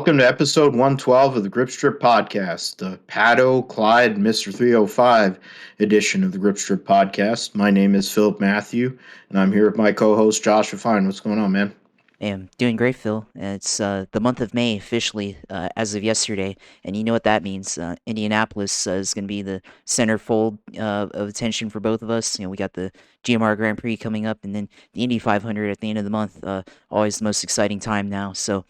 Welcome to episode 112 of the Grip Strip Podcast, the Pato, Clyde, Mr. 305 edition of the Grip Strip Podcast. My name is Philip Matthew, and I'm here with my co-host, Josh Fine. What's going on, man? Hey, I'm doing great, Phil. It's the month of May officially as of yesterday, and you know what that means. Indianapolis is going to be the centerfold of attention for both of us. We got the GMR Grand Prix coming up, and then the Indy 500 at the end of the month. Always the most exciting time now. So,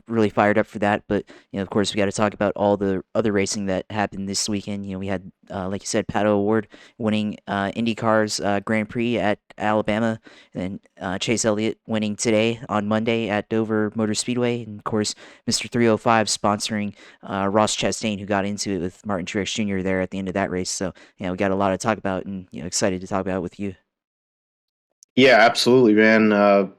really fired up for that. But of course, we got to talk about all the other racing that happened this weekend. We had, like you said, Pato O'Ward winning IndyCar's Grand Prix at Alabama, and Chase Elliott winning today on Monday at Dover Motor Speedway. And of course, Mr. 305 sponsoring Ross Chastain, who got into it with Martin Truex Jr. there at the end of that race. So, we got a lot to talk about, and excited to talk about it with you. Yeah, absolutely, man.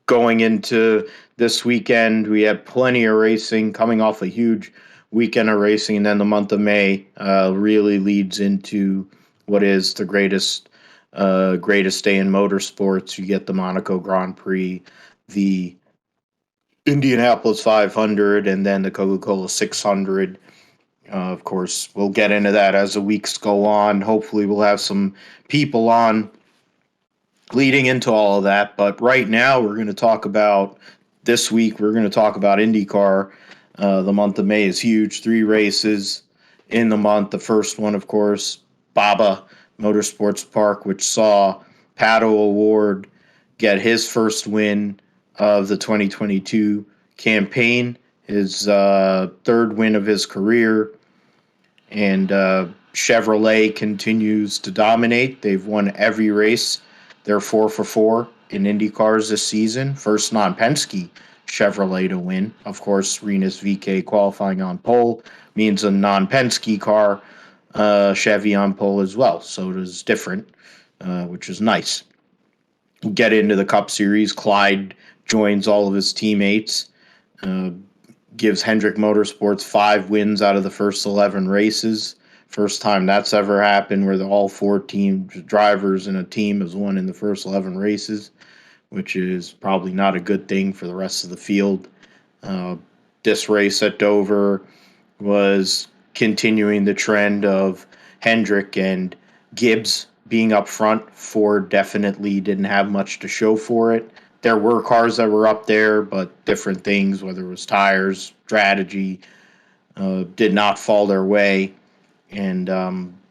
Going into this weekend, we had plenty of racing coming off a huge weekend of racing, and then the month of May really leads into what is the greatest day in motorsports. You get the Monaco Grand Prix, the Indianapolis 500, and then the Coca-Cola 600. Of course, we'll get into that as the weeks go on. Hopefully, we'll have some people on leading into all of that. But right now, we're going to talk about this week. We're going to talk about IndyCar. The month of May is huge. 3 races in the month. The first one, of course, Barber Motorsports Park, which saw Pato O'Ward get his first win of the 2022 campaign, his third win of his career. And Chevrolet continues to dominate. They've won every race. They're 4 for 4 in Indy cars this season. First non-Penske Chevrolet to win. Of course, Rinus Veekay qualifying on pole means a non-Penske car, Chevy on pole as well. So it is different, which is nice. Get into the Cup Series. Clyde joins all of his teammates, gives Hendrick Motorsports 5 wins out of the first 11 races. First time that's ever happened where all 4 team drivers in a team has won in the first 11 races, which is probably not a good thing for the rest of the field. This race at Dover was continuing the trend of Hendrick and Gibbs being up front. Ford definitely didn't have much to show for it. There were cars that were up there, but different things, whether it was tires, strategy, did not fall their way. And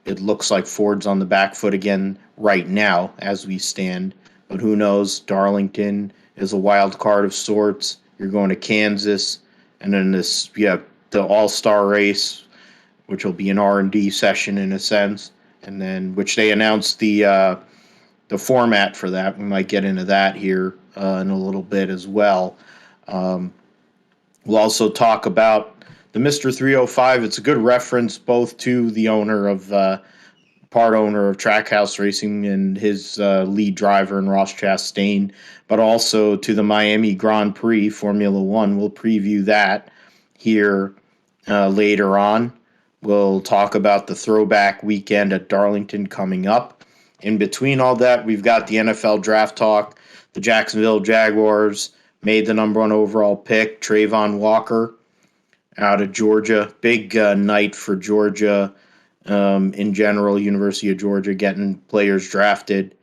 it looks like Ford's on the back foot again right now as we stand. But who knows? Darlington is a wild card of sorts. You're going to Kansas, and then the All-Star race, which will be an R&D session in a sense, and then which they announced the format for that. We might get into that here in a little bit as well. We'll also talk about the Mr. 305. It's a good reference both to the owner of part owner of Trackhouse Racing and his lead driver in Ross Chastain, but also to the Miami Grand Prix Formula One. We'll preview that here later on. We'll talk about the Throwback weekend at Darlington coming up. In between all that, we've got the NFL draft talk. The Jacksonville Jaguars made the number 1 overall pick, Trayvon Walker, out of Georgia. Big night for Georgia in general, University of Georgia getting players drafted.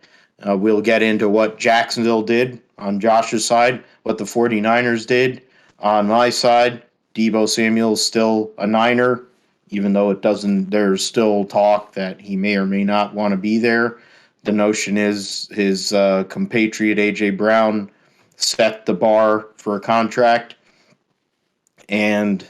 We'll get into what Jacksonville did on Josh's side, what the 49ers did on my side. Deebo Samuel's still a Niner, even though there's still talk that he may or may not want to be there. The notion is his compatriot A.J. Brown set the bar for a contract, and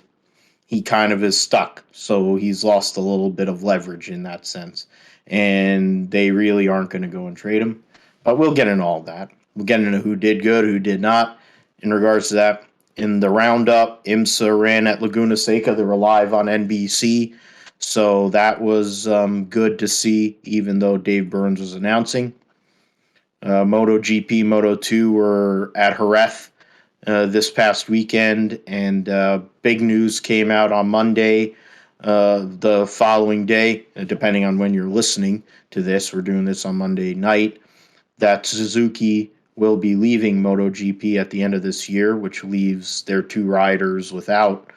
he kind of is stuck. So he's lost a little bit of leverage in that sense. And they really aren't going to go and trade him. But we'll get into all that. We'll get into who did good, who did not in regards to that. In the roundup, IMSA ran at Laguna Seca. They were live on NBC. So that was good to see, even though Dave Burns was announcing. MotoGP, Moto2 were at Jerez this past weekend, and big news came out on Monday. The following day, depending on when you're listening to this, we're doing this on Monday night, that Suzuki will be leaving MotoGP at the end of this year, which leaves their 2 riders without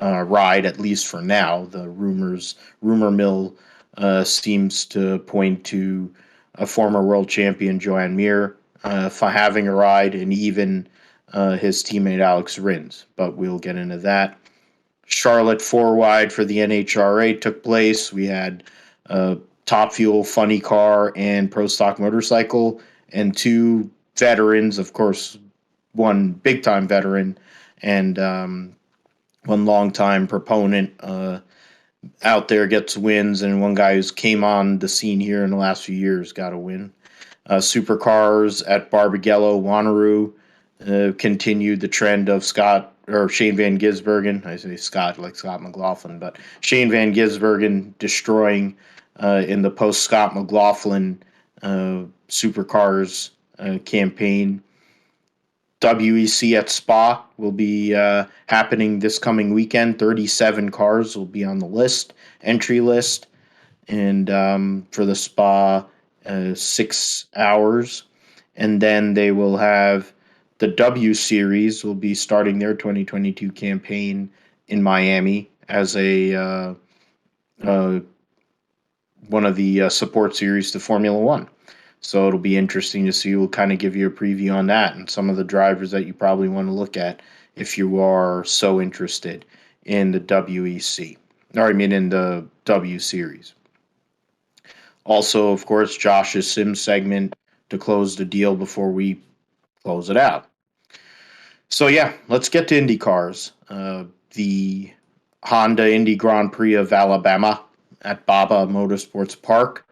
ride, at least for now. The rumor mill seems to point to a former world champion, Joan Mir, for having a ride, and even his teammate Alex Rins. But we'll get into that. Charlotte 4-wide for the NHRA took place. We had Top Fuel, Funny Car, and Pro Stock Motorcycle, and 2 veterans, of course, one big-time veteran and one long-time proponent out there gets wins, and one guy who's came on the scene here in the last few years got a win. Supercars at Barbagallo, Wanneroo continued the trend of Shane Van Gisbergen. I say Scott like Scott McLaughlin, but Shane Van Gisbergen destroying in the post-Scott McLaughlin Supercars campaign. WEC at Spa will be happening this coming weekend. 37 cars will be on the entry list. And for the Spa, 6 hours. And then they will have the W Series will be starting their 2022 campaign in Miami as a one of the support series to Formula One. So it'll be interesting to see. We'll kind of give you a preview on that and some of the drivers that you probably want to look at if you are so interested in the WEC. Or I mean in the W Series. Also, of course, Josh's Sim segment to close the deal before we close it out. So yeah, let's get to Indy cars. The Honda Indy Grand Prix of Alabama at Baba Motorsports Park.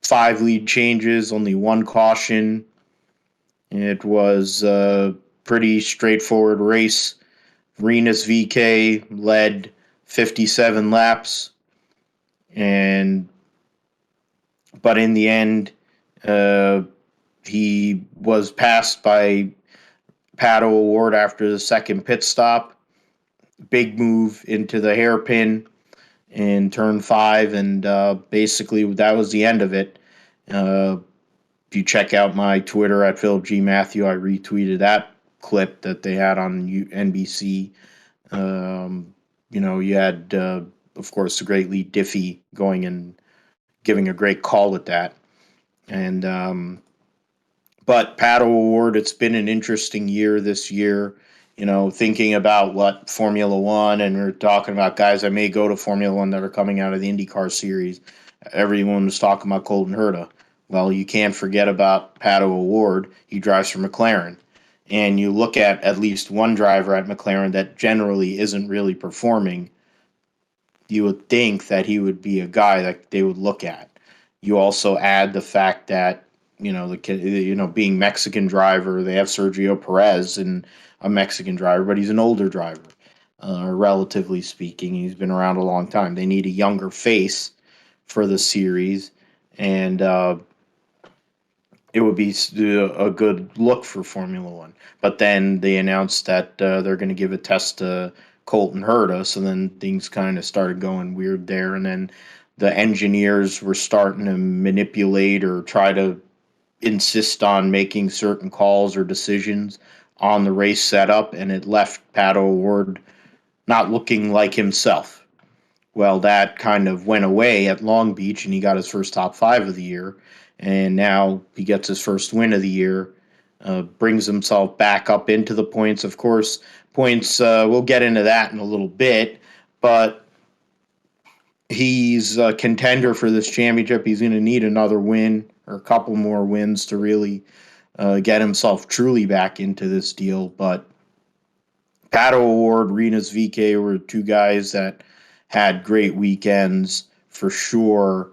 5 lead changes, only 1 caution. It was a pretty straightforward race. Rinus Veekay led 57 laps, but in the end, he was passed by Pato O'Ward after the second pit stop. Big move into the hairpin in turn 5, and basically that was the end of it. If you check out my Twitter at Philip G. Matthew, I retweeted that clip that they had on NBC. You had, of course, the great Lee Diffie going and giving a great call at that. And but Pato O'Ward, it's been an interesting year this year. Thinking about what Formula One, and we're talking about guys that may go to Formula One that are coming out of the IndyCar series. Everyone was talking about Colton Herta. Well, you can't forget about Pato O'Ward. He drives for McLaren. And you look at least one driver at McLaren that generally isn't really performing, you would think that he would be a guy that they would look at. You also add the fact that, being Mexican driver, they have Sergio Perez and a Mexican driver, but he's an older driver, relatively speaking. He's been around a long time. They need a younger face for the series, and it would be a good look for Formula One. But then they announced that they're going to give a test to Colton Herta, so then things kind of started going weird there, and then the engineers were starting to manipulate or try to insist on making certain calls or decisions on the race setup, and it left Pato O'Ward not looking like himself. Well, that kind of went away at Long Beach, and he got his first top 5 of the year, and now he gets his first win of the year, brings himself back up into the points. Of course, points, we'll get into that in a little bit, but he's a contender for this championship. He's going to need another win or a couple more wins to really get himself truly back into this deal. But Pato O'Ward, Rinus Veekay were 2 guys that had great weekends for sure.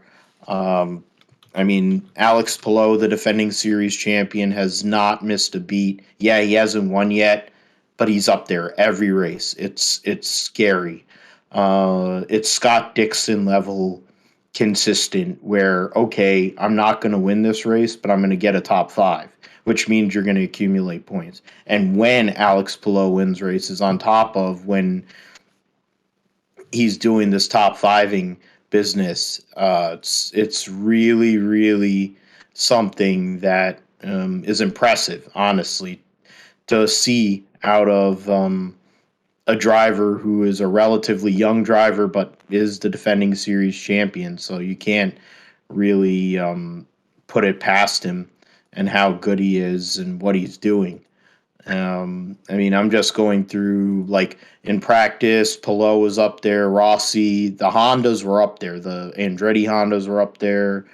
Alex Palou, the defending series champion, has not missed a beat. Yeah, he hasn't won yet, but he's up there every race. It's scary. It's Scott Dixon level consistent where, okay, I'm not going to win this race, but I'm going to get a top 5, which means you're going to accumulate points. And when Alex Palou wins races, on top of when he's doing this top 5ing business, it's really, really something that is impressive, honestly, to see out of a driver who is a relatively young driver but is the defending series champion. So you can't really put it past him and how good he is and what he's doing. I mean, I'm just going through, like, in practice, Palou was up there, Rossi, the Hondas were up there, the Andretti Hondas were up there,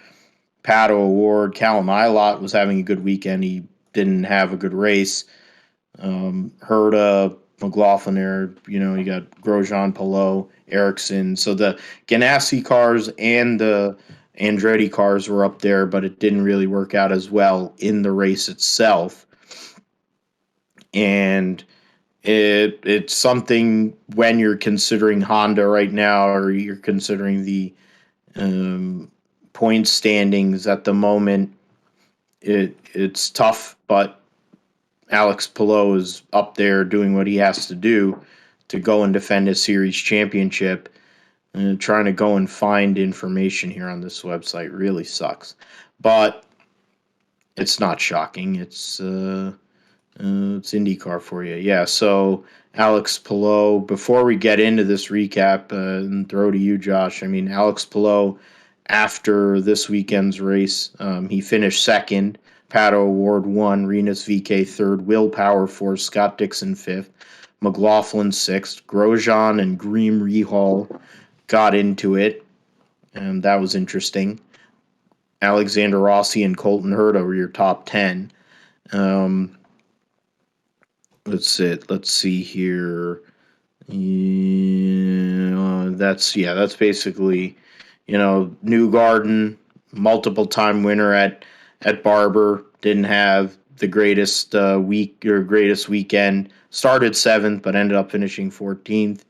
Pato O'Ward, Callum Ilott was having a good weekend. He didn't have a good race. Herta, McLaughlin there, you got Grosjean, Palou, Ericsson. So the Ganassi cars and the Andretti cars were up there, but it didn't really work out as well in the race itself. And it's something when you're considering Honda right now, or you're considering the point standings at the moment. It's tough, but Alex Palou is up there doing what he has to do to go and defend his series championship. And trying to go and find information here on this website really sucks, but it's not shocking. It's IndyCar for you. Yeah, so Alex Palou, before we get into this recap and throw to you, Josh, I mean, Alex Palou, after this weekend's race, he finished second. Pato O'Ward won, Rinus Veekay third, Will Power fourth, Scott Dixon fifth, McLaughlin sixth, Grosjean and Green Rehal got into it, and that was interesting. Alexander Rossi and Colton Herta were your top 10. Let's see here. That's basically, Newgarden, multiple time winner at Barber, didn't have the greatest week or greatest weekend. Started 7th, but ended up finishing 14th.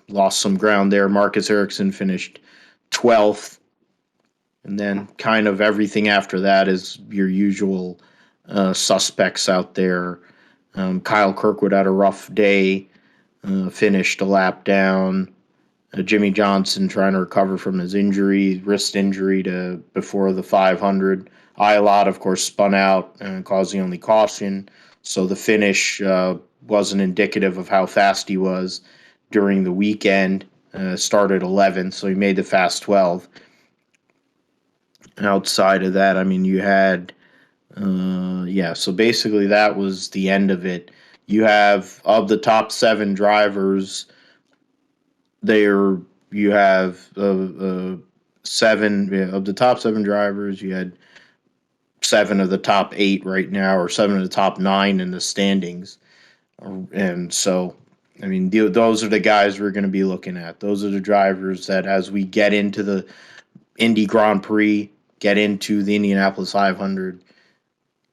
Lost some ground there. Marcus Ericsson finished 12th. And then kind of everything after that is your usual suspects out there. Kyle Kirkwood had a rough day, finished a lap down. Jimmy Johnson trying to recover from his injury, wrist injury to before the 500. Ilott, of course, spun out and caused the only caution. So the finish wasn't indicative of how fast he was during the weekend. Started 11th, so he made the fast 12. Outside of that, I mean, you had, so basically that was the end of it. You have, of the top 7 drivers, you have 7 of the top 7 drivers. You had 7 of the top 8 right now, or 7 of the top 9 in the standings. And so, I mean, those are the guys we're going to be looking at. Those are the drivers that, as we get into the Indy Grand Prix, get into the Indianapolis 500,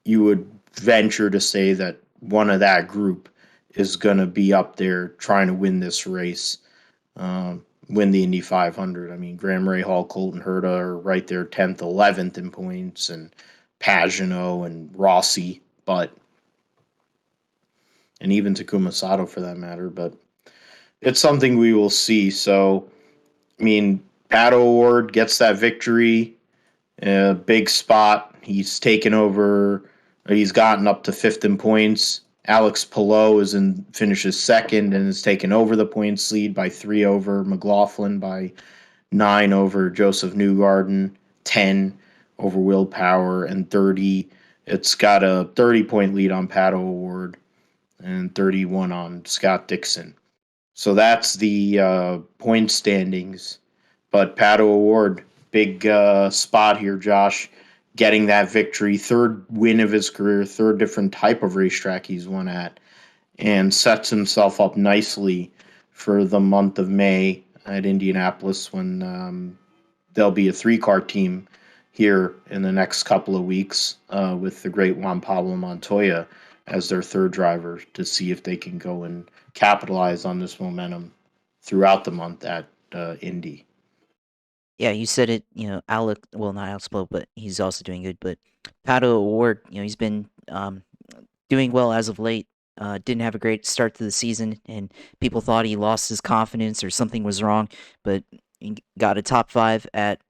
you would venture to say that one of that group is going to be up there trying to win this race, win the Indy 500. I mean, Graham Rahal, Colton Herta are right there 10th, 11th in points, and Pagenaud and Rossi, and even Takuma Sato for that matter. But it's something we will see. So, I mean, Pato O'Ward gets that victory. Big spot. He's taken over. He's gotten up to 5th in points. Alex Palou finishes 2nd and has taken over the points lead by 3 over McLaughlin, by 9 over Josef Newgarden, 10 over Will Power, and 30. It's got a 30-point lead on Pato O'Ward and 31 on Scott Dixon. So that's the point standings. But Pato O'Ward, big spot here, Josh, getting that victory, 3rd win of his career, 3rd different type of racetrack he's won at, and sets himself up nicely for the month of May at Indianapolis, when there'll be a 3-car team here in the next couple of weeks with the great Juan Pablo Montoya as their 3rd driver, to see if they can go and capitalize on this momentum throughout the month at Indy. Yeah, you said it, not Alex Palou, but he's also doing good. But Pato O'Ward, he's been doing well as of late. Didn't have a great start to the season, and people thought he lost his confidence or something was wrong. But he got a top 5 at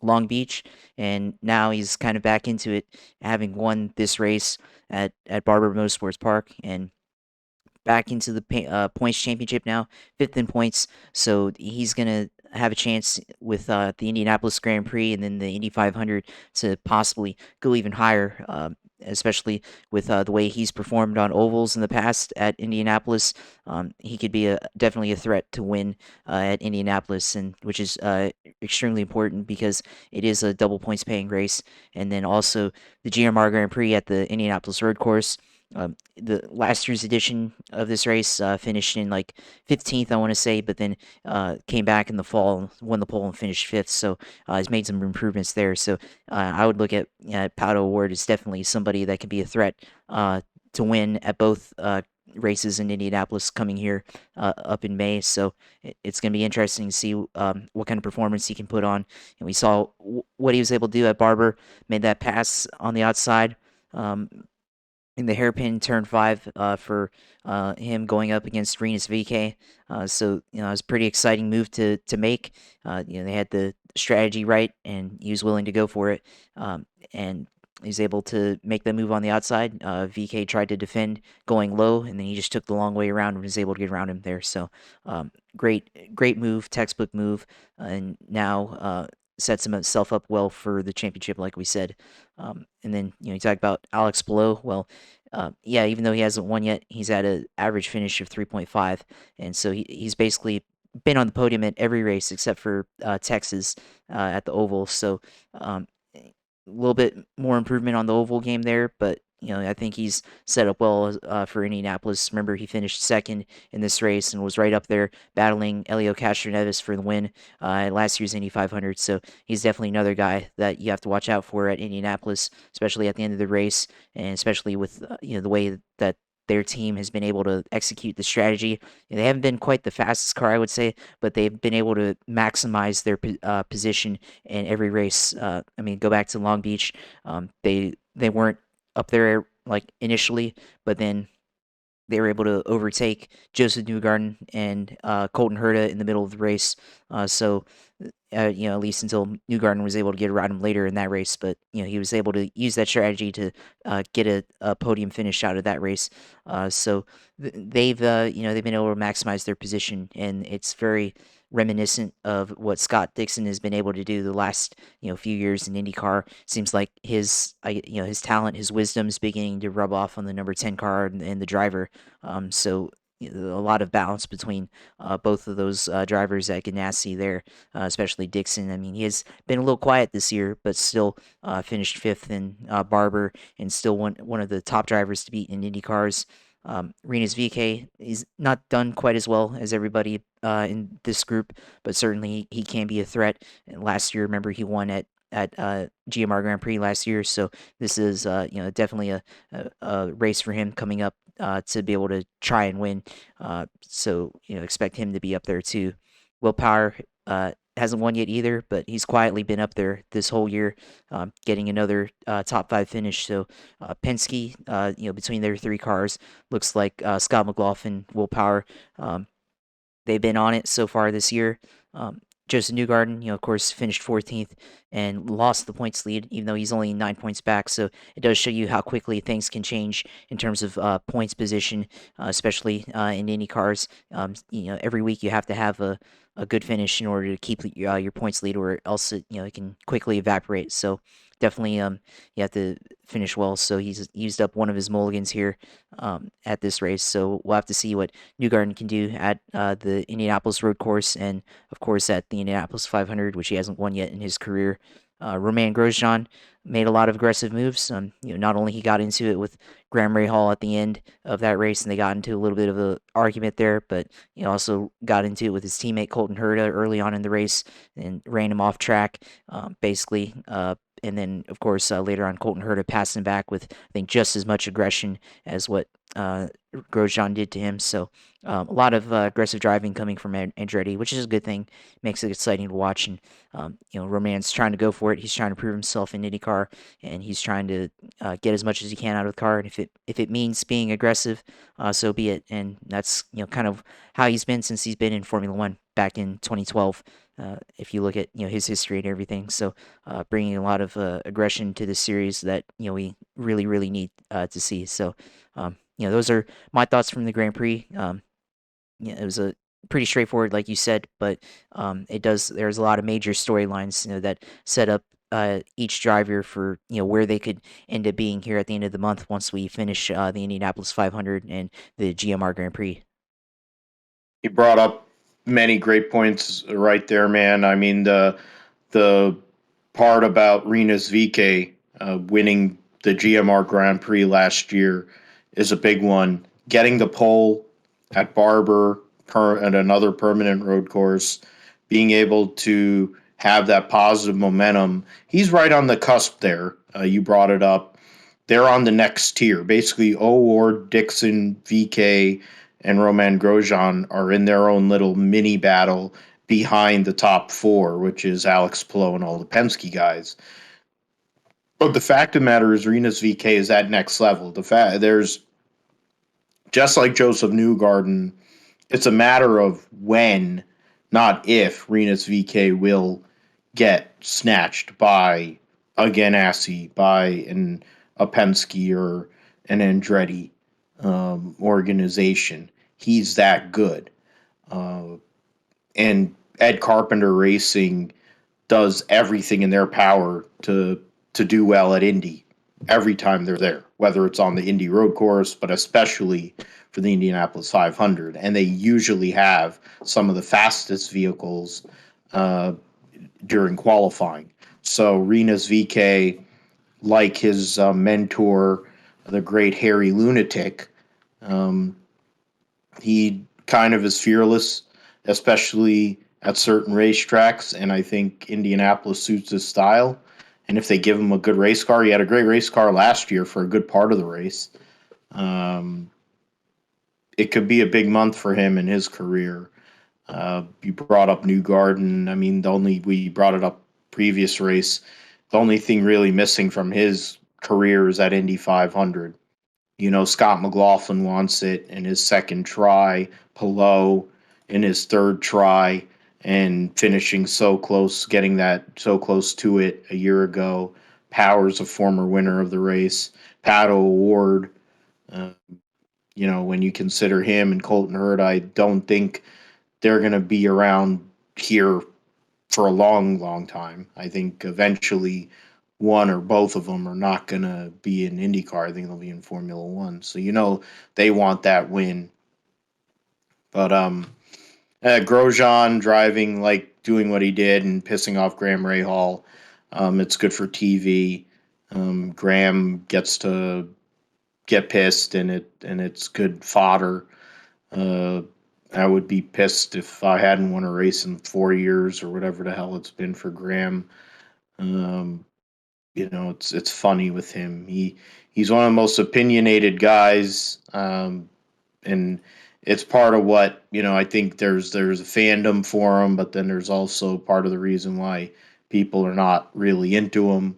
Long Beach, and now he's kind of back into it, having won this race at Barber Motorsports Park, and back into the points championship now, fifth in points. So he's gonna have a chance with the Indianapolis Grand Prix and then the Indy 500 to possibly go even higher. Especially with the way he's performed on ovals in the past at Indianapolis, he could be definitely a threat to win at Indianapolis, and which is extremely important because it is a double points paying race, and then also the GMR Grand Prix at the Indianapolis Road Course. The last year's edition of this race finished in like 15th, I want to say, but then came back in the fall, won the pole, and finished fifth. So he's made some improvements there. So I would look at Pato O'Ward as definitely somebody that could be a threat to win at both races in Indianapolis coming here up in May. So it's going to be interesting to see what kind of performance he can put on. And we saw what he was able to do at Barber, made that pass on the outside. In the hairpin turn 5 for him going up against Rinus Veekay. So, it was a pretty exciting move to make. They had the strategy right, and he was willing to go for it. And he's able to make the move on the outside. VK tried to defend going low, and then he just took the long way around and was able to get around him there. So, great move, textbook move, and now sets himself up well for the championship, like we said. And then you talk about Alex Palou. Well, yeah, even though he hasn't won yet, he's at an average finish of 3.5, and so he's basically been on the podium at every race except for Texas at the oval. So a little bit more improvement on the oval game there, but I think he's set up well for Indianapolis. Remember, he finished second in this race and was right up there battling Elio Castroneves for the win at last year's Indy 500. So he's definitely another guy that you have to watch out for at Indianapolis, especially at the end of the race, and especially with the way that their team has been able to execute the strategy. They haven't been quite the fastest car, I would say, but they've been able to maximize their position in every race. I mean, go back to Long Beach. They weren't up there like initially, but then they were able to overtake Josef Newgarden and Colton Herta in the middle of the race. So, at least until Newgarden was able to get around him later in that race, but he was able to use that strategy to get a podium finish out of that race. So they've they've been able to maximize their position, and it's very reminiscent of what Scott Dixon has been able to do the last few years in IndyCar. Seems like his his talent, his wisdom is beginning to rub off on the number 10 car and the driver. So a lot of balance between both of those drivers at Ganassi there, especially Dixon. I mean, he has been a little quiet this year, but still finished fifth in Barber and still one of the top drivers to beat in Indy cars. Rinus Veekay is not done quite as well as everybody in this group, but certainly he can be a threat. And last year, remember, he won at GMR Grand Prix last year, so this is definitely a race for him coming up to be able to try and win. So expect him to be up there too. Will Power hasn't won yet either, but he's quietly been up there this whole year, getting another top 5 finish. So Penske, between their 3 cars, looks like Scott McLaughlin, Will Power, they've been on it so far this year. Josef Newgarden, of course, finished 14th and lost the points lead, even though he's only 9 points back. So it does show you how quickly things can change in terms of points position, especially in Indy cars. Every week you have to have a good finish in order to keep your points lead, or else it can quickly evaporate. So definitely you have to finish well. So he's used up one of his mulligans here at this race. So we'll have to see what Newgarden can do at the Indianapolis road course, and of course at the Indianapolis 500, which he hasn't won yet in his career. Romain Grosjean made a lot of aggressive moves. Not only he got into it with Graham Rahal at the end of that race, and they got into a little bit of an argument there, but also got into it with his teammate Colton Herta early on in the race and ran him off track, basically. And then, of course, later on, Colton Herta passed him back with, I think, just as much aggression as what Grosjean did to him. So a lot of aggressive driving coming from Andretti, which is a good thing. Makes it exciting to watch. And, Roman's trying to go for it. He's trying to prove himself in IndyCar, and he's trying to get as much as he can out of the car. And if it means being aggressive, so be it. And that's, kind of how he's been since he's been in Formula One back in 2012. if you look at his history and everything. So bringing a lot of aggression to the series that we really really need to see. So those are my thoughts from the Grand Prix. It was a pretty straightforward, like you said, but there's a lot of major storylines that set up each driver for where they could end up being here at the end of the month once we finish the Indianapolis 500 and the GMR Grand Prix. He brought up many great points right there, man. I mean, the part about Rinus Veekay winning the GMR Grand Prix last year is a big one. Getting the pole at Barber at another permanent road course, being able to have that positive momentum. He's right on the cusp there. You brought it up. They're on the next tier. Basically, O'Ward, Dixon, VK, and Romain Grosjean are in their own little mini battle behind the top four, which is Alex Palou and all the Penske guys. But the fact of the matter is, Rinus VK is at next level. There's just like Josef Newgarden, it's a matter of when, not if, Rinus VK will get snatched by a Ganassi, by a Penske or an Andretti organization. He's that good. And Ed Carpenter Racing does everything in their power to do well at Indy every time they're there, whether it's on the Indy road course, but especially for the Indianapolis 500. And they usually have some of the fastest vehicles during qualifying. So Rinus VK, like his mentor, the great Harry Lunatic, he kind of is fearless, especially at certain racetracks, and I think Indianapolis suits his style. And if they give him a good race car, he had a great race car last year for a good part of the race. It could be a big month for him in his career. You brought up Newgarden. I mean, we brought it up previous race. The only thing really missing from his career is that Indy 500. Scott McLaughlin wants it in his second try, Palou in his third try, and finishing so close, getting that so close to it a year ago. Power's a former winner of the race. Pato O'Ward, when you consider him and Colton Hurd, I don't think they're going to be around here for a long, long time. I think eventually one or both of them are not going to be in IndyCar. I think they'll be in Formula One. So, they want that win. But Grosjean driving, doing what he did and pissing off Graham Rahal, it's good for TV. Graham gets to get pissed, and it's good fodder. I would be pissed if I hadn't won a race in 4 years or whatever the hell it's been for Graham. It's funny with him. He's one of the most opinionated guys, and it's part of what I think there's a fandom for him, but then there's also part of the reason why people are not really into him.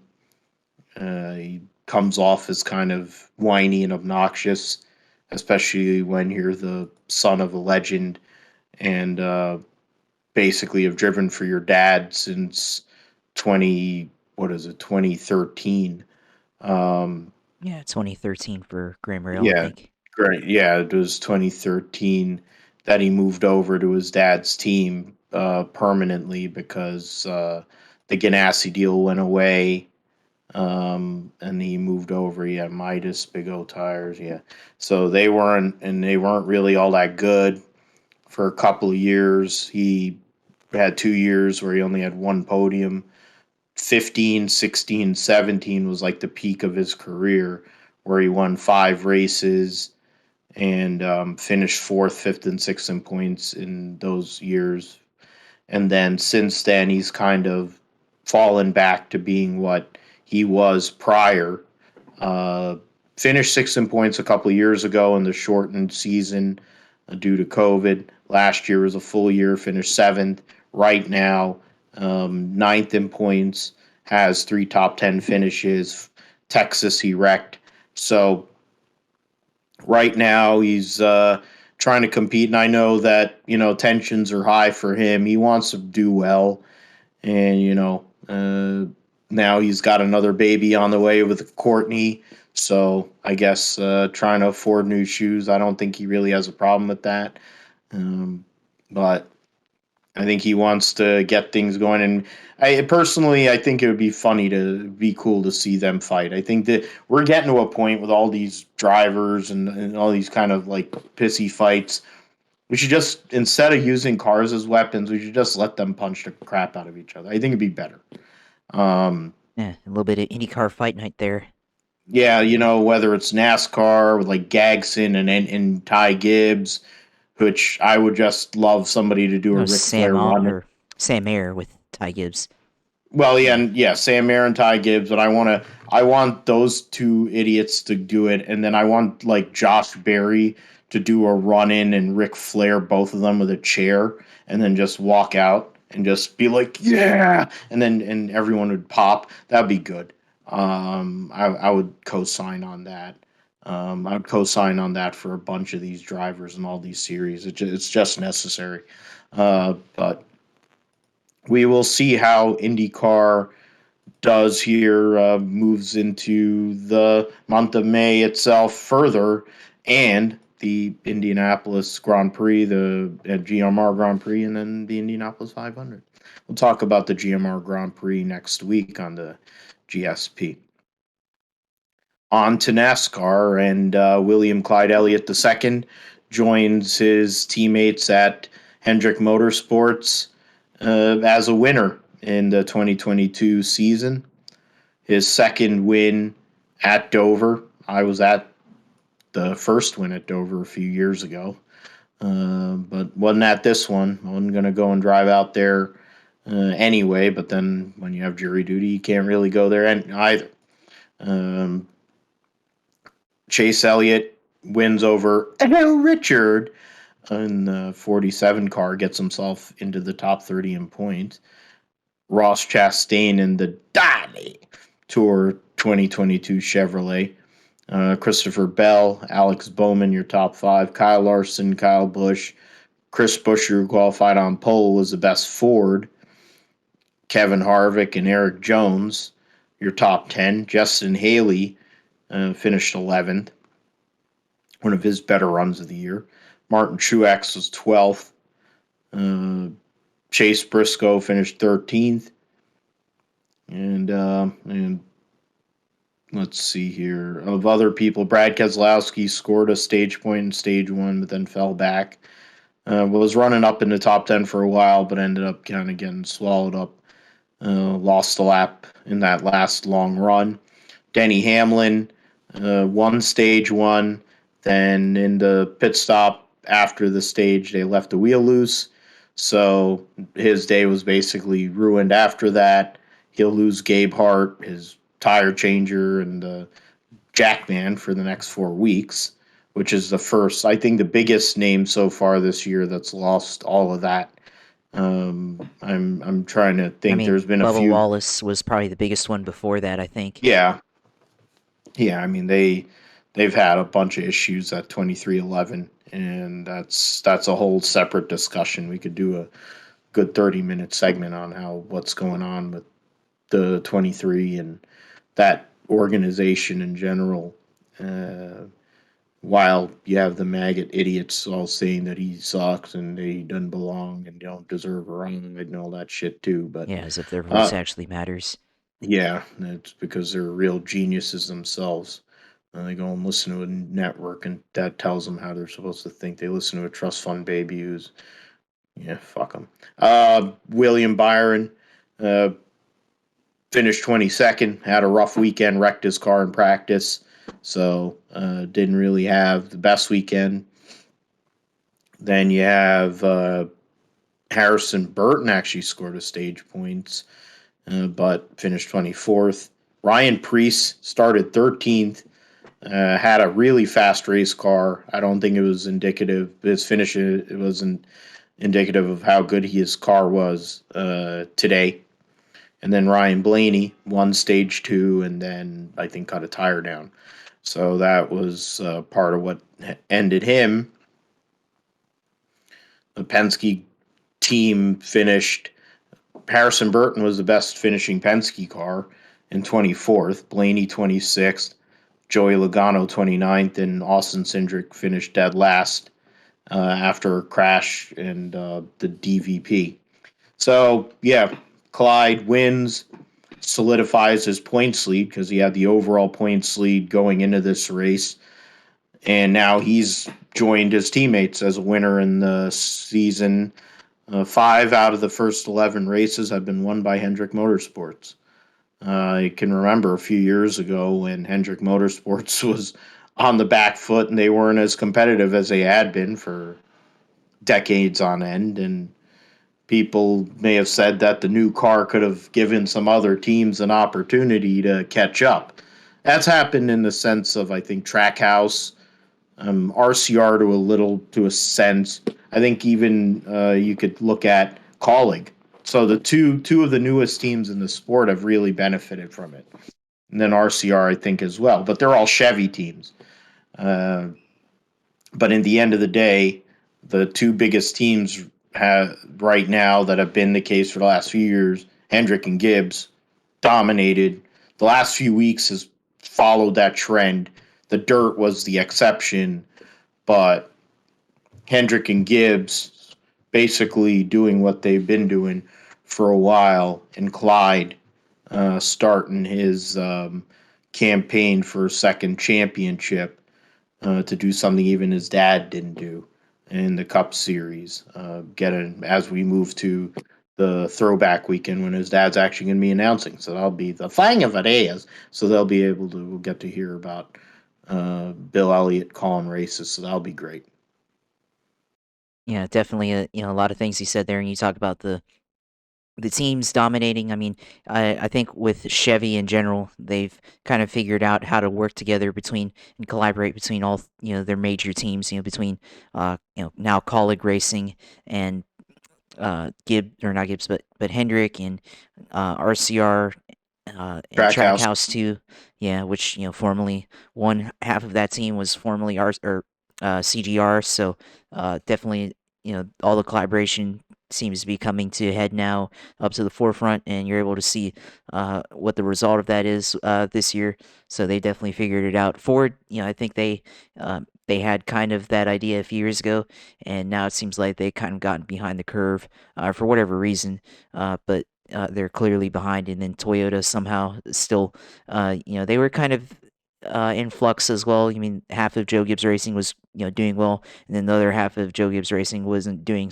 He comes off as kind of whiny and obnoxious, especially when you're the son of a legend and basically have driven for your dad since 2013. Yeah, 2013 for Graham Rahal, I Yeah, think. great. Yeah, it was 2013 that he moved over to his dad's team permanently because the Ganassi deal went away. And he moved over. He had Midas, Big O tires. Yeah. So they weren't really all that good for a couple of years. He had 2 years where he only had one podium. 15, 16, 17 was like the peak of his career where he won 5 races and finished 4th, 5th, and 6th in points in those years. And then since then, he's kind of fallen back to being what he was prior. Finished 6th in points a couple of years ago in the shortened season due to COVID. Last year was a full year, finished 7th. Right now, 9th in points, has 3 top 10 finishes. Texas, he wrecked. So right now, he's trying to compete. And I know that, tensions are high for him. He wants to do well. And, now he's got another baby on the way with Courtney. So I guess trying to afford new shoes, I don't think he really has a problem with that. But I think he wants to get things going. And I think it would be cool to see them fight. I think that we're getting to a point with all these drivers and all these kind of like pissy fights. We should just, instead of using cars as weapons, we should just let them punch the crap out of each other. I think it'd be better. Yeah, a little bit of IndyCar fight night there. Yeah, whether it's NASCAR with like Gagson and Ty Gibbs, which I would just love somebody to do a Ric Flair run. Sam Ayer with Ty Gibbs. Well, yeah, Sam Ayer and Ty Gibbs, but I want those two idiots to do it, and then I want like Josh Berry to do a run in and Ric Flair, both of them with a chair, and then just walk out and just be like, yeah, and everyone would pop. That'd be good. I would co-sign on that. I would co-sign on that for a bunch of these drivers and all these series. It's just necessary. But we will see how IndyCar does here, moves into the month of May itself further, and the Indianapolis Grand Prix, the GMR Grand Prix, and then the Indianapolis 500. We'll talk about the GMR Grand Prix next week on the GSP. On to NASCAR, and William Clyde Elliott II joins his teammates at Hendrick Motorsports as a winner in the 2022 season. His second win at Dover. I was at the first win at Dover a few years ago, but wasn't at this one. I wasn't going to go and drive out there anyway, but then when you have jury duty, you can't really go there either. Chase Elliott wins over Richard in the 47 car, gets himself into the top 30 in points. Ross Chastain in the Daily Tour 2022 Chevrolet. Christopher Bell, Alex Bowman, your top 5. Kyle Larson, Kyle Busch. Chris Buescher, who qualified on pole, was the best Ford. Kevin Harvick and Eric Jones, your top 10. Justin Haley finished 11th. One of his better runs of the year. Martin Truex was 12th. Chase Briscoe finished 13th. And let's see here. Of other people, Brad Keselowski scored a stage point in stage 1, but then fell back. Was running up in the top 10 for a while, but ended up kind of getting swallowed up. Lost a lap in that last long run. Denny Hamlin won stage 1. Then in the pit stop after the stage, they left the wheel loose. So his day was basically ruined after that. He'll lose Gabe Hart, his tire changer, and the jackman for the next 4 weeks, which is the first, I think, the biggest name so far this year that's lost all of that. I'm trying to think. There's been Bubba a few. Wallace was probably the biggest one before that, I think. Yeah. I mean, they've had a bunch of issues at 2311, and that's a whole separate discussion. We could do a good 30-minute segment on what's going on with the 23 and that organization in general. While you have the maggot idiots all saying that he sucks and he doesn't belong and don't deserve a run and all that shit too, but yeah, as if their voice actually matters. Yeah, it's because they're real geniuses themselves. They go and listen to a network, and that tells them how they're supposed to think. They listen to a trust fund baby who's, fuck them. William Byron finished 22nd, had a rough weekend, wrecked his car in practice, so didn't really have the best weekend. Then you have Harrison Burton actually scored a stage points, but finished 24th. Ryan Preece started 13th. Had a really fast race car. I don't think it was indicative. His finish, it wasn't indicative of how good his car was today. And then Ryan Blaney won stage 2 and then I think cut a tire down. So that was part of what ended him. the Penske team finished. Harrison Burton was the best finishing Penske car in 24th, Blaney 26th, Joey Logano 29th, and Austin Cindric finished dead last after a crash and the DVP. So, yeah, Clyde wins, solidifies his points lead because he had the overall points lead going into this race. And now he's joined his teammates as a winner in the season. 5 out of the first 11 races have been won by Hendrick Motorsports. I can remember a few years ago when Hendrick Motorsports was on the back foot and they weren't as competitive as they had been for decades on end. And people may have said that the new car could have given some other teams an opportunity to catch up. That's happened in the sense of, I think, Trackhouse, RCR to a sense. I think even you could look at Colleague. So the two of the newest teams in the sport have really benefited from it. And then RCR, I think, as well. But they're all Chevy teams. But in the end of the day, the two biggest teams right now that have been the case for the last few years, Hendrick and Gibbs, dominated. The last few weeks has followed that trend. The dirt was the exception, but Hendrick and Gibbs basically doing what they've been doing for a while, and Clyde starting his campaign for a second championship to do something even his dad didn't do in the Cup Series. As we move to the Throwback weekend when his dad's actually going to be announcing. So that'll be the thing of it is. So they'll be able to get to hear about Bill Elliott calling races. So that'll be great. Yeah, definitely. A lot of things he said there, and you talk about the teams dominating. I mean, I think with Chevy in general, they've kind of figured out how to work together between and collaborate between all their major teams. Between now Colleague Racing and not Gibbs, but Hendrick and RCR and Trackhouse. Trackhouse too. Yeah, which formerly one half of that team was formerly CGR. So definitely all the collaboration seems to be coming to a head now, up to the forefront, and you're able to see what the result of that is this year. So they definitely figured it out. Ford, I think they had kind of that idea a few years ago, and now it seems like they kind of gotten behind the curve for whatever reason. But they're clearly behind, and then Toyota somehow still, they were kind of in flux as well. I mean, half of Joe Gibbs Racing was doing well, and then the other half of Joe Gibbs Racing wasn't doing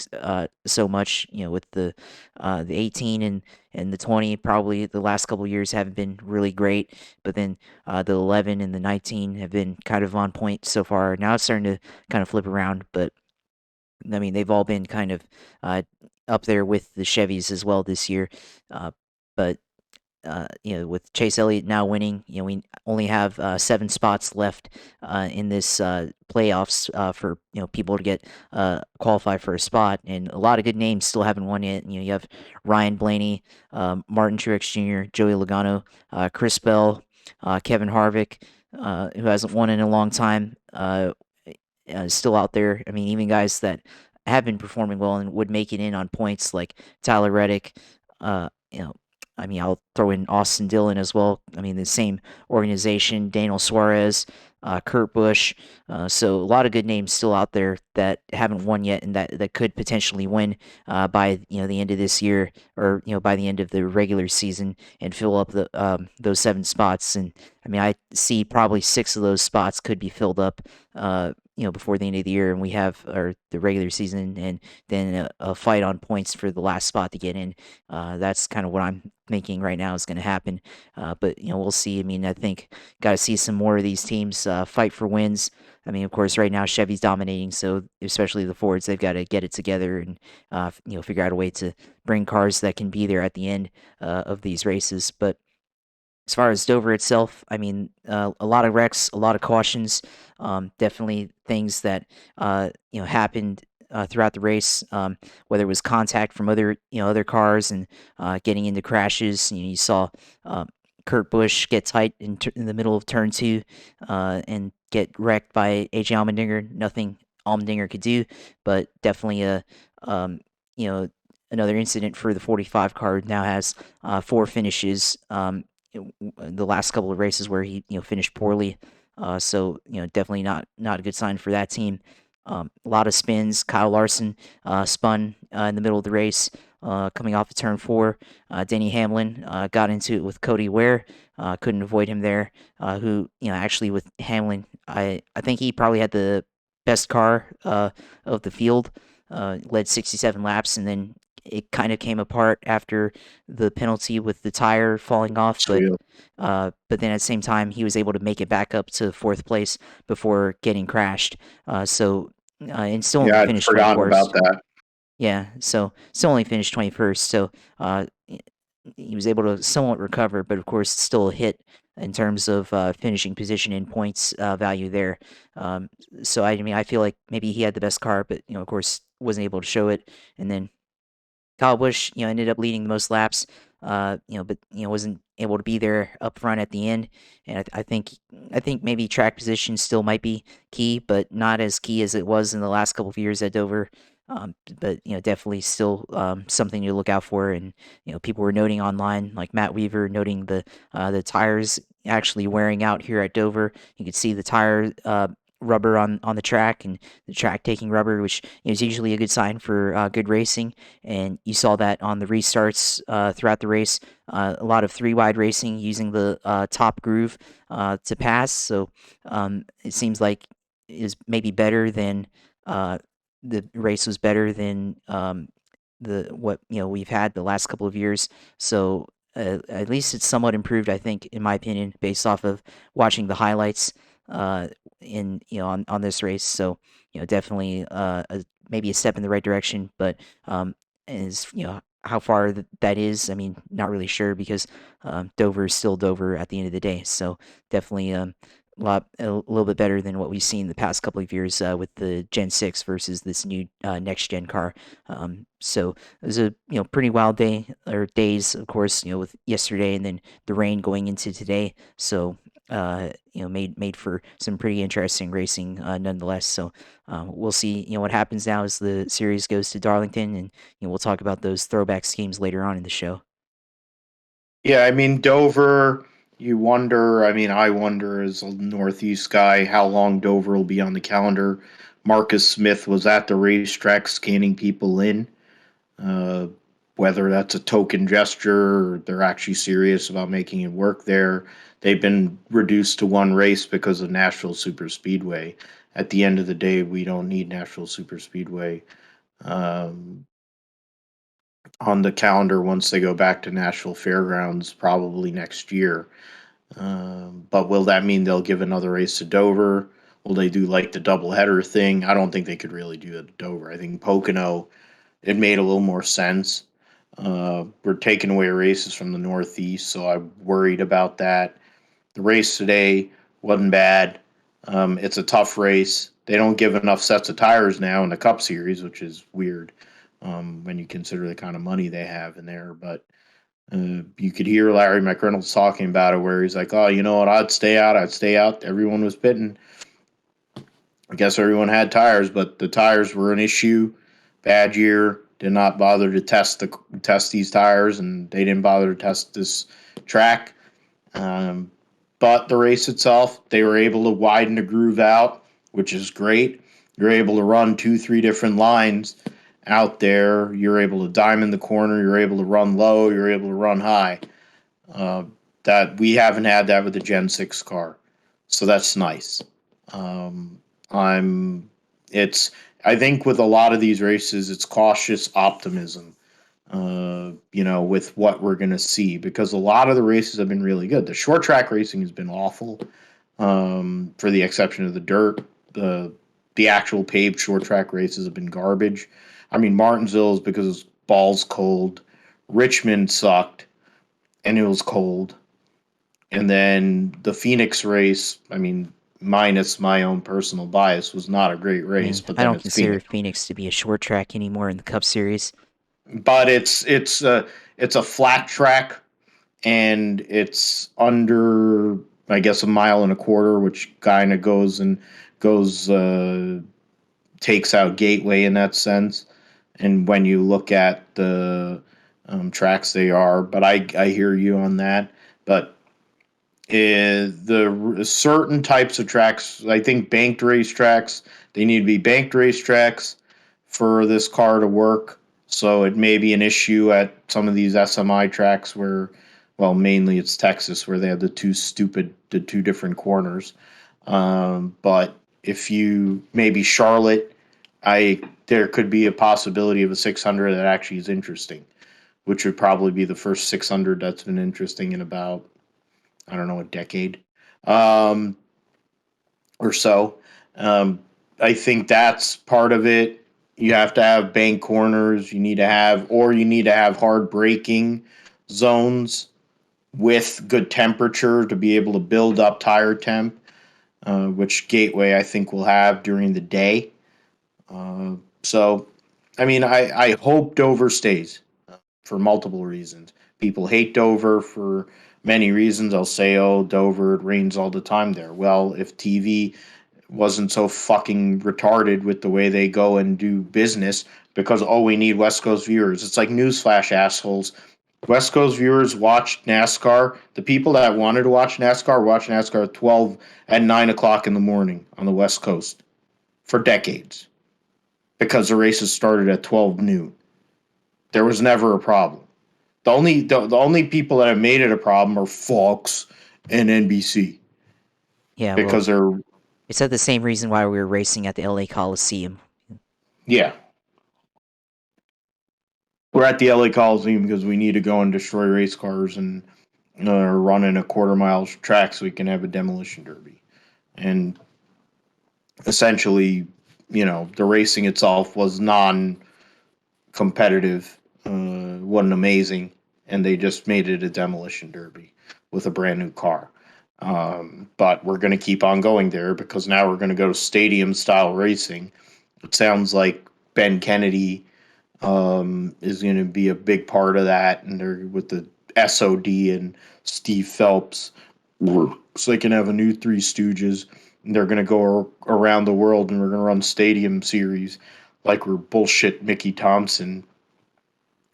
so much. With the 18 and the 20, probably the last couple of years haven't been really great, but then the 11 and the 19 have been kind of on point so far. Now it's starting to kind of flip around, but I mean, they've all been kind of up there with the Chevys as well this year. But with Chase Elliott now winning, we only have 7 spots left in this playoffs for people to get qualify for a spot, and a lot of good names still haven't won yet. You have Ryan Blaney, Martin Truex Jr., Joey Logano, Chris Bell, Kevin Harvick, who hasn't won in a long time. Still out there. I mean, even guys that have been performing well and would make it in on points like Tyler Reddick. I mean, I'll throw in Austin Dillon as well. I mean, the same organization, Daniel Suarez, Kurt Busch. So a lot of good names still out there that haven't won yet, and that could potentially win by the end of this year, or by the end of the regular season, and fill up those 7 spots. And I mean, I see probably 6 of those spots could be filled up. Before the end of the year, and we have the regular season, and then a fight on points for the last spot to get in. That's kind of what I'm thinking right now is going to happen. But we'll see. I mean, I think got to see some more of these teams fight for wins. I mean, of course, right now Chevy's dominating, so especially the Fords, they've got to get it together and figure out a way to bring cars that can be there at the end of these races. But as far as Dover itself, I mean, a lot of wrecks, a lot of cautions, definitely things that happened throughout the race. Whether it was contact from other cars and getting into crashes. You saw Kurt Busch get tight in the middle of turn 2 and get wrecked by AJ Allmendinger. Nothing Allmendinger could do, but definitely you know, another incident for the 45 car now has 4 finishes. The last couple of races where he finished poorly. So definitely not a good sign for that team. A lot of spins. Kyle Larson spun in the middle of the race, coming off of turn 4. Denny Hamlin got into it with Cody Ware. Couldn't avoid him there. Who actually with Hamlin, I think he probably had the best car of the field. Led 67 laps, and then it kind of came apart after the penalty with the tire falling off. But then at the same time, he was able to make it back up to 4th place before getting crashed. And still only Yeah, I'd finished forgotten about 21st. that. Yeah, so still only finished 21st. So he was able to somewhat recover, but of course, still a hit in terms of finishing position and points value there. So I mean, I feel like maybe he had the best car, but of course, wasn't able to show it. And then Kyle Busch, ended up leading the most laps, but wasn't able to be there up front at the end. And I think maybe track position still might be key, but not as key as it was in the last couple of years at Dover. But definitely still something to look out for. And people were noting online, like Matt Weaver, noting the tires actually wearing out here at Dover. You could see the tire rubber on the track, and the track taking rubber, which is usually a good sign for good racing. And you saw that on the restarts throughout the race. A lot of 3-wide racing using the top groove to pass. So it seems like is maybe better than the race was better than the what we've had the last couple of years. So at least it's somewhat improved, I think, in my opinion, based off of watching the highlights in on this race. So definitely maybe a step in the right direction, but is how far that is, I mean, not really sure, because Dover is still Dover at the end of the day. So definitely a little bit better than what we've seen the past couple of years with the Gen 6 versus this new next gen car. So it was a pretty wild day, or days, of course, with yesterday and then the rain going into today. So made for some pretty interesting racing nonetheless. So we'll see what happens now as the series goes to Darlington, and we'll talk about those throwback schemes later on in the show. Yeah, I mean, Dover, you wonder, I mean, I wonder as a Northeast guy how long Dover will be on the calendar. Marcus Smith was at the racetrack scanning people in. Uh, Whether that's a token gesture or they're actually serious about making it work there. They've been reduced to one race because of Nashville Super Speedway. At the end of the day, we don't need Nashville Super Speedway um, on the calendar once they go back to Nashville Fairgrounds, probably next year. But will that mean they'll give another race to Dover? Will they do like the doubleheader thing? I don't think they could really do it at Dover. I think Pocono, it made a little more sense. We're taking away races from the Northeast, so I'm worried about that. The race today wasn't bad. It's a tough race. They don't give enough sets of tires now in the Cup Series, which is weird when you consider the kind of money they have in there. But you could hear Larry McReynolds talking about it, where he's like, "Oh, you know what? I'd stay out. I'd stay out." Everyone was pitting. I guess everyone had tires, but the tires were an issue. Bad year. Did not bother to test these tires, and they didn't bother to test this track. Um, but the race itself, they were able to widen the groove out, which is great. You're able to run 2, 3 different lines out there. You're able to diamond the corner. You're able to run low. You're able to run high. Uh, that we haven't had that with the Gen 6 car, so that's nice. Um, I'm. It's. I think with a lot of these races, it's cautious optimism. With what we're going to see, because a lot of the races have been really good. The short track racing has been awful, for the exception of the dirt. The actual paved short track races have been garbage. I mean, Martinsville is because it's balls cold. Richmond sucked, and it was cold. And then the Phoenix race, I mean, minus my own personal bias, was not a great I race, mean, but I then don't it's consider Phoenix. Phoenix to be a short track anymore in the Cup Series. But it's a flat track, and it's under, I guess, a mile and a quarter, which kind of goes takes out Gateway in that sense. and when you look at the tracks they are. But I hear you on that. But the certain types of tracks, I think banked racetracks, they need to be banked racetracks for this car to work. So it may be an issue at some of these SMI tracks where, well, mainly it's Texas where they have the two different corners. But if you maybe Charlotte, there could be a possibility of a 600 that actually is interesting, which would probably be the first 600 that's been interesting in about, I don't know, a decade um, or so. I think that's part of it. You have to have bank corners. You need to have hard braking zones with good temperature to be able to build up tire temp, which Gateway I think will have during the day. So, I mean, I hope Dover stays for multiple reasons. People hate Dover for many reasons. They'll say, oh, Dover, it rains all the time there. Well, if TV wasn't so fucking retarded with the way they go and do business, because, oh, we need West Coast viewers. It's like newsflash, assholes. West Coast viewers watch NASCAR. The people that wanted to watch NASCAR at 12 at 9 o'clock in the morning on the West Coast for decades because the races started at 12 noon. There was never a problem. The only people that have made it a problem are Fox and NBC Yeah, well, because they're it's the same reason why we were racing at the LA Coliseum. yeah. We're at the LA Coliseum because we need to go and destroy race cars and run in a quarter-mile track so we can have a demolition derby. And essentially, the racing itself was non-competitive, wasn't amazing, and they just made it a demolition derby with a brand new car. But we're going to keep on going there because now we're going to go to stadium-style racing. It sounds like Ben Kennedy is going to be a big part of that, and they're with the SOD and Steve Phelps, so they can have a new Three Stooges. And they're going to go around the world, and we're going to run stadium series like we're bullshit Mickey Thompson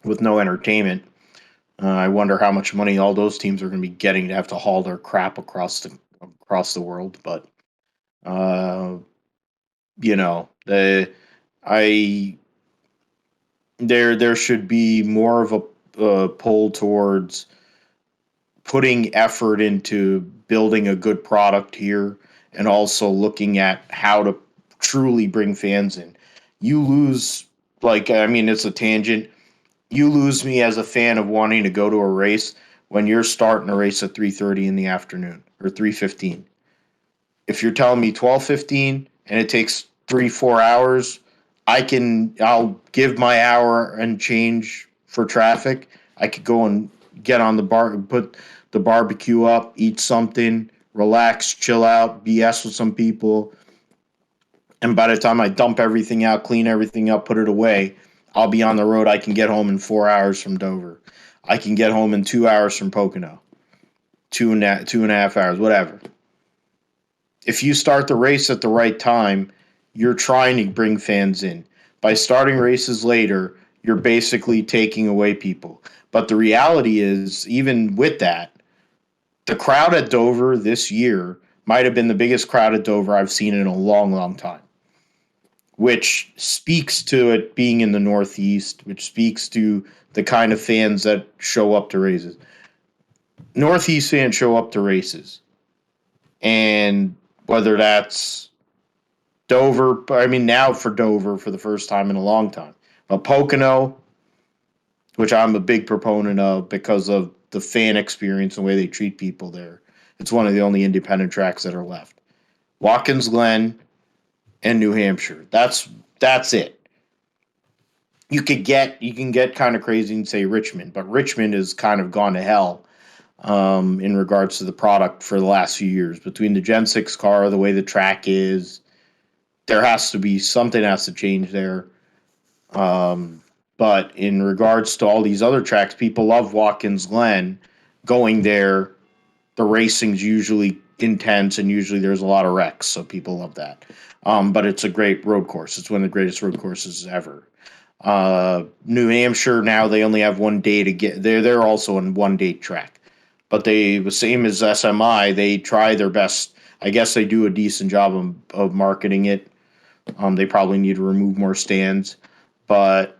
with no entertainment. I wonder how much money all those teams are going to be getting to have to haul their crap across the world. But I there should be more of a pull towards putting effort into building a good product here and also looking at how to truly bring fans in. You lose, it's a tangent. You lose me as a fan of wanting to go to a race when you're starting a race at 3:30 in the afternoon or 3:15. If you're telling me 12:15 and it takes 3-4 hours, I'll give my hour and change for traffic. I could go and get on the bar, put the barbecue up, eat something, relax, chill out, BS with some people. And by the time I dump everything out, clean everything up, put it away, I'll be on the road. I can get home in 4 hours from Dover. I can get home in 2 hours from Pocono. Two and a half hours, whatever. If you start the race at the right time, you're trying to bring fans in. By starting races later, you're basically taking away people. But the reality is, even with that, the crowd at Dover this year might have been the biggest crowd at Dover I've seen in a long, long time, which speaks to it being in the Northeast, which speaks to the kind of fans that show up to races. Northeast fans show up to races. And whether that's Dover, now for Dover for the first time in a long time. But Pocono, which I'm a big proponent of because of the fan experience and the way they treat people there. It's one of the only independent tracks that are left. Watkins Glen and New Hampshire. That's it. You can get kind of crazy and say Richmond, but Richmond has kind of gone to hell in regards to the product for the last few years. Between the Gen 6 car, the way the track is, something has to change there. But in regards to all these other tracks, people love Watkins Glen. Going there, the racing's usually intense and usually there's a lot of wrecks, so people love that. But it's a great road course. It's one of the greatest road courses ever. New Hampshire now they only have 1 day to get there. They're also in 1 day track, but they the same as SMI. They try their best. I guess they do a decent job of marketing it. They probably need to remove more stands, but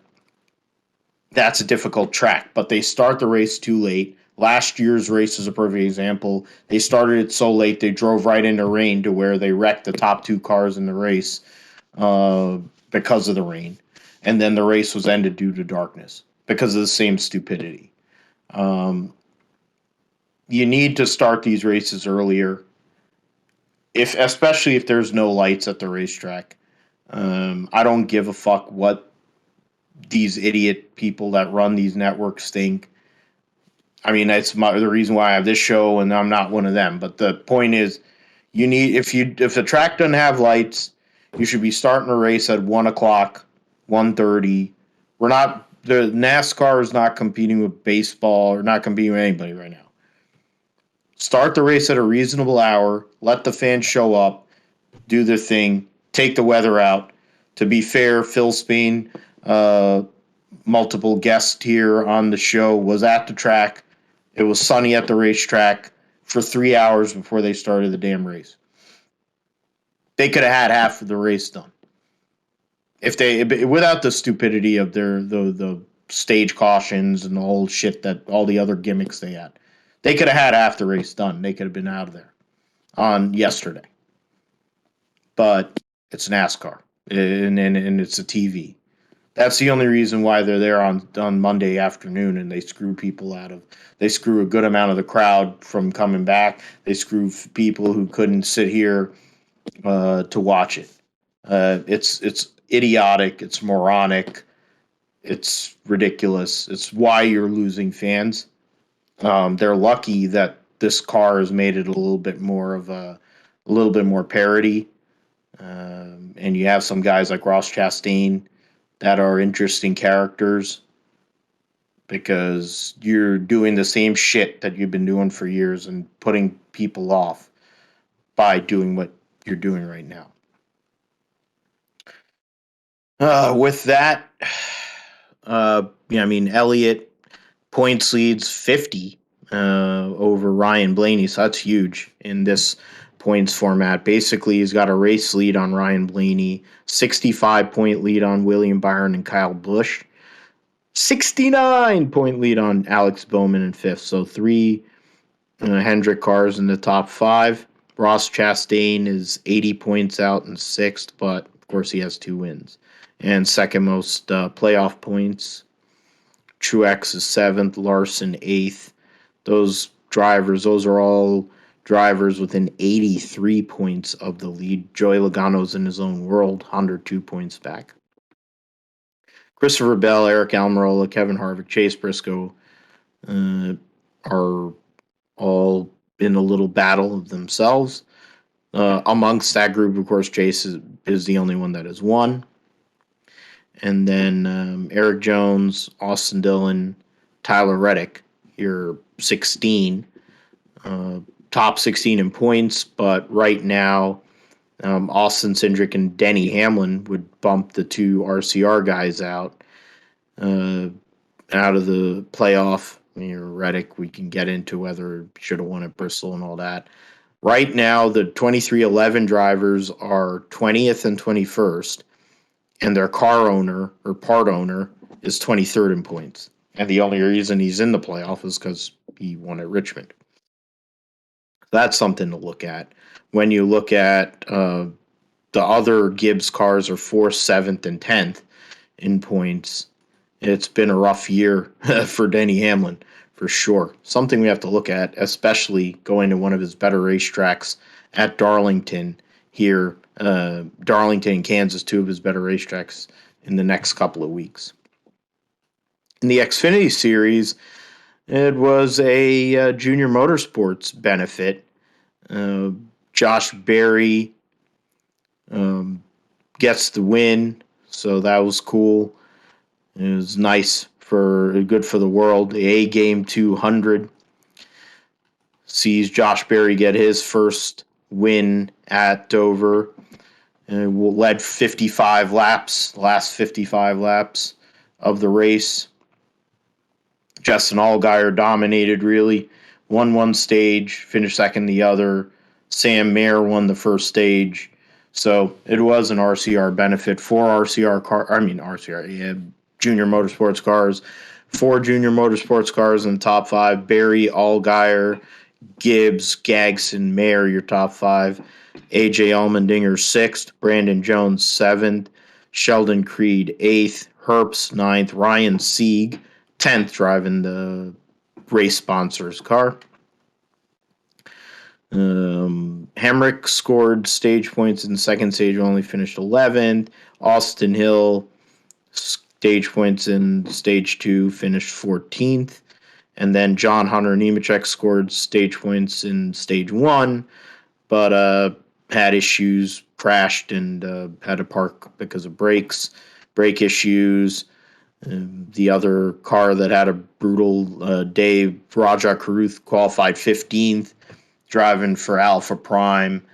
that's a difficult track. But they start the race too late. Last year's race is a perfect example. They started it so late they drove right into rain to where they wrecked the top 2 cars in the race because of the rain. And then the race was ended due to darkness because of the same stupidity. You need to start these races earlier, especially if there's no lights at the racetrack. I don't give a fuck what these idiot people that run these networks think. I mean, that's the reason why I have this show, and I'm not one of them. But the point is, you need if the track doesn't have lights, you should be starting a race at 1:00, 1:30. The NASCAR is not competing with baseball or not competing with anybody right now. Start the race at a reasonable hour. Let the fans show up, do their thing, take the weather out. To be fair, Phil Spain, multiple guest here on the show, was at the track. It was sunny at the racetrack for 3 hours before they started the damn race. They could have had half of the race done without the stupidity of the stage cautions and the whole shit that all the other gimmicks they had. They could have had half the race done. They could have been out of there on yesterday. But it's NASCAR and it's a TV. That's the only reason why they're there on Monday afternoon, and they screw a good amount of the crowd from coming back. They screw people who couldn't sit here to watch it. It's idiotic. It's moronic. It's ridiculous. It's why you're losing fans. They're lucky that this car has made it a little bit more parity. And you have some guys like Ross Chastain that are interesting characters because you're doing the same shit that you've been doing for years and putting people off by doing what you're doing right now. With that, Elliott points leads 50 over Ryan Blaney, so that's huge in this points format. Basically, he's got a race lead on Ryan Blaney, 65-point lead on William Byron and Kyle Busch, 69-point lead on Alex Bowman in 5th. So 3 Hendrick cars in the top 5. Ross Chastain is 80 points out in 6th, but of course he has 2 wins. And second most playoff points. Truex is 7th, Larson 8th. Those are all drivers within 83 points of the lead. Joey Logano's in his own world, 102 points back. Christopher Bell, Eric Almirola, Kevin Harvick, Chase Briscoe are all in a little battle of themselves. Amongst that group, of course, Chase is the only one that has won. And then Eric Jones, Austin Dillon, Tyler Reddick, your 16. Top 16 in points, but right now, Austin Cindric and Denny Hamlin would bump the 2 RCR guys out of the playoff. Reddick, we can get into whether he should have won at Bristol and all that. Right now, the 2311 drivers are 20th and 21st, and their car owner or part owner is 23rd in points. And the only reason he's in the playoff is because he won at Richmond. That's something to look at. When you look at the other Gibbs cars are 4th, 7th, and 10th in points. It's been a rough year for Denny Hamlin, for sure. Something we have to look at, especially going to one of his better racetracks at Darlington here. Darlington and Kansas, 2 of his better racetracks in the next couple of weeks. In the Xfinity Series, it was a Junior Motorsports benefit. Josh Berry gets the win, so that was cool. It was good for the world. The A Game 200 sees Josh Berry get his first win at Dover. Led 55 laps, last 55 laps. of the race. Justin Allgaier dominated, really. Won one stage, finished second the other. Sam Mayer won the first stage. So it was an RCR benefit. Junior motorsports cars. 4 junior motorsports cars in the top 5. Barry, Allgaier, Gibbs, Gagson, Mayer, your top 5. AJ Allmendinger, 6th. Brandon Jones, 7th. Sheldon Creed, 8th. Herbst, 9th. Ryan Sieg, 10th, driving the race sponsor's car. Hamrick scored stage points in the second stage, only finished 11th. Austin Hill, stage points in stage 2, finished 14th. And then John Hunter Nemechek scored stage points in stage 1, but had issues, crashed, and had to park because of brake issues. The other car that had a brutal day, Rajah Caruth, qualified 15th, driving for Alpha Prime,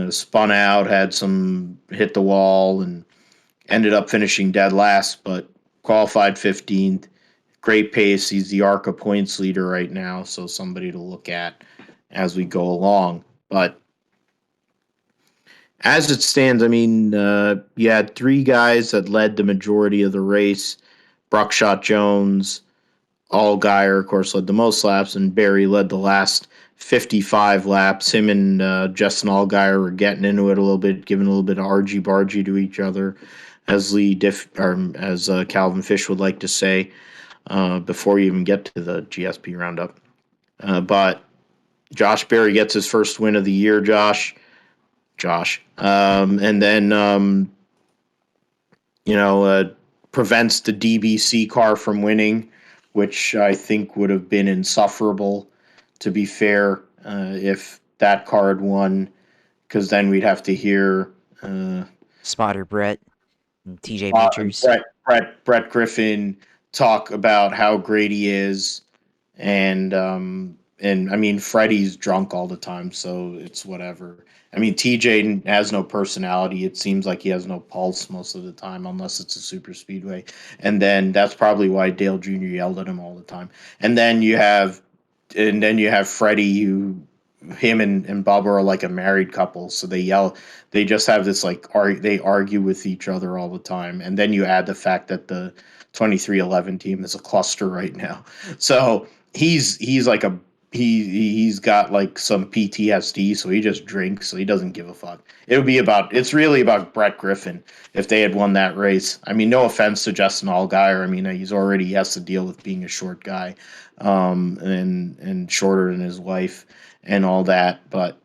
spun out, hit the wall, and ended up finishing dead last, but qualified 15th. Great pace. He's the ARCA points leader right now, so somebody to look at as we go along. But as it stands, I mean, you had 3 guys that led the majority of the race. Bruckshot Jones, Allgaier, of course, led the most laps, and Barry led the last 55 laps. Him and Justin Allgaier were getting into it a little bit, giving a little bit of argy-bargy to each other, as Calvin Fish would like to say, before you even get to the GSP Roundup. But Josh Berry gets his first win of the year, Josh. And then, prevents the DBC car from winning, which I think would have been insufferable, to be fair, if that car had won, because then we'd have to hear Spotter Brett and TJ Majors. Brett Griffin talk about how great he is, and I mean, Freddie's drunk all the time, so it's whatever. I mean, TJ has no personality. It seems like he has no pulse most of the time, unless it's a super speedway. And then that's probably why Dale Jr. yelled at him all the time. And then you have Freddie, him and Bubba are like a married couple, so they yell. They just have this they argue with each other all the time. And then you add the fact that the 2311 team is a cluster right now. So he's got like some PTSD, so he just drinks, so he doesn't give a fuck. It's really about Brett Griffin if they had won that race. I mean, no offense to Justin Allgaier. I mean, he has to deal with being a short guy, and shorter than his wife and all that, but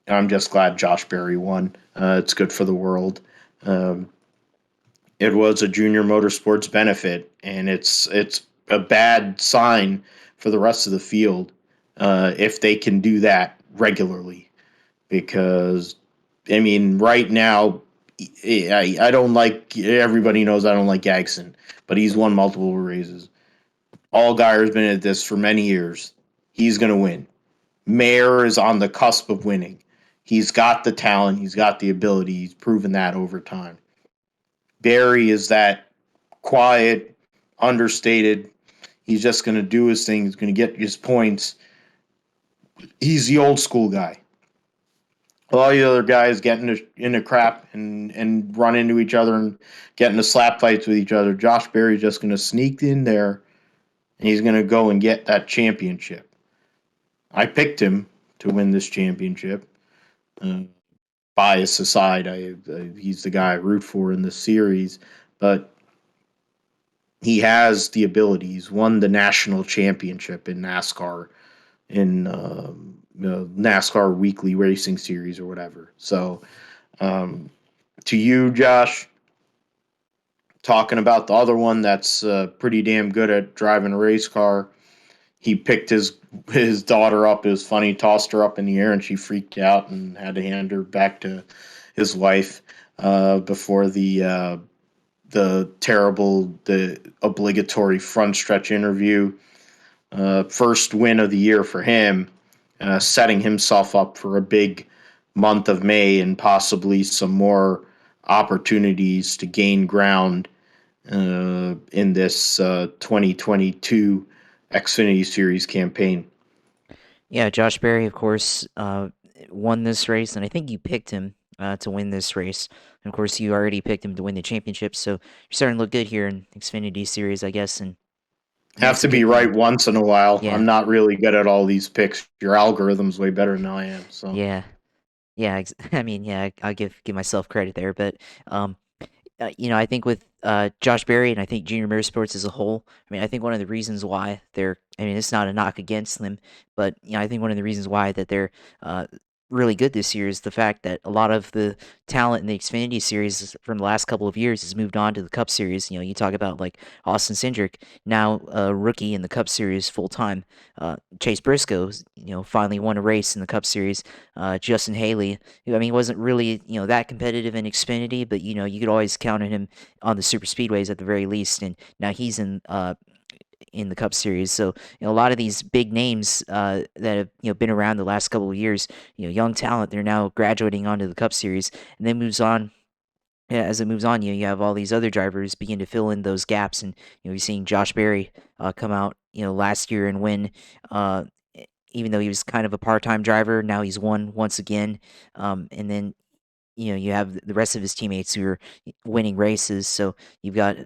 I'm just glad Josh Berry won. It's good for the world. It was a junior motorsports benefit, and it's a bad sign for the rest of the field if they can do that regularly, because I mean, right now, I don't like. Everybody knows I don't like Gagson, but he's won multiple races. Allgaier's been at this for many years. He's going to win. Mayer is on the cusp of winning. He's got the talent. He's got the ability. He's proven that over time. Barry is that quiet, understated. He's just going to do his thing. He's going to get his points. He's the old school guy. All the other guys get into crap and run into each other and get into slap fights with each other. Josh Berry's just going to sneak in there, and he's going to go and get that championship. I picked him to win this championship. Bias aside, he's the guy I root for in this series, but he has the ability. He's won the national championship in NASCAR, in NASCAR Weekly Racing Series or whatever. So, to you, Josh, talking about the other one that's pretty damn good at driving a race car. He picked his daughter up. It was funny. Tossed her up in the air, and she freaked out and had to hand her back to his wife before the obligatory front stretch interview. First win of the year for him, setting himself up for a big month of May and possibly some more opportunities to gain ground in this 2022 Xfinity Series campaign. Yeah, Josh Berry, of course, won this race, and I think you picked him to win this race. And of course, you already picked him to win the championship, so you're starting to look good here in Xfinity Series, I guess. And I mean, Have it's a to be good thing. right once in a while. Yeah, I'm not really good at all these picks. Your algorithm's way better than I am. So yeah, yeah. I mean, yeah, I'll give myself credit there, but um, I think with Josh Berry and I think Junior Motorsports as a whole, I mean, I think one of the reasons why I mean, it's not a knock against them, but I think one of the reasons why that they're uh, really good this year is the fact that a lot of the talent in the Xfinity series from the last couple of years has moved on to the Cup series. You talk about like Austin Cindric, now a rookie in the Cup series full time. Chase Briscoe, finally won a race in the Cup series. Justin Haley, who I mean wasn't really that competitive in Xfinity, but you could always count on him on the super speedways at the very least, and now he's in the Cup Series. So a lot of these big names that have been around the last couple of years, young talent, they're now graduating onto the Cup Series, and then moves on. Yeah, as it moves on, you have all these other drivers begin to fill in those gaps, and you're seeing Josh Berry come out last year and win. Even though he was kind of a part-time driver, now he's won once again. And then you have the rest of his teammates who are winning races. So you've got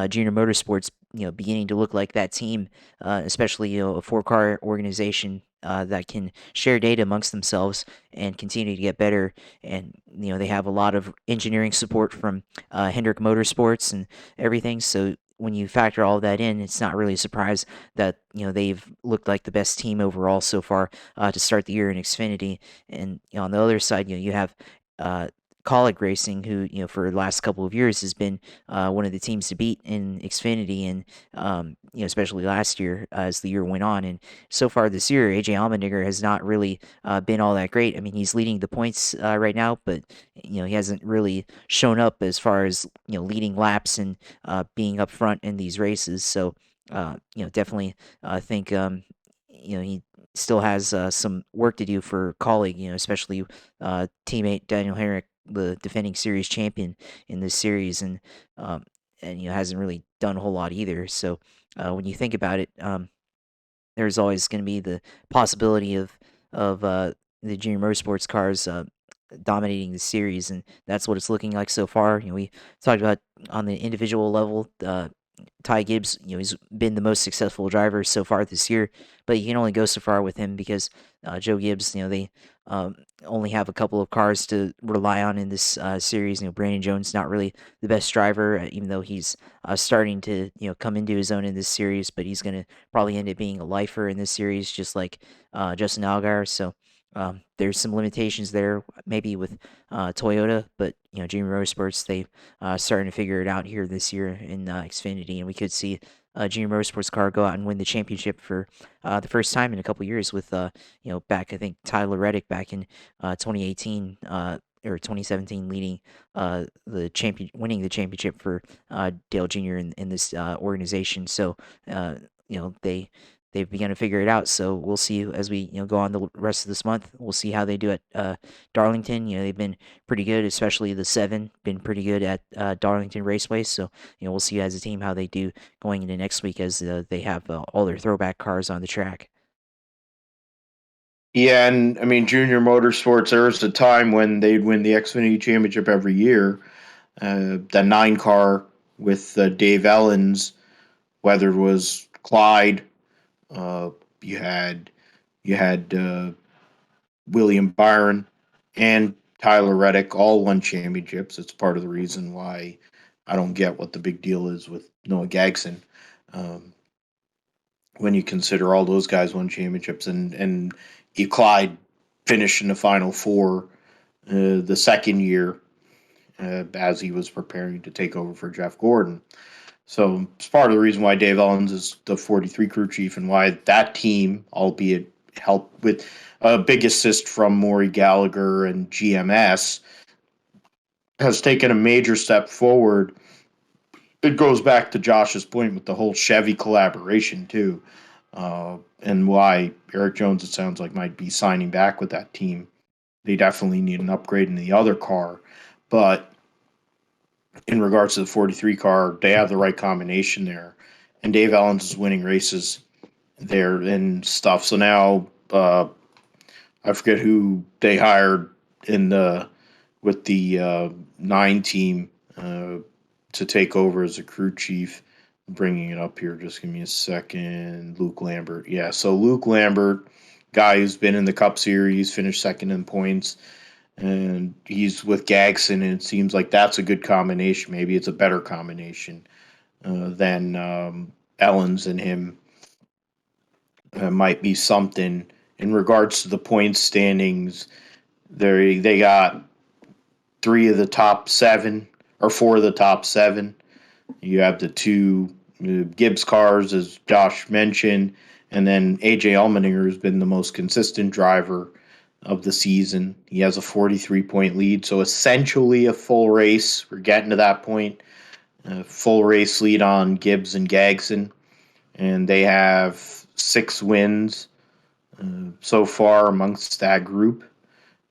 Junior Motorsports, beginning to look like that team, especially a four-car organization that can share data amongst themselves and continue to get better. And they have a lot of engineering support from Hendrick Motorsports and everything. So when you factor all that in, it's not really a surprise that they've looked like the best team overall so far to start the year in Xfinity. And on the other side, you have uh, Colic Racing, who for the last couple of years has been one of the teams to beat in Xfinity, and especially last year as the year went on. And so far this year, AJ Allmendinger has not really been all that great. I mean, he's leading the points right now, but he hasn't really shown up as far as leading laps and being up front in these races. So definitely think he still has some work to do for Colleague, especially teammate Daniel Hamrick, the defending series champion in this series, um, and hasn't really done a whole lot either. So when you think about it, there's always going to be the possibility of the junior motorsports cars dominating the series, and that's what it's looking like so far. We talked about on the individual level. Ty Gibbs, he's been the most successful driver so far this year, but you can only go so far with him because Joe Gibbs, they only have a couple of cars to rely on in this series. Brandon Jones not really the best driver, even though he's starting to come into his own in this series, but he's going to probably end up being a lifer in this series, just like Justin Allgaier. So there's some limitations there, maybe with Toyota, but Junior Motorsports they starting to figure it out here this year in Xfinity, and we could see a Junior Motorsports car go out and win the championship for the first time in a couple years. With back I think Tyler Reddick back in 2018 or 2017 leading winning the championship for Dale Jr. in this organization. So they've begun to figure it out. So we'll see as we go on the rest of this month. We'll see how they do at Darlington. They've been pretty good, especially the 7 been pretty good at Darlington Raceway. So we'll see as a team how they do going into next week as they have all their throwback cars on the track. yeah, and I mean Junior Motorsports. There was a time when they'd win the Xfinity Championship every year. The 9 car with Dave Ellens, whether it was Clyde, uh, you had William Byron and Tyler Reddick all won championships. It's part of the reason why I don't get what the big deal is with Noah Gragson. Um, when you consider all those guys won championships and Clyde finished in the final 4 the second year as he was preparing to take over for Jeff Gordon. So it's part of the reason why Dave Ellens is the 43 crew chief and why that team, albeit helped with a big assist from Maury Gallagher and GMS, has taken a major step forward. It goes back to Josh's point with the whole Chevy collaboration too, and why Eric Jones, it sounds like, might be signing back with that team. They definitely need an upgrade in the other car, but in regards to the 43 car, they have the right combination there. And Dave Ellens is winning races there and stuff. So now I forget who they hired in the with the 9 team to take over as a crew chief. Bringing it up here, just give me a second. Luke Lambert. Yeah, so Luke Lambert, guy who's been in the Cup Series, finished second in points, and he's with Gagson, and it seems like that's a good combination. Maybe it's a better combination than Ellens and him. Might be something in regards to the points standings. They got 3 of the top 7 or 4 of the top 7. You have the 2 Gibbs cars, as Josh mentioned, and then AJ Allmendinger has been the most consistent driver of the season. He has a 43-point lead, so essentially a full race. We're getting to that point. Full race lead on Gibbs and Gagson, and they have 6 wins so far amongst that group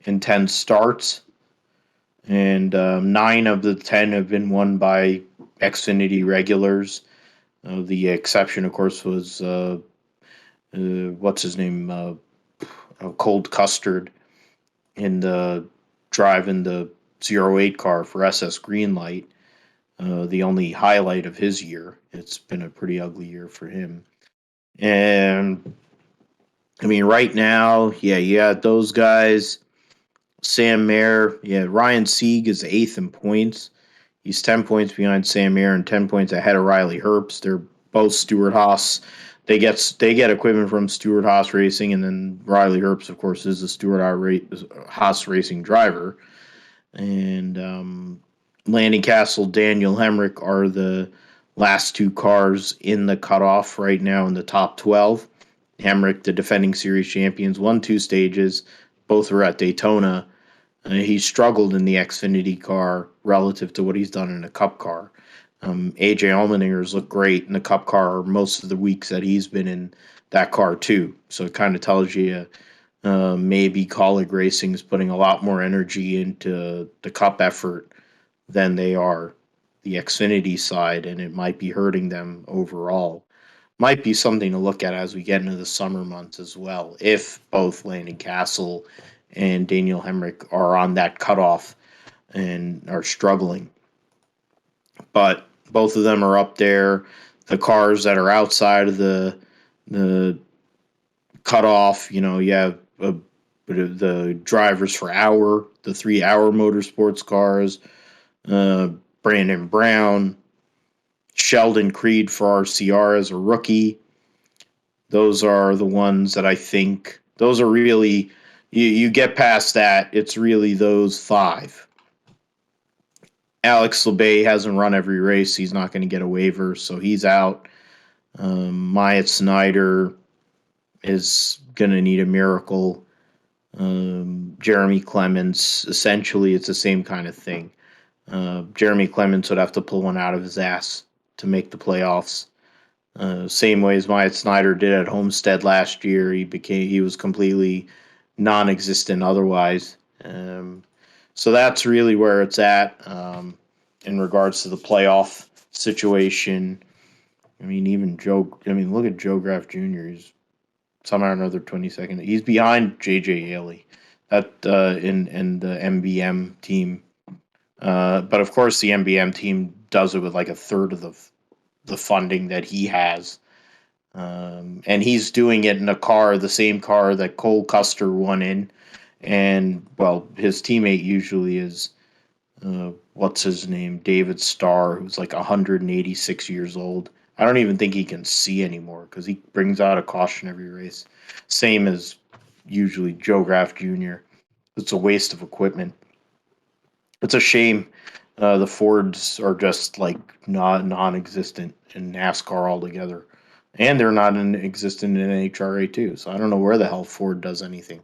in 10 starts, and 9 of the 10 have been won by Xfinity regulars. The exception, of course, was what's his name, Cold Custard in the driving the 08 car for SS Greenlight. The only highlight of his year. It's been a pretty ugly year for him. And I mean, right now, you got those guys. Sam Mayer, Ryan Sieg is 8th in points. He's 10 points behind Sam Mayer and 10 points ahead of Riley Herbst. They're both Stewart-Haas. They get equipment from Stewart-Haas Racing, and then Riley Herbst, of course, is a Stewart-Haas Racing driver. And Landon Castle, Daniel Hamrick are the last 2 cars in the cutoff right now in the top 12. Hamrick, the defending series champions, won 2 stages. Both were at Daytona. He struggled in the Xfinity car relative to what he's done in a Cup car. AJ Allmendinger's looked great in the Cup car most of the weeks that he's been in that car too. So it kind of tells you maybe Colleague Racing is putting a lot more energy into the Cup effort than they are the Xfinity side, and it might be hurting them overall. Might be something to look at as we get into the summer months as well, if both Landon Castle and Daniel Hamrick are on that cutoff and are struggling. But both of them are up there. The cars that are outside of the cutoff, you have the drivers for Hour, the 3 Hour Motorsports cars, Brandon Brown, Sheldon Creed for RCR as a rookie. Those are the ones that I think, those are really, you get past that, it's really those 5. Alex LeBay hasn't run every race. He's not going to get a waiver, so he's out. Myatt Snyder is going to need a miracle. Jeremy Clements, essentially, it's the same kind of thing. Jeremy Clements would have to pull one out of his ass to make the playoffs. Same way as Myatt Snyder did at Homestead last year. He was completely non-existent otherwise. So that's really where it's at in regards to the playoff situation. I mean, look at Joe Graff Jr. He's somehow or another 22nd. He's behind J.J. Haley in the MBM team. But of course, the MBM team does it with like a third of the funding that he has. And he's doing it in the same car that Cole Custer won in. And, well, his teammate usually is, what's his name? David Starr, who's like 186 years old. I don't even think he can see anymore because he brings out a caution every race. Same as usually Joe Graff Jr. It's a waste of equipment. It's a shame the Fords are just like non-existent in NASCAR altogether. And they're not existent in NHRA too. So I don't know where the hell Ford does anything.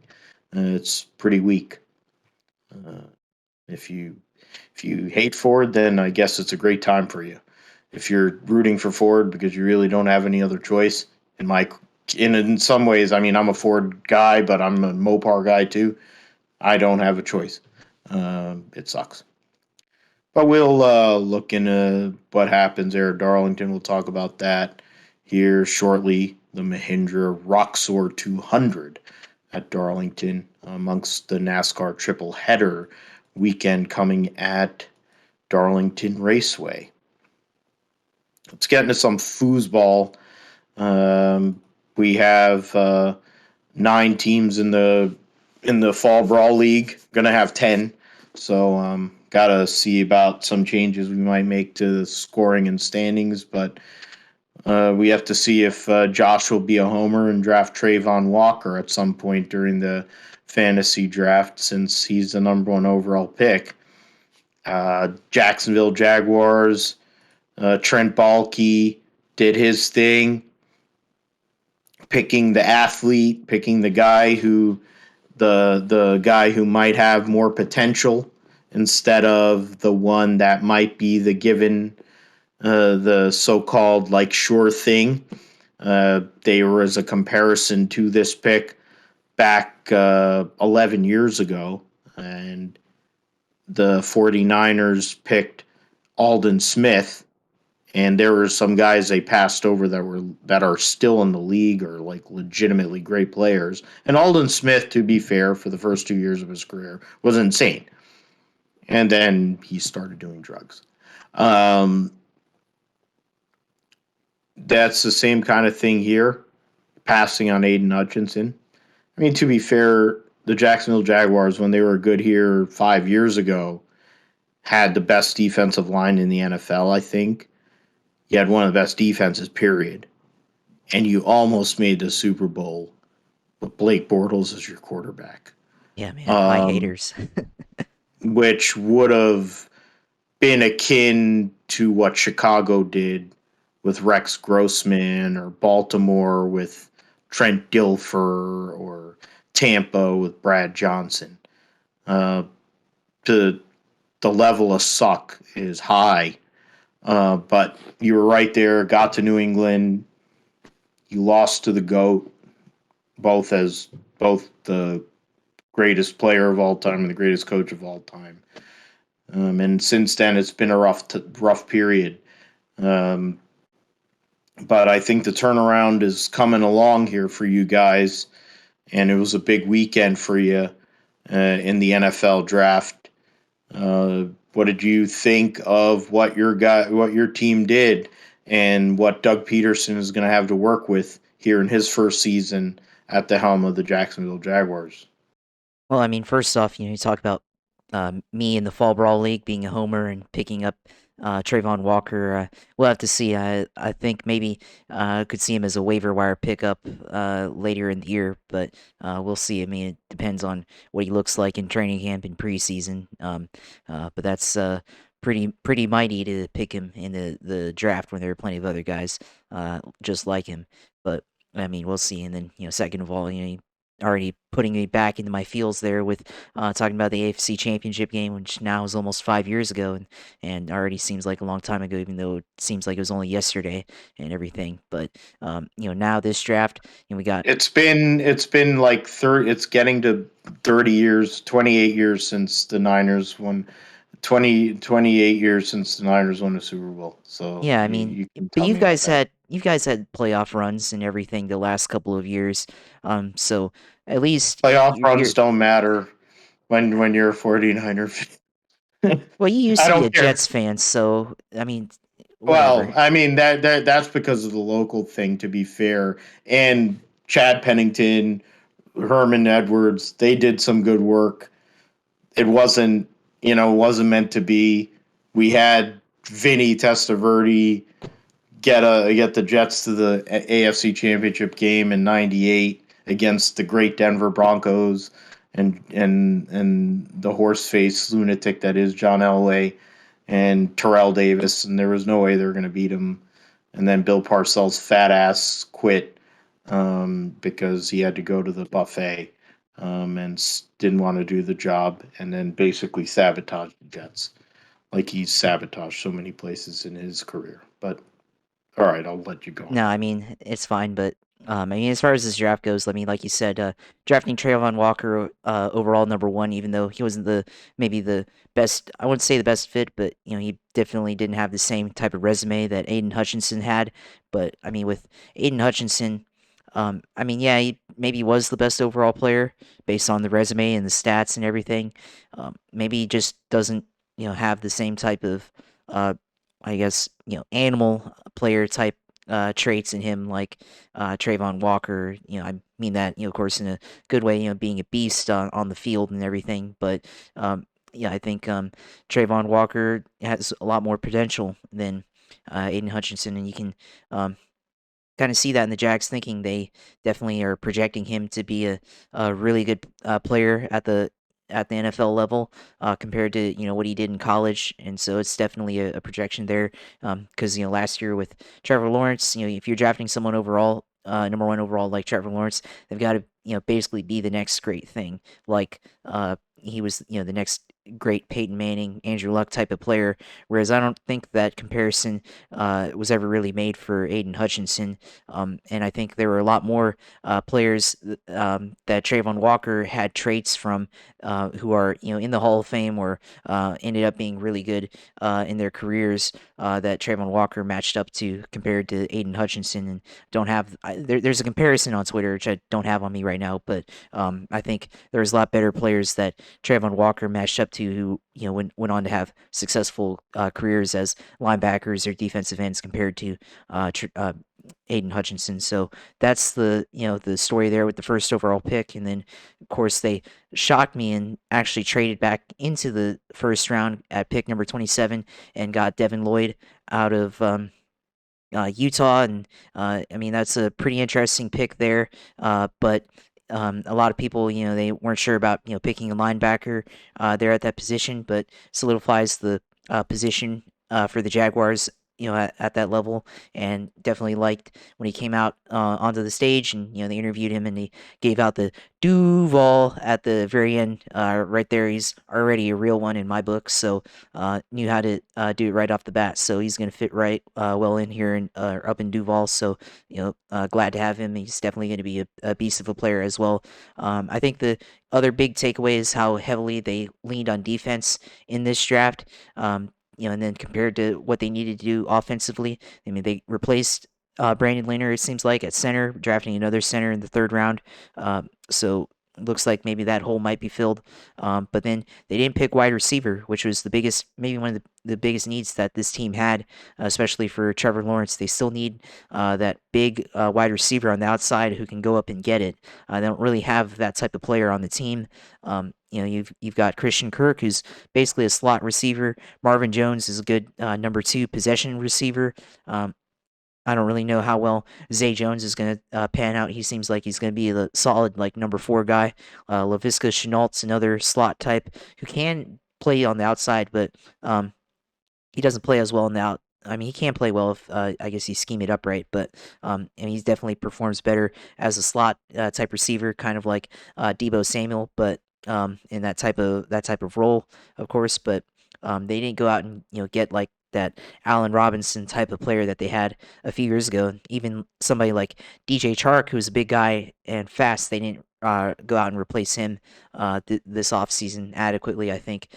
It's pretty weak. If you hate Ford, then I guess it's a great time for you. If you're rooting for Ford because you really don't have any other choice, in some ways, I mean, I'm a Ford guy, but I'm a Mopar guy too. I don't have a choice. It sucks. But we'll look into what happens there at Darlington. We'll talk about that here shortly. The Mahindra Roxor 200 at Darlington amongst the NASCAR triple header weekend coming at Darlington Raceway. Let's get into some foosball. We have 9 teams in the Fall Brawl League. Gonna have 10. So gotta see about some changes we might make to the scoring and standings, but we have to see if Josh will be a homer and draft Trayvon Walker at some point during the fantasy draft, since he's the number 1 overall pick. Jacksonville Jaguars, Trent Baalke did his thing, picking the athlete, picking the guy who might have more potential instead of the one that might be the given, the so-called like sure thing. There was a comparison to this pick back 11 years ago, and the 49ers picked Aldon Smith, and there were some guys they passed over that are still in the league or like legitimately great players. And Aldon Smith, to be fair, for the first 2 years of his career, was insane. And then he started doing drugs. That's the same kind of thing here, passing on Aiden Hutchinson. I mean, to be fair, the Jacksonville Jaguars, when they were good here 5 years ago, had the best defensive line in the NFL, I think. You had one of the best defenses, period. And you almost made the Super Bowl with Blake Bortles as your quarterback. Yeah, man, my haters. Which would have been akin to what Chicago did with Rex Grossman, or Baltimore with Trent Dilfer, or Tampa with Brad Johnson. The level of suck is high. But you were right there, got to New England. You lost to the GOAT, both the greatest player of all time and the greatest coach of all time. And since then, it's been a rough period. But I think the turnaround is coming along here for you guys, and it was a big weekend for you in the NFL draft. What did you think of what your team did, and what Doug Peterson is going to have to work with here in his first season at the helm of the Jacksonville Jaguars? Well, I mean, first off, you talk about me in the Fall Brawl League being a homer and picking up Trayvon Walker. We'll have to see. I think maybe could see him as a waiver wire pickup later in the year, but we'll see. I mean, it depends on what he looks like in training camp and preseason. But that's pretty mighty to pick him in the draft when there are plenty of other guys just like him. But I mean, we'll see. And then second of all, already putting me back into my feels there with talking about the AFC Championship game, which now is almost 5 years ago, and already seems like a long time ago, even though it seems like it was only yesterday and everything. But now this draft, we got It's been like 30. It's getting to 30 years, 28 years since the Niners won. 28 years since the Niners won the Super Bowl. So yeah, I mean, you can but tell me about that. you guys had playoff runs and everything the last couple of years, so at least Playoff you're runs don't matter when you're a 49er fan. well, you used I to be a don't care. Jets fan, so I mean, Well, whatever. I mean that's because of the local thing, to be fair. And Chad Pennington, Herman Edwards, they did some good work. It wasn't meant to be. We had Vinny Testaverde get the Jets to the AFC Championship game in '98 against the great Denver Broncos, and the horse face lunatic that is John Elway and Terrell Davis, and there was no way they were going to beat him. And then Bill Parcells' fat ass quit because he had to go to the buffet, and didn't want to do the job, and then basically sabotaged the Jets like he's sabotaged so many places in his career. But all right, I'll let you go on. No, I mean, it's fine, but As far as this draft goes, I mean, like you said, drafting Trayvon Walker overall number one, even though he wasn't maybe the best, I wouldn't say the best fit, but he definitely didn't have the same type of resume that Aiden Hutchinson had. But I mean, with Aiden Hutchinson, I mean, yeah, he maybe was the best overall player based on the resume and the stats and everything. Maybe he just doesn't, have the same type of, uh, I guess, animal player type traits in him like Trayvon Walker. I mean that, of course, in a good way, being a beast on the field and everything. But yeah, I think Trayvon Walker has a lot more potential than Aiden Hutchinson, and you can um, kind of see that in the Jags thinking they definitely are projecting him to be a really good player at the NFL level compared to what he did in college, and so it's definitely a projection there. Because last year with Trevor Lawrence, if you're drafting someone overall, number one overall like Trevor Lawrence, they've got to basically be the next great thing, like he was the next great Peyton Manning, Andrew Luck type of player. Whereas I don't think that comparison was ever really made for Aiden Hutchinson. And I think there were a lot more players that Trayvon Walker had traits from who are in the Hall of Fame or ended up being really good in their careers that Trayvon Walker matched up to compared to Aiden Hutchinson. And don't have there's a comparison on Twitter which I don't have on me right now, but I think there's a lot better players that Trayvon Walker matched up to who went on to have successful careers as linebackers or defensive ends compared to Aiden Hutchinson. So that's the story there with the first overall pick, and then of course they shocked me and actually traded back into the first round at pick number 27 and got Devin Lloyd out of Utah, and I mean that's a pretty interesting pick there. But a lot of people, they weren't sure about picking a linebacker there at that position, but solidifies the position for the Jaguars. At that level, and definitely liked when he came out onto the stage, and they interviewed him, and he gave out the Duval at the very end. Right there, he's already a real one in my book. So knew how to do it right off the bat. So he's going to fit right well in here and up in Duval. So glad to have him. He's definitely going to be a beast of a player as well. I think the other big takeaway is how heavily they leaned on defense in this draft. And then compared to what they needed to do offensively, I mean they replaced Brandon Linder, it seems like, at center, drafting another center in the third round. So looks like maybe that hole might be filled. But then they didn't pick wide receiver, which was the biggest, maybe one of the biggest needs that this team had, especially for Trevor Lawrence. They still need that big wide receiver on the outside who can go up and get it. They don't really have that type of player on the team. You've got Christian Kirk, who's basically a slot receiver. Marvin Jones is a good number two possession receiver. I don't really know how well Zay Jones is going to pan out. He seems like he's going to be the solid like number four guy. Laviska Chenault's another slot type who can play on the outside, but he doesn't play as well on the out. I mean, he can play well if I guess you scheme it up right, but and he definitely performs better as a slot type receiver, kind of like Debo Samuel, but in that type of role, of course. But they didn't go out and get like that Allen Robinson type of player that they had a few years ago. Even somebody like DJ Chark, who's a big guy and fast, they didn't go out and replace him this offseason adequately, I think.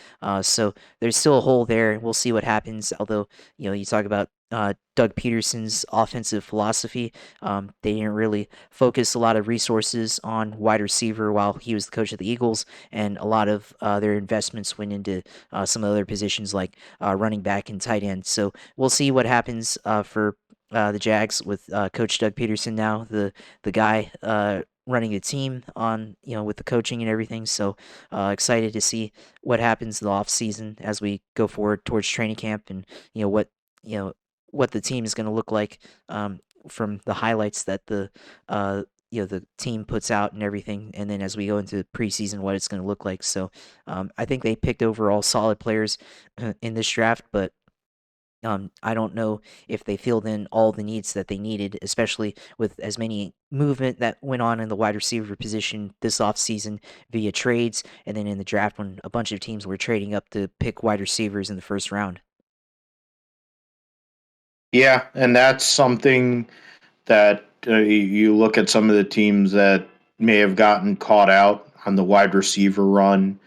So there's still a hole there. We'll see what happens. Although, you talk about Doug Peterson's offensive philosophy. They didn't really focus a lot of resources on wide receiver while he was the coach of the Eagles, and a lot of their investments went into some other positions like running back and tight end. So we'll see what happens for the Jags with Coach Doug Peterson now, the guy running the team on with the coaching and everything. So excited to see what happens in the off season as we go forward towards training camp, and what you know what the team is going to look like from the highlights that the team puts out and everything, and then as we go into preseason, what it's going to look like. So I think they picked overall solid players in this draft, but I don't know if they filled in all the needs that they needed, especially with as many movement that went on in the wide receiver position this offseason via trades, and then in the draft when a bunch of teams were trading up to pick wide receivers in the first round. Yeah, and that's something that you look at some of the teams that may have gotten caught out on the wide receiver run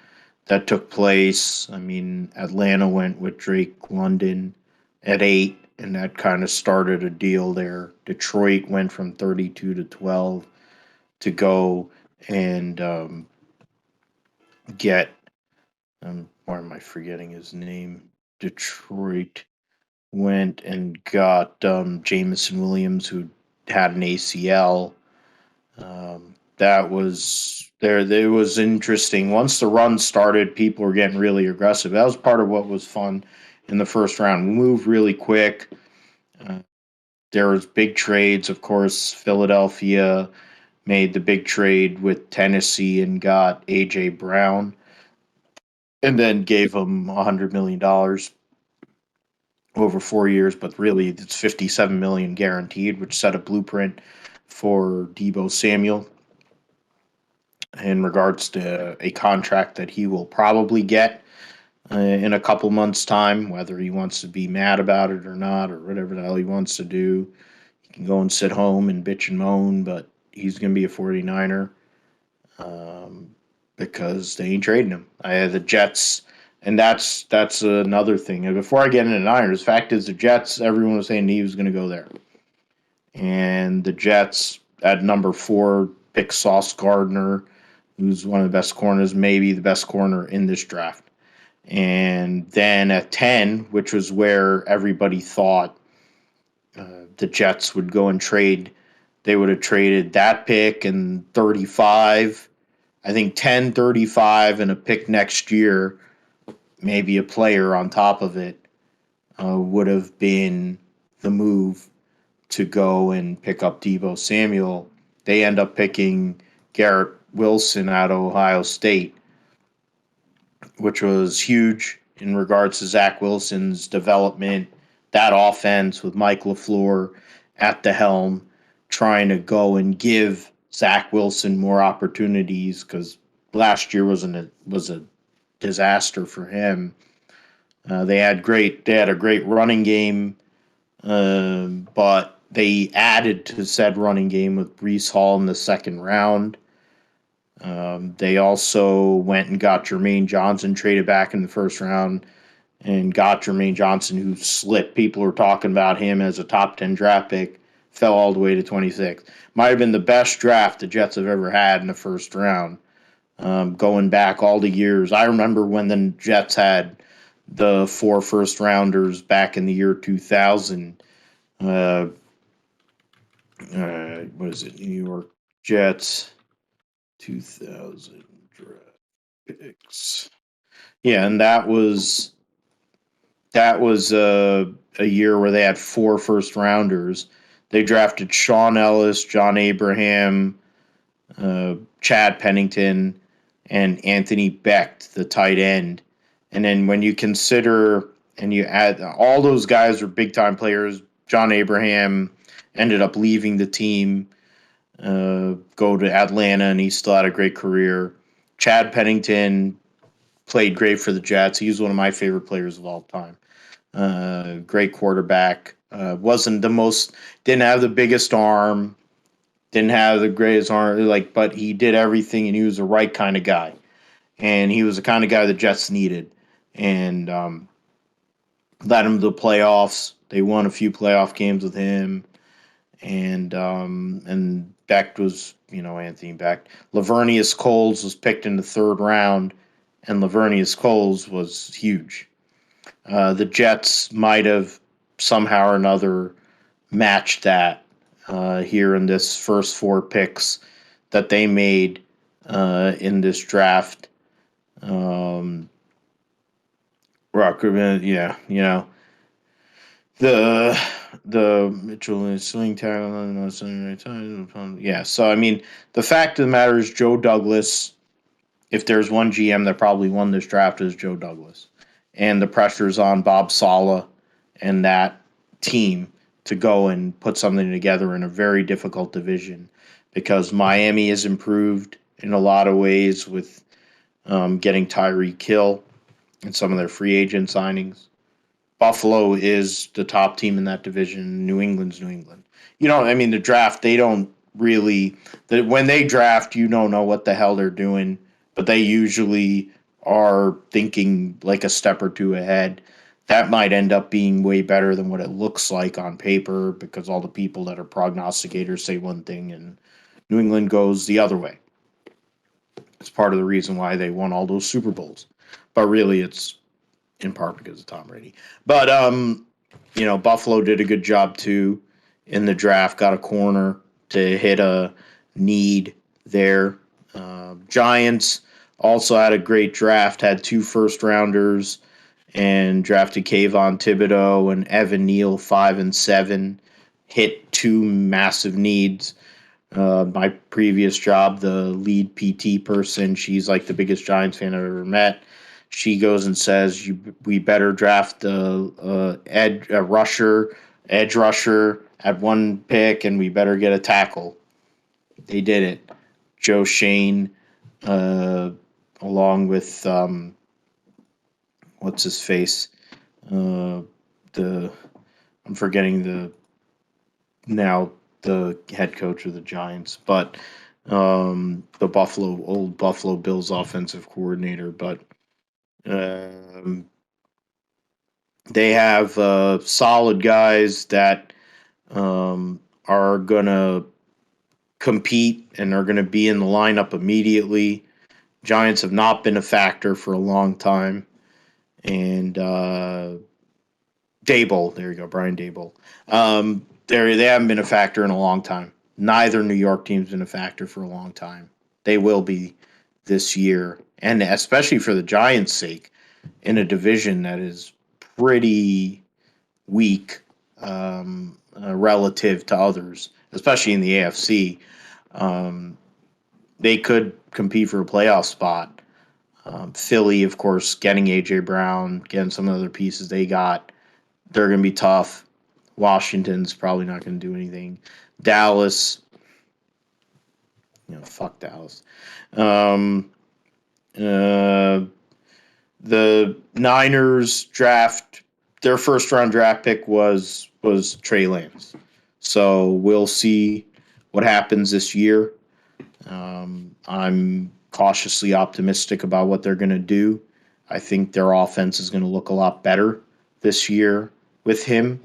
that took place. I mean, Atlanta went with Drake London at 8, and that kind of started a deal there. Detroit went from 32 to 12 to go and get. Why am I forgetting his name? Detroit went and got Jamison Williams, who had an ACL. That was there. It was interesting. Once the run started, people were getting really aggressive. That was part of what was fun in the first round. We moved really quick. There was big trades, of course. Philadelphia made the big trade with Tennessee and got AJ Brown, and then gave him $100 million over 4 years. But really, it's $57 million guaranteed, which set a blueprint for Deebo Samuel in regards to a contract that he will probably get in a couple months' time, whether he wants to be mad about it or not, or whatever the hell he wants to do. He can go and sit home and bitch and moan, but he's going to be a 49er because they ain't trading him. The Jets, and that's another thing. And before I get into the Niners, the fact is the Jets, everyone was saying he was going to go there. And the Jets at number 4 pick Sauce Gardner, who's one of the best corners, maybe the best corner in this draft. And then at 10, which was where everybody thought the Jets would go and trade, they would have traded that pick and 35. I think 10, 35, and a pick next year, maybe a player on top of it, would have been the move to go and pick up Deebo Samuel. They end up picking Garrett Wilson out of Ohio State, which was huge in regards to Zach Wilson's development. That offense with Mike LaFleur at the helm, trying to go and give Zach Wilson more opportunities, because last year was a disaster for him. They had a great running game, but they added to said running game with Breece Hall in the second round. They also went and got Jermaine Johnson, traded back in the first round, and got Jermaine Johnson, who slipped. People were talking about him as a top 10 draft pick, fell all the way to 26. Might have been the best draft the Jets have ever had in the first round, going back all the years. I remember when the Jets had the 4 first-rounders back in the year 2000. What is it? New York Jets 2000 draft picks. Yeah, and that was a year where they had 4 first-rounders. They drafted Sean Ellis, John Abraham, Chad Pennington, and Anthony Becht, the tight end. And then when you consider and you add all those guys are big-time players. John Abraham ended up leaving the team, go to Atlanta, and he still had a great career. Chad Pennington played great for the Jets. He was one of my favorite players of all time. Great quarterback. Wasn't the most, didn't have the biggest arm, didn't have the greatest arm, but he did everything, and he was the right kind of guy. And he was the kind of guy the Jets needed. And led him to the playoffs. They won a few playoff games with him. And Becht was, Anthony Becht. Lavernius Coles was picked in the 3rd round, and Lavernius Coles was huge. The Jets might have somehow or another matched that here in this first 4 picks that they made in this draft. The Mitchell swing tackle. Yeah, so I mean, the fact of the matter is, Joe Douglas, if there's one GM that probably won this draft, is Joe Douglas. And the pressure's on Bob Saleh and that team to go and put something together in a very difficult division, because Miami has improved in a lot of ways with getting Tyreek Hill and some of their free agent signings. Buffalo is the top team in that division. New England's New England. The draft, they don't really, when they draft, you don't know what the hell they're doing, but they usually are thinking like a step or two ahead. That might end up being way better than what it looks like on paper because all the people that are prognosticators say one thing and New England goes the other way. It's part of the reason why they won all those Super Bowls. But really, it's in part because of Tom Brady. But, Buffalo did a good job, too, in the draft. Got a corner to hit a need there. Giants also had a great draft, had 2 first-rounders, and drafted Kayvon Thibodeau and Evan Neal 5 and 7. Hit 2 massive needs. My previous job, the lead PT person, she's like the biggest Giants fan I've ever met. She goes and says, we better draft a edge rusher at 1 pick, and we better get a tackle. They did it. Joe Shane, along with what's his face, I'm forgetting the head coach of the Giants, but the old Buffalo Bills offensive coordinator, but they have solid guys that are going to compete and are going to be in the lineup immediately. Giants have not been a factor for a long time. And Daboll, there you go, Brian Daboll. They haven't been a factor in a long time. Neither New York team's been a factor for a long time. They will be this year, and especially for the Giants' sake, in a division that is pretty weak relative to others, especially in the AFC. They could compete for a playoff spot. Philly, of course, getting A.J. Brown, getting some other pieces they got, they're going to be tough. Washington's probably not going to do anything. Dallas, fuck Dallas. The Niners draft, their first-round draft pick was Trey Lance. So we'll see what happens this year. I'm cautiously optimistic about what they're going to do. I think their offense is going to look a lot better this year with him.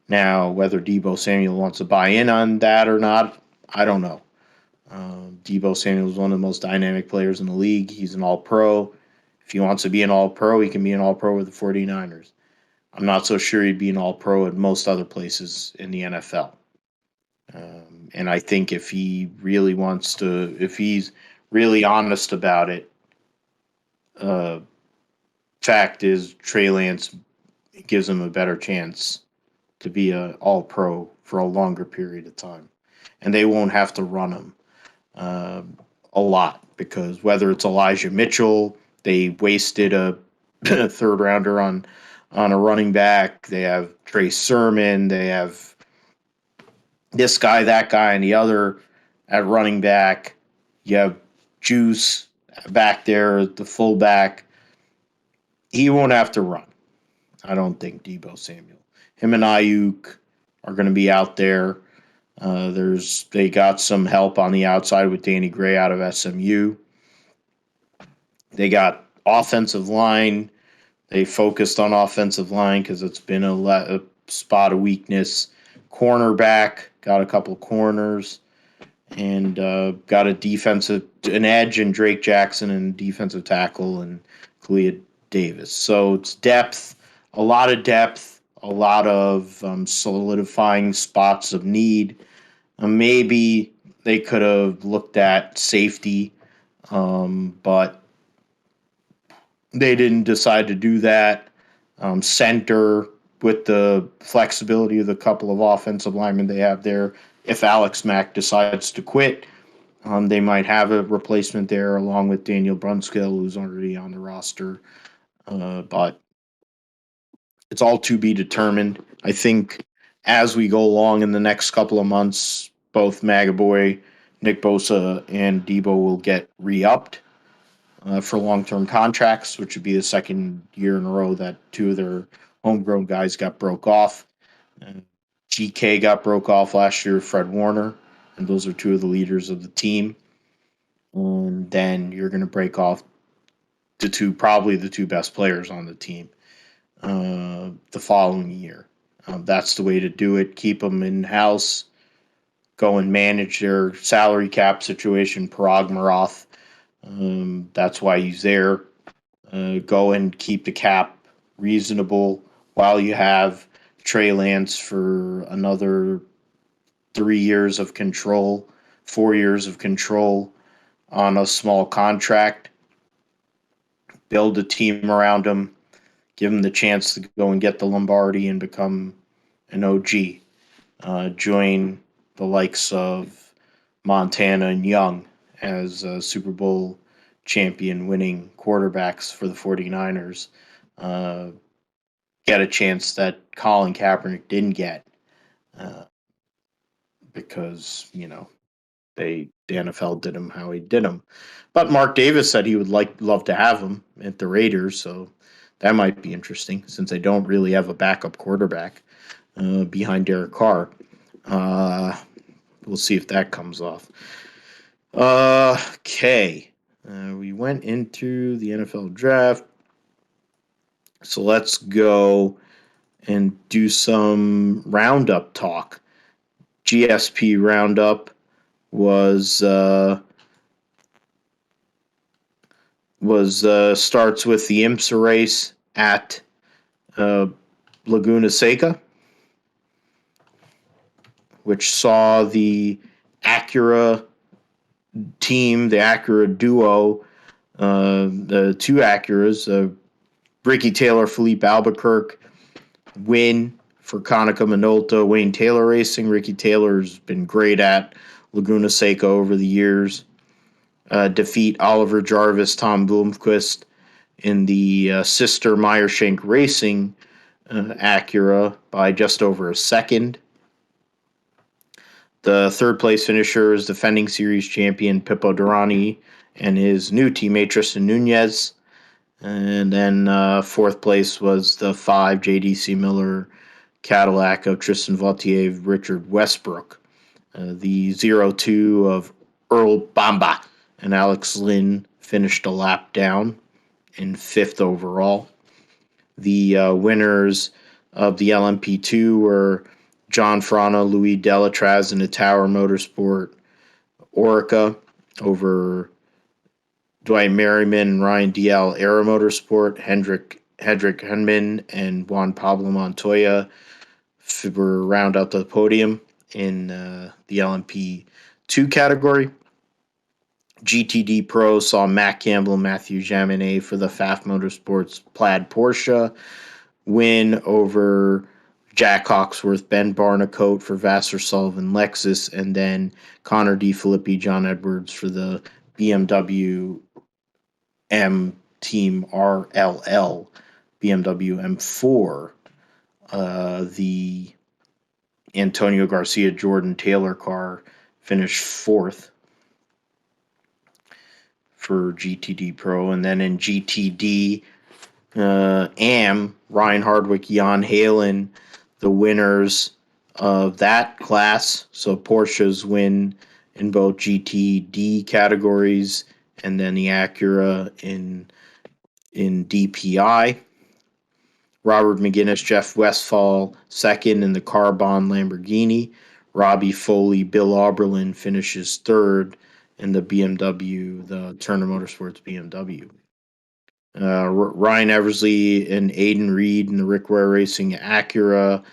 Now, whether Deebo Samuel wants to buy in on that or not, I don't know. Deebo Samuel is one of the most dynamic players in the league. He's an all-pro. If he wants to be an all-pro, he can be an all-pro with the 49ers. I'm not so sure he'd be an all-pro at most other places in the NFL. And I think if he really wants to, if he's really honest about it, fact is Trey Lance gives him a better chance to be an all-pro for a longer period of time. And they won't have to run him a lot because whether it's Elijah Mitchell, they wasted a third-rounder on a running back. They have Trey Sermon. They have this guy, that guy, and the other at running back. You have Juice back there, the fullback. He won't have to run. I don't think Deebo Samuel. Him and Ayuk are going to be out there. They got some help on the outside with Danny Gray out of SMU. They got offensive line. They focused on offensive line because it's been a spot of weakness. Cornerback, got a couple corners, and got an edge in Drake Jackson and defensive tackle and Kalia Davis. So it's depth, a lot of solidifying spots of need. Maybe they could have looked at safety, but they didn't decide to do that. Center, with the flexibility of the couple of offensive linemen they have there, if Alex Mack decides to quit, they might have a replacement there along with Daniel Brunskill, who's already on the roster. But it's all to be determined. I think as we go along in the next couple of months, both Magaboy, Nick Bosa, and Deebo will get re-upped for long-term contracts, which would be the second year in a row that 2 of their homegrown guys got broke off. GK got broke off last year, Fred Warner, and those are two of the leaders of the team. And then you're going to break off probably the two best players on the team the following year. That's the way to do it. Keep them in house. Go and manage their salary cap situation. Parag Maroth, that's why he's there. Go and keep the cap reasonable while you have Trey Lance for another 3 years of control, 4 years of control on a small contract. Build a team around him. Give him the chance to go and get the Lombardi and become an OG. Join the likes of Montana and Young as Super Bowl champion winning quarterbacks for the 49ers. Get a chance that Colin Kaepernick didn't get because, the NFL did him how he did him. But Mark Davis said he would love to have him at the Raiders, so that might be interesting since they don't really have a backup quarterback behind Derek Carr. We'll see if that comes off. Okay. We went into the NFL draft. So let's go and do some roundup talk. GSP Roundup was starts with the IMSA race at Laguna Seca, which saw the Acura team, the Acura duo, the two Acuras, Ricky Taylor, Philippe Albuquerque, win for Konica Minolta, Wayne Taylor Racing. Ricky Taylor's been great at Laguna Seca over the years. Defeat Oliver Jarvis, Tom Bloomquist in the sister Meyershank Racing Acura by just over a second. The third place finisher is defending series champion Pippo Durrani and his new teammate Tristan Nunez. And then fourth place was the 5 JDC Miller Cadillac of Tristan Vautier, Richard Westbrook. The 0-2 of Earl Bamba and Alex Lynn finished a lap down in fifth overall. The winners of the LMP2 were John Frano, Louis Delatraz in the Tower Motorsport Orica over Dwight Merriman and Ryan DL Aero Motorsport, Hendrick Henman and Juan Pablo Montoya were round out the podium in the LMP2 category. GTD Pro saw Matt Campbell and Matthew Jaminet for the Pfaff Motorsports Plaid Porsche win over Jack Hawksworth, Ben Barnacote for Vassar Sullivan Lexus, and then Connor D. Filippi, John Edwards for the BMW M Team RLL, BMW M4. The Antonio Garcia Jordan Taylor car finished fourth for GTD Pro. And then in GTD AM, Ryan Hardwick, Jan Halen, the winners of that class. So Porsche's win in both GTD categories and then the Acura in DPI. Robert McGinnis, Jeff Westphal, second in the Carbon Lamborghini. Robbie Foley, Bill Auberlin finishes third in the BMW, the Turner Motorsports BMW. Ryan Eversley and Aiden Reed in the Rick Ware Racing Acura.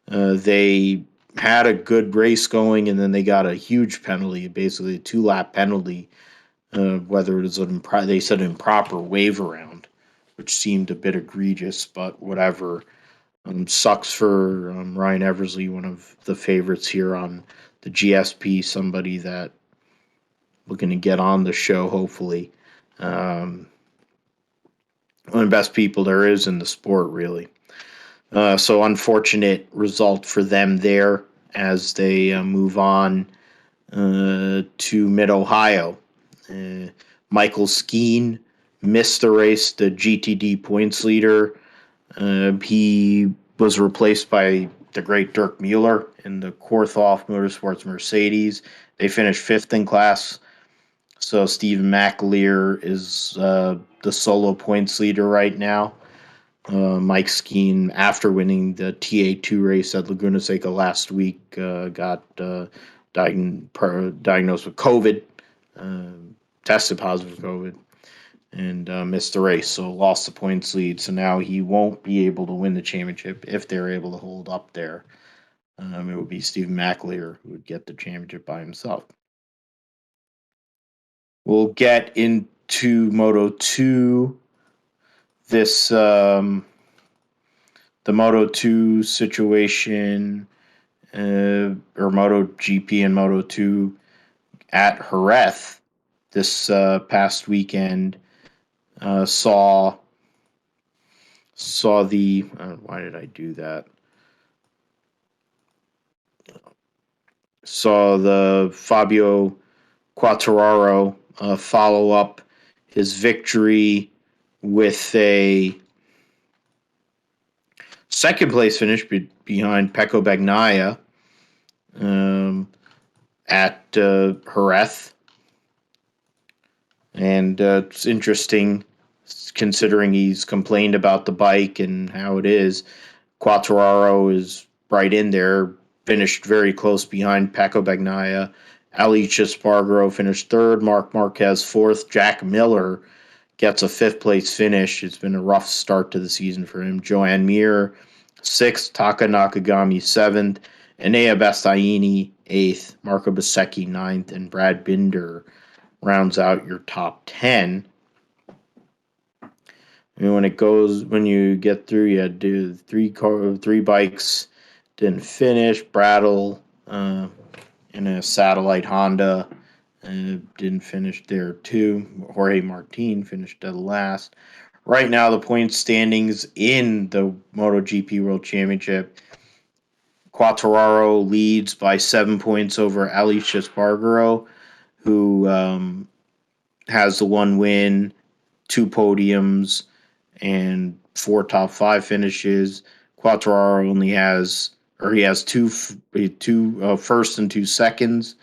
They had a good race going, and then they got a huge penalty, basically a 2-lap penalty, whether it was they said improper wave around, which seemed a bit egregious, but whatever. Sucks for Ryan Eversley, one of the favorites here on the GSP, somebody that looking to get on the show, hopefully. One of the best people there is in the sport, really. So unfortunate result for them there as they move on to Mid-Ohio. Michael Skeen missed the race, the GTD points leader. He was replaced by the great Dirk Mueller in the Korthoff Motorsports Mercedes. They finished fifth in class. So Stephen McAleer is the solo points leader right now. Mike Skeen, after winning the TA2 race at Laguna Seca last week, got diagnosed with COVID, tested positive for COVID, and missed the race, so lost the points lead. So now he won't be able to win the championship if they're able to hold up there. It would be Stephen McAleer who would get the championship by himself. We'll get into Moto 2. This the Moto 2 situation, or MotoGP and Moto 2 at Jerez this past weekend saw the why did I do that? Saw the Fabio Quartararo follow up his victory with a second place finish behind Pecco Bagnaia at Jerez. And it's interesting considering he's complained about the bike and how it is. Quartararo is right in there, finished very close behind Pecco Bagnaia. Alex Palou finished third, Marc Marquez fourth, Jack Miller gets a fifth place finish. It's been a rough start to the season for him. Joan Mir sixth, Taka Nakagami seventh, Enea Bastianini eighth, Marco Bezzecchi ninth, and Brad Binder rounds out your top 10. And when you get through, you had to do three bikes didn't finish. Brattle in a satellite Honda didn't finish there too. Jorge Martin finished dead last. Right now, the point standings in the MotoGP World Championship, Quartararo leads by 7 points over Alex Palou, who has the one win, 2 podiums, and 4 top 5 finishes. Quartararo only has two first and 2 seconds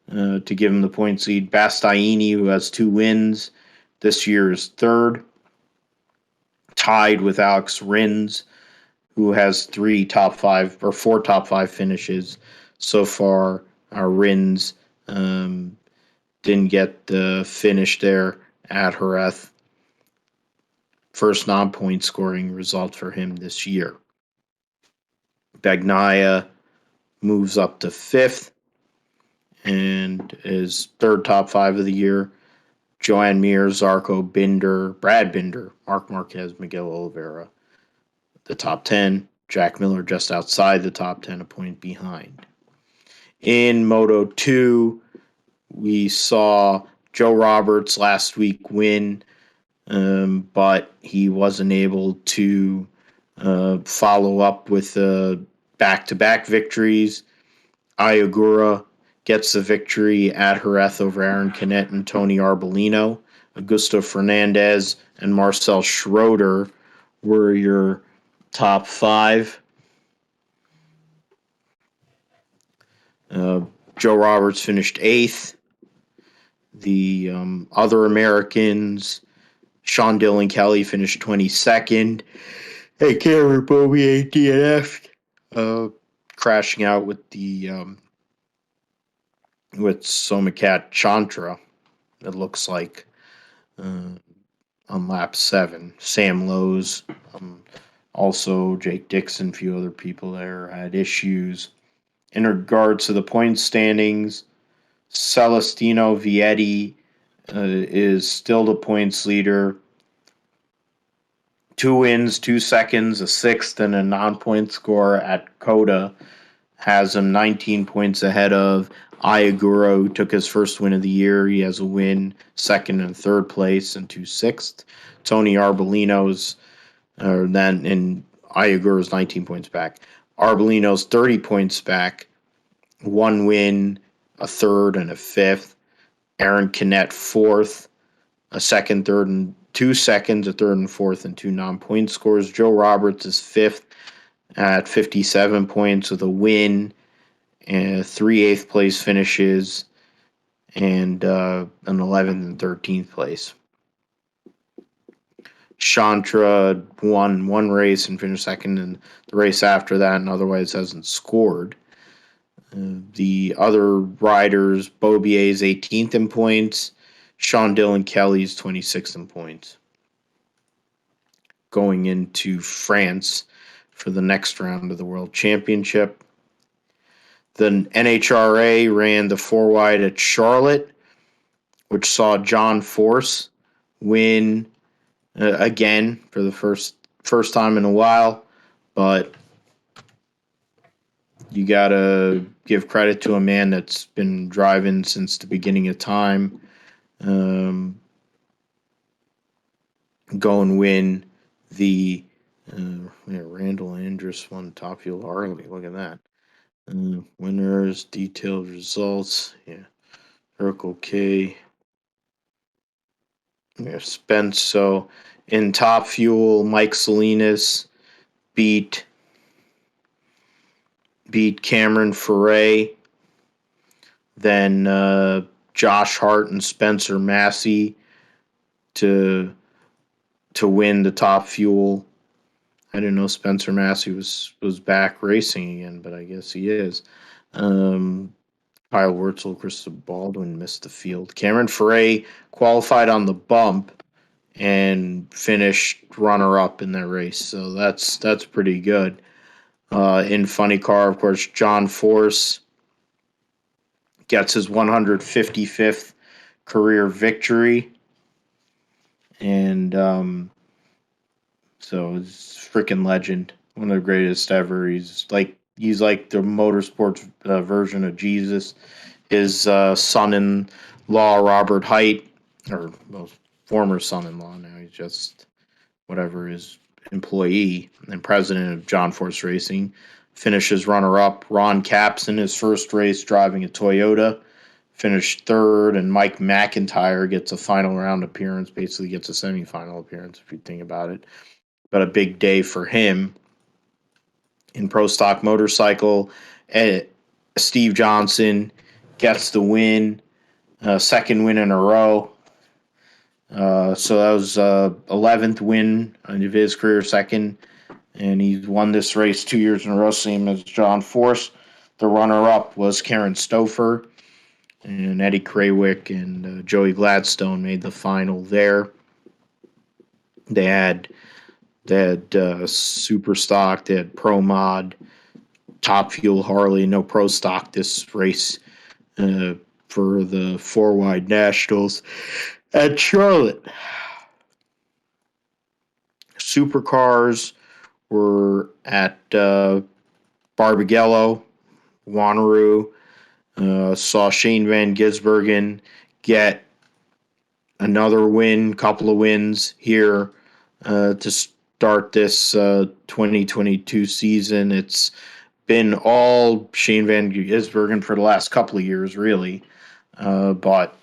to give him the points lead. Bastianini, who has 2 wins this year, is third, tied with Alex Rins, who has 4 top 5 finishes so far. Rins didn't get the finish there at Jerez. First non-point scoring result for him this year. Bagnaia moves up to 5th and is third top 5 of the year. Joan Mir, Zarco, Binder, Brad Binder, Marc Marquez, Miguel Oliveira, the top 10. Jack Miller just outside the top 10, a point behind. In Moto 2, we saw Joe Roberts last week win, but he wasn't able to follow up with back-to-back victories. Ayagura gets the victory at Jerez over Aaron Canet and Tony Arbolino. Augusto Fernandez and Marcel Schroeder were your top 5. Joe Roberts finished 8th. The other Americans, Sean Dillon Kelly finished 22nd. Hey, Cameron Beaubier DNF, crashing out with with Somakat Chantra, it looks like, on lap 7. Sam Lowe's, also Jake Dixon, a few other people there had issues. In regards to the point standings, Celestino Vietti is still the points leader. 2 wins, 2 seconds, a 6th, and a non-point score at Coda has him 19 points ahead of Ayagura, who took his first win of the year. He has a win, 2nd and 3rd place, and 2 6th. Tony Arbolino's, and Ayagura's 19 points back. Arbolino's 30 points back, 1 win, a 3rd, and a 5th. Aaron Canet 4th, a 2nd, 3rd, and 2 seconds, a third and fourth, and 2 non-point scores. Joe Roberts is fifth at 57 points with a win and 3 eighth place finishes and an 11th and 13th place. Chantra won one race and finished second in the race after that, and otherwise hasn't scored. The other riders, Bobier's 18th in points, Sean Dillon Kelly's 26th in points. Going into France for the next round of the World Championship. The NHRA ran the 4-wide at Charlotte, which saw John Force win again for the first time in a while, but you got to give credit to a man that's been driving since the beginning of time. Go and win the Randall Andrus won Top Fuel Harley. Look at that. Winners, detailed results. Yeah. Circle K. Yeah, Spence. So in Top Fuel, Mike Salinas beat Cameron Ferret. Then Josh Hart and Spencer Massey to win the Top Fuel. I didn't know Spencer Massey was back racing again, but I guess he is. Kyle Wurzel, Krista Baldwin missed the field. Cameron Ferret qualified on the bump and finished runner-up in that race, so that's pretty good. In Funny Car, of course, John Force gets his 155th career victory, and so it's freaking legend, one of the greatest ever. He's like the motorsports version of Jesus. His son-in-law Robert Height, or former son-in-law now, he's just whatever his employee and president of John Force Racing, finishes runner-up. Ron Capps in his first race driving a Toyota finished third, and Mike McIntyre gets a final round appearance, basically gets a semifinal appearance if you think about it. But a big day for him. In Pro Stock Motorcycle, Steve Johnson gets the win, second win in a row. So that was 11th win of his career, second, and he's won this race 2 years in a row, same as John Force. The runner-up was Karen Stouffer, and Eddie Krawick and Joey Gladstone made the final there. They had Super Stock, they had Pro Mod, Top Fuel Harley, no Pro Stock this race for the 4-wide Nationals at Charlotte. Supercars were at Barbagallo, Wanneroo. Saw Shane Van Gisbergen get another win, couple of wins here to start this 2022 season. It's been all Shane Van Gisbergen for the last couple of years, really. But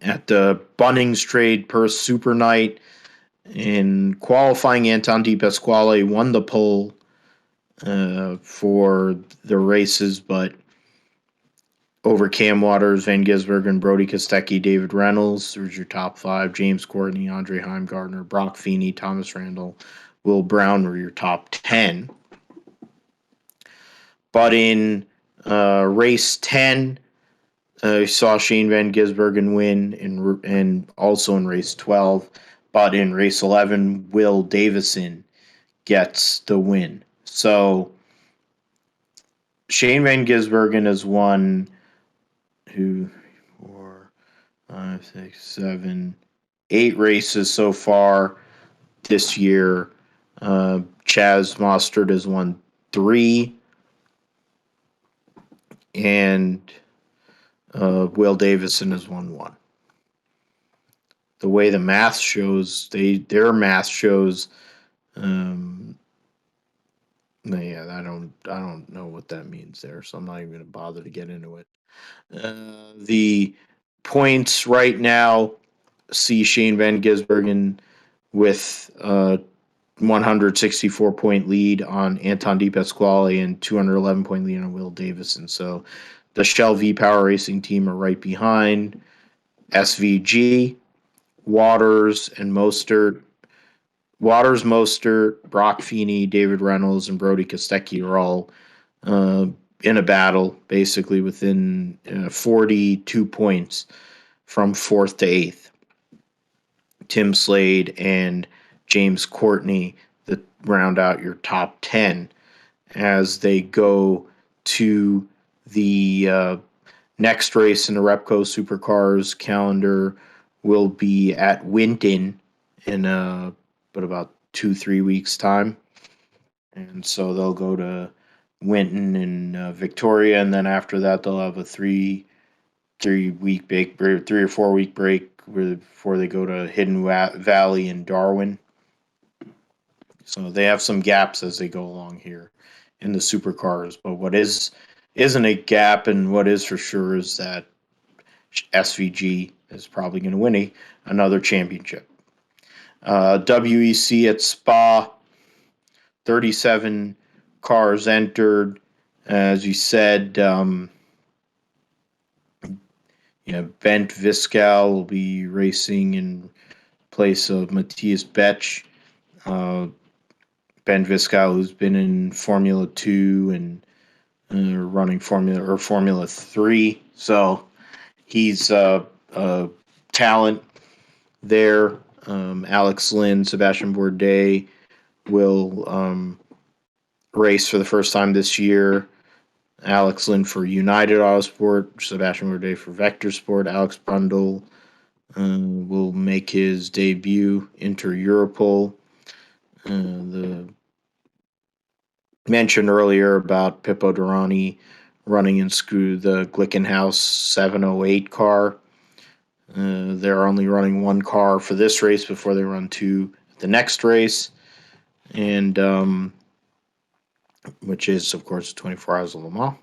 at the Bunnings Trade Purse Super Night in qualifying, Anton Di Pasquale won the pole for the races, but over Cam Waters, Van Gisbergen, Brody Kostecki, David Reynolds. There's your top 5. James Courtney, Andre Heimgartner, Brock Feeney, Thomas Randall, Will Brown were your top 10. But in race 10, you saw Shane Van Gisbergen win, and also in race 12. But in race 11, Will Davison gets the win. So Shane Van Gisbergen has won 2, 4, 5, 6, 7, 8 races so far this year. Chaz Mostert has won 3, and Will Davison has won 1. The way the math shows, their math shows. Yeah, I don't know what that means there, so I'm not even going to bother to get into it. The points right now see Shane Van Gisbergen with 164-point lead on Anton De Pasquale and 211-point lead on Will Davison. So the Shell V Power Racing team are right behind. SVG, Waters, and Mostert. Waters, Mostert, Brock Feeney, David Reynolds, and Brody Kostecki are all in a battle, basically within 42 points from 4th to 8th. Tim Slade and James Courtney that round out your top 10 as they go to the next race in the Repco Supercars calendar will be at Winton in about 2-3 weeks time. And so they'll go to Winton and Victoria, and then after that they'll have a 3 week break, 3 or 4 week break before they go to Hidden Valley and Darwin. So they have some gaps as they go along here in the supercars. But what isn't a gap, and what is for sure, is that SVG is probably going to win another championship. WEC at Spa, 37 cars entered. As you said, Bent Viscal will be racing in place of Matthias Betsch. Ben Viscal, who's been in Formula 2 and running Formula 3. So he's a talent there. Alex Lynn, Sebastian Bourdais will race for the first time this year. Alex Lynn for United Autosport, Sebastian Bourdais for Vector Sport. Alex Brundle will make his debut Inter Europol. The mentioned earlier about Pippo Durrani running in the Glickenhaus 708 car. They're only running one car for this race before they run two at the next race, and which is, of course, 24 Hours of Le Mans.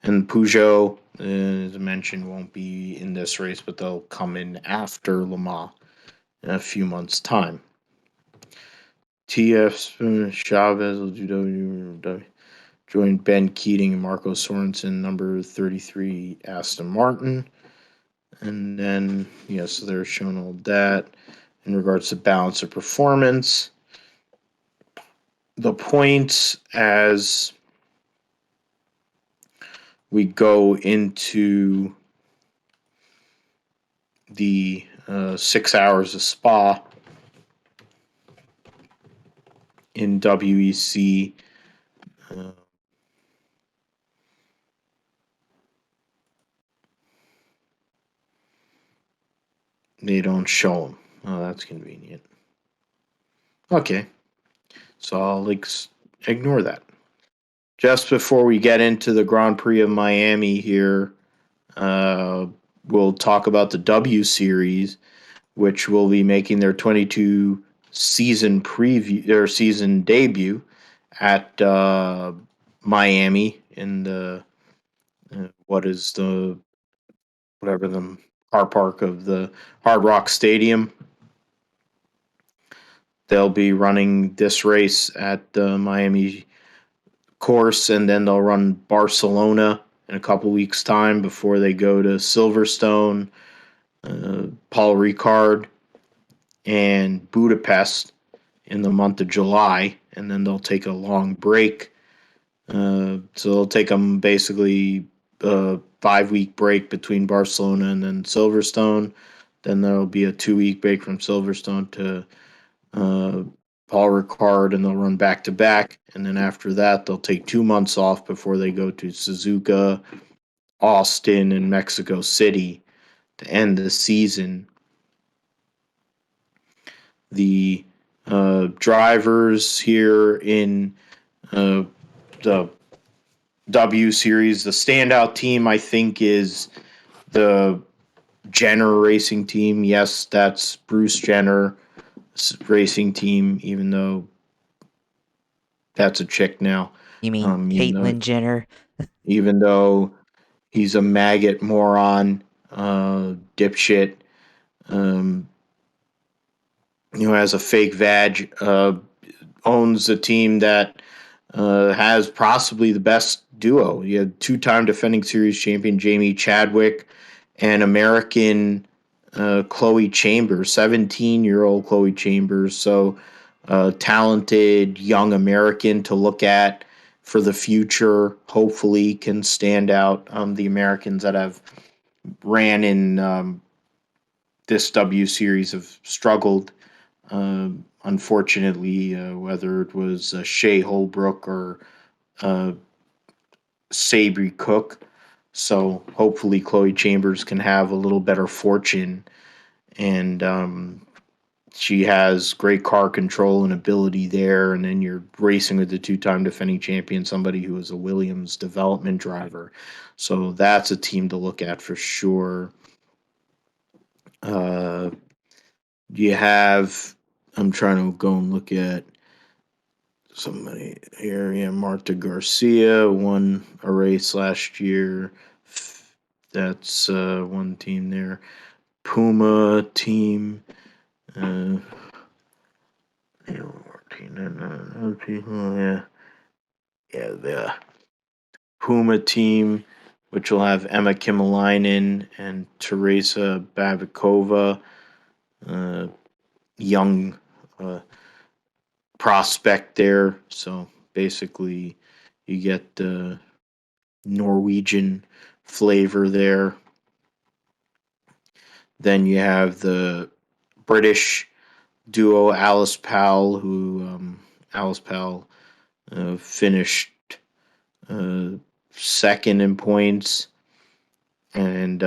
And Peugeot, as I mentioned, won't be in this race, but they'll come in after Le Mans in a few months' time. TF Chavez will join Ben Keating and Marco Sorensen, number 33 Aston Martin. And then, so they're showing all that in regards to balance of performance. The points as we go into the 6 hours of Spa in WEC. They don't show them. Oh, that's convenient. Okay. So I'll ignore that. Just before we get into the Grand Prix of Miami here, we'll talk about the W Series, which will be making their 22 season debut at Miami in the the car park of the Hard Rock Stadium. They'll be running this race at the Miami course, and then they'll run Barcelona in a couple weeks' time before they go to Silverstone, Paul Ricard, and Budapest in the month of July, and then they'll take a long break. So they'll take them basically a 5-week break between Barcelona and then Silverstone. Then there'll be a 2-week break from Silverstone to Paul Ricard, and they'll run back-to-back. And then after that, they'll take 2 months off before they go to Suzuka, Austin, and Mexico City to end the season. The drivers here in the W Series, the standout team, I think, is the Jenner Racing Team. Yes, that's Bruce Jenner Racing Team, even though that's a chick now. You mean Caitlyn Jenner? Even though he's a maggot moron, dipshit, um, has a fake vag, owns a team that has possibly the best duo. You had two-time defending series champion Jamie Chadwick and American Chloe Chambers, 17-year-old Chloe Chambers. So talented young American to look at for the future. Hopefully can stand out. The Americans that have ran in this W Series have struggled. Unfortunately, whether it was Shea Holbrook or Sabri Cook. So hopefully Chloe Chambers can have a little better fortune. And she has great car control and ability there. And then you're racing with the two-time defending champion, somebody who is a Williams development driver. So that's a team to look at for sure. You have, I'm trying to go and look at somebody here. Yeah, Marta Garcia won a race last year. That's one team there. Puma team. Yeah, the Puma team, which will have Emma Kimalainen and Teresa Babikova, young prospect there. So basically, you get the Norwegian flavor there. Then you have the British duo Alice Palou, who Alice Palou finished second in points and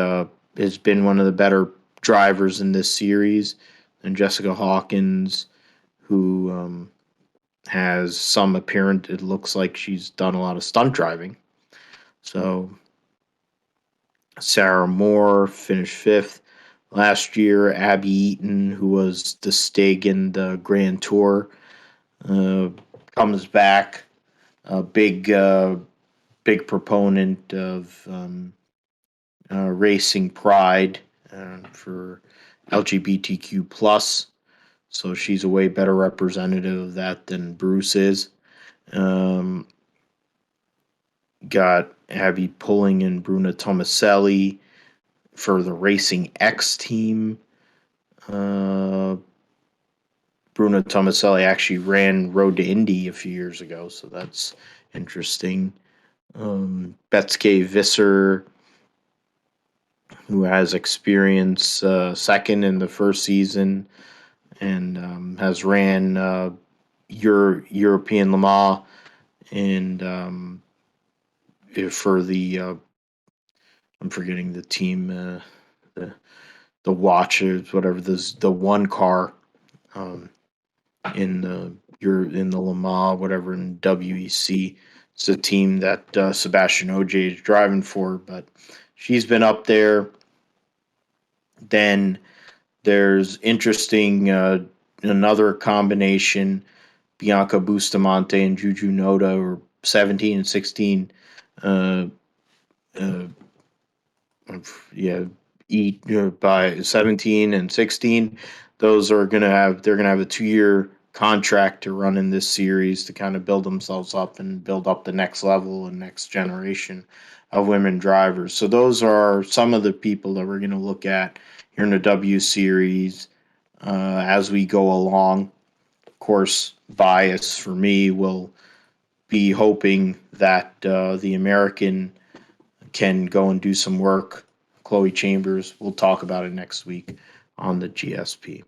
has been one of the better drivers in this series. And Jessica Hawkins, who has some apparent, it looks like she's done a lot of stunt driving. So Sarah Moore finished fifth. Last year, Abby Eaton, who was the Stig in the Grand Tour, comes back. A big proponent of racing pride for LGBTQ plus. So she's a way better representative of that than Bruce is. Got Abby Pulling and Bruna Tomaselli for the Racing X team. Bruno Tomaselli actually ran Road to Indy a few years ago, so that's interesting. Betske Visser, who has experience second in the first season and has ran European Le Mans and for the I'm forgetting the team, the Watchers, whatever, the one car in the Le Mans, whatever, in WEC. It's a team that Sebastian Ogier is driving for, but she's been up there. Then there's interesting another combination, Bianca Bustamante and Juju Noda, or 17 and 16. By 17 and 16, those are they're gonna have a 2-year contract to run in this series to kind of build themselves up and build up the next level and next generation of women drivers. So those are some of the people that we're going to look at here in the W Series as we go along. Of course, bias for me will be hoping that the American can go and do some work. Chloe Chambers, we'll talk about it next week on the GSP.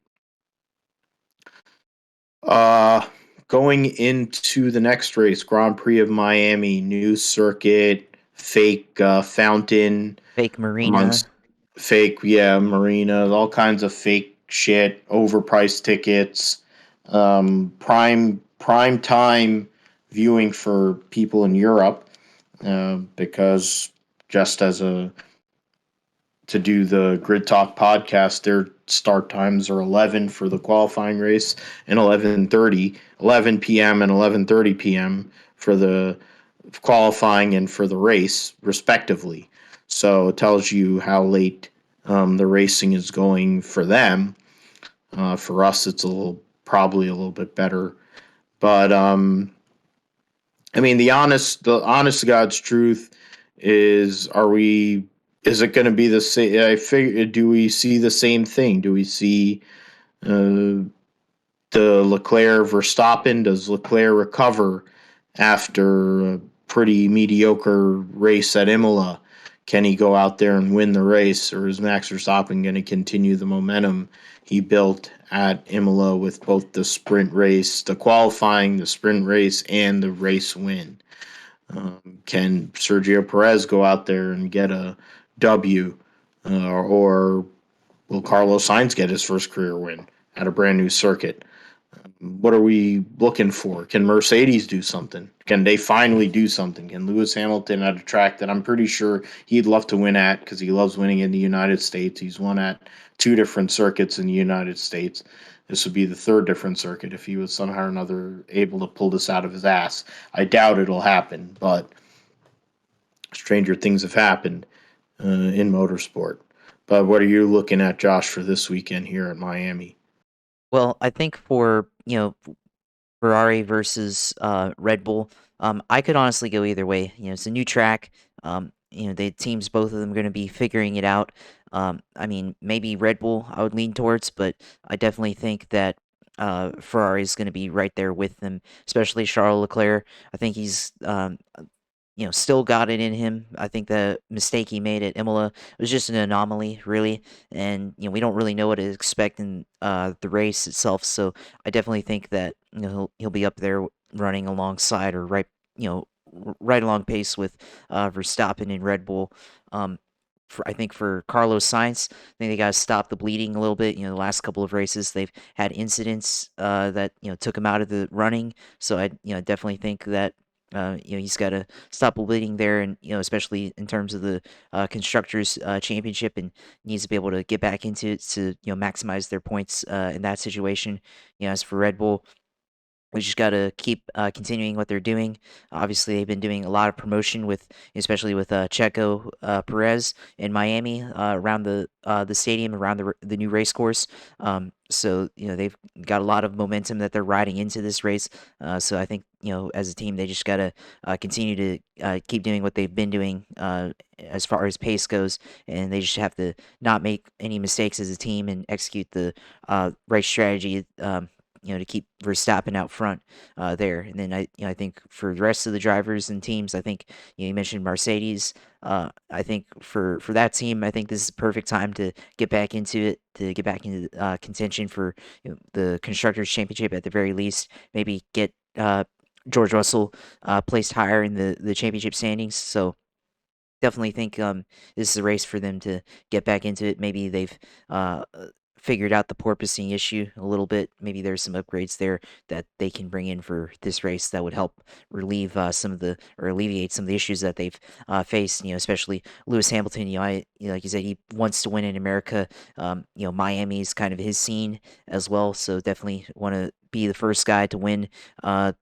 Going into the next race, Grand Prix of Miami, new circuit, fake fountain, Fake marina. Marina, all kinds of fake shit, overpriced tickets, prime time viewing for people in Europe, because just as to do the Grid Talk podcast, their start times are 11 for the qualifying race and 11 p.m. and 11:30 p.m. for the qualifying and for the race, respectively. So it tells you how late the racing is going for them. For us, it's probably a little bit better. But I mean, the honest to God's truth is, is it going to be the same? I figure, do we see the same thing? Do we see uh, the Leclerc Verstappen? Does Leclerc recover after a pretty mediocre race at Imola? Can he go out there and win the race, or is Max Verstappen going to continue the momentum he built at Imola with both the sprint race, the qualifying, the sprint race, and the race win? Can Sergio Perez go out there and get a W, or will Carlos Sainz get his first career win at a brand new circuit? What are we looking for? Can Mercedes do something? Can they finally do something? Can Lewis Hamilton at a track that I'm pretty sure he'd love to win at because he loves winning in the United States? He's won at two different circuits in the United States. This would be the third different circuit if he was somehow or another able to pull this out of his ass. I doubt it'll happen, but stranger things have happened in motorsport. But what are you looking at, Josh, for this weekend here at Miami? Well, I think for Ferrari versus Red Bull, I could honestly go either way. It's a new track. The teams, both of them, going to be figuring it out. I mean, maybe Red Bull I would lean towards, but I definitely think that Ferrari is going to be right there with them, especially Charles Leclerc. I think he's still got it in him. I think the mistake he made at Imola was just an anomaly, really, and we don't really know what to expect in the race itself. So I definitely think that he'll be up there running alongside or right along pace with Verstappen and Red Bull. I think for Carlos Sainz, I think they got to stop the bleeding a little bit. The last couple of races they've had incidents that took him out of the running. So I definitely think that he's got to stop bleeding there, and especially in terms of the constructors championship, and needs to be able to get back into it to maximize their points in that situation. As for Red Bull, we just got to keep continuing what they're doing. Obviously, they've been doing a lot of promotion especially with Checo Perez in Miami around the stadium, around the new race course. So they've got a lot of momentum that they're riding into this race. So I think as a team they just got to continue to keep doing what they've been doing as far as pace goes, and they just have to not make any mistakes as a team and execute the race strategy. To keep Verstappen out front there. And then I think for the rest of the drivers and teams, I think you mentioned Mercedes. I think for that team, I think this is the perfect time to get back into it, to get back into contention for the constructors championship at the very least. Maybe get George Russell placed higher in the championship standings. So definitely think this is a race for them to get back into it. Maybe they've figured out the porpoising issue a little bit. Maybe there's some upgrades there that they can bring in for this race that would help relieve alleviate some of the issues that they've faced. Especially Lewis Hamilton. Like you said, he wants to win in America. Miami is kind of his scene as well. So definitely want to be the first guy to win at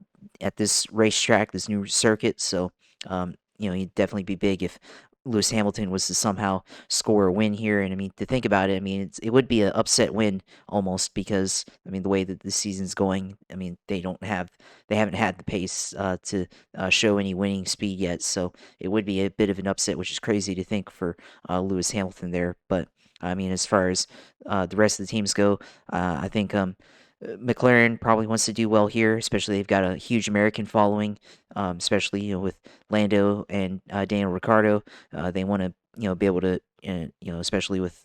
this racetrack, this new circuit. So he'd definitely be big if Lewis Hamilton was to somehow score a win here. And I mean, to think about it, I mean, it would be an upset win almost because I mean the way that the season's going, I mean they haven't had the pace to show any winning speed yet. So it would be a bit of an upset, which is crazy to think for Lewis Hamilton there. But I mean, as far as the rest of the teams go, I think McLaren probably wants to do well here, especially they've got a huge American following, especially with Lando and Daniel Ricciardo. They want to be able to especially with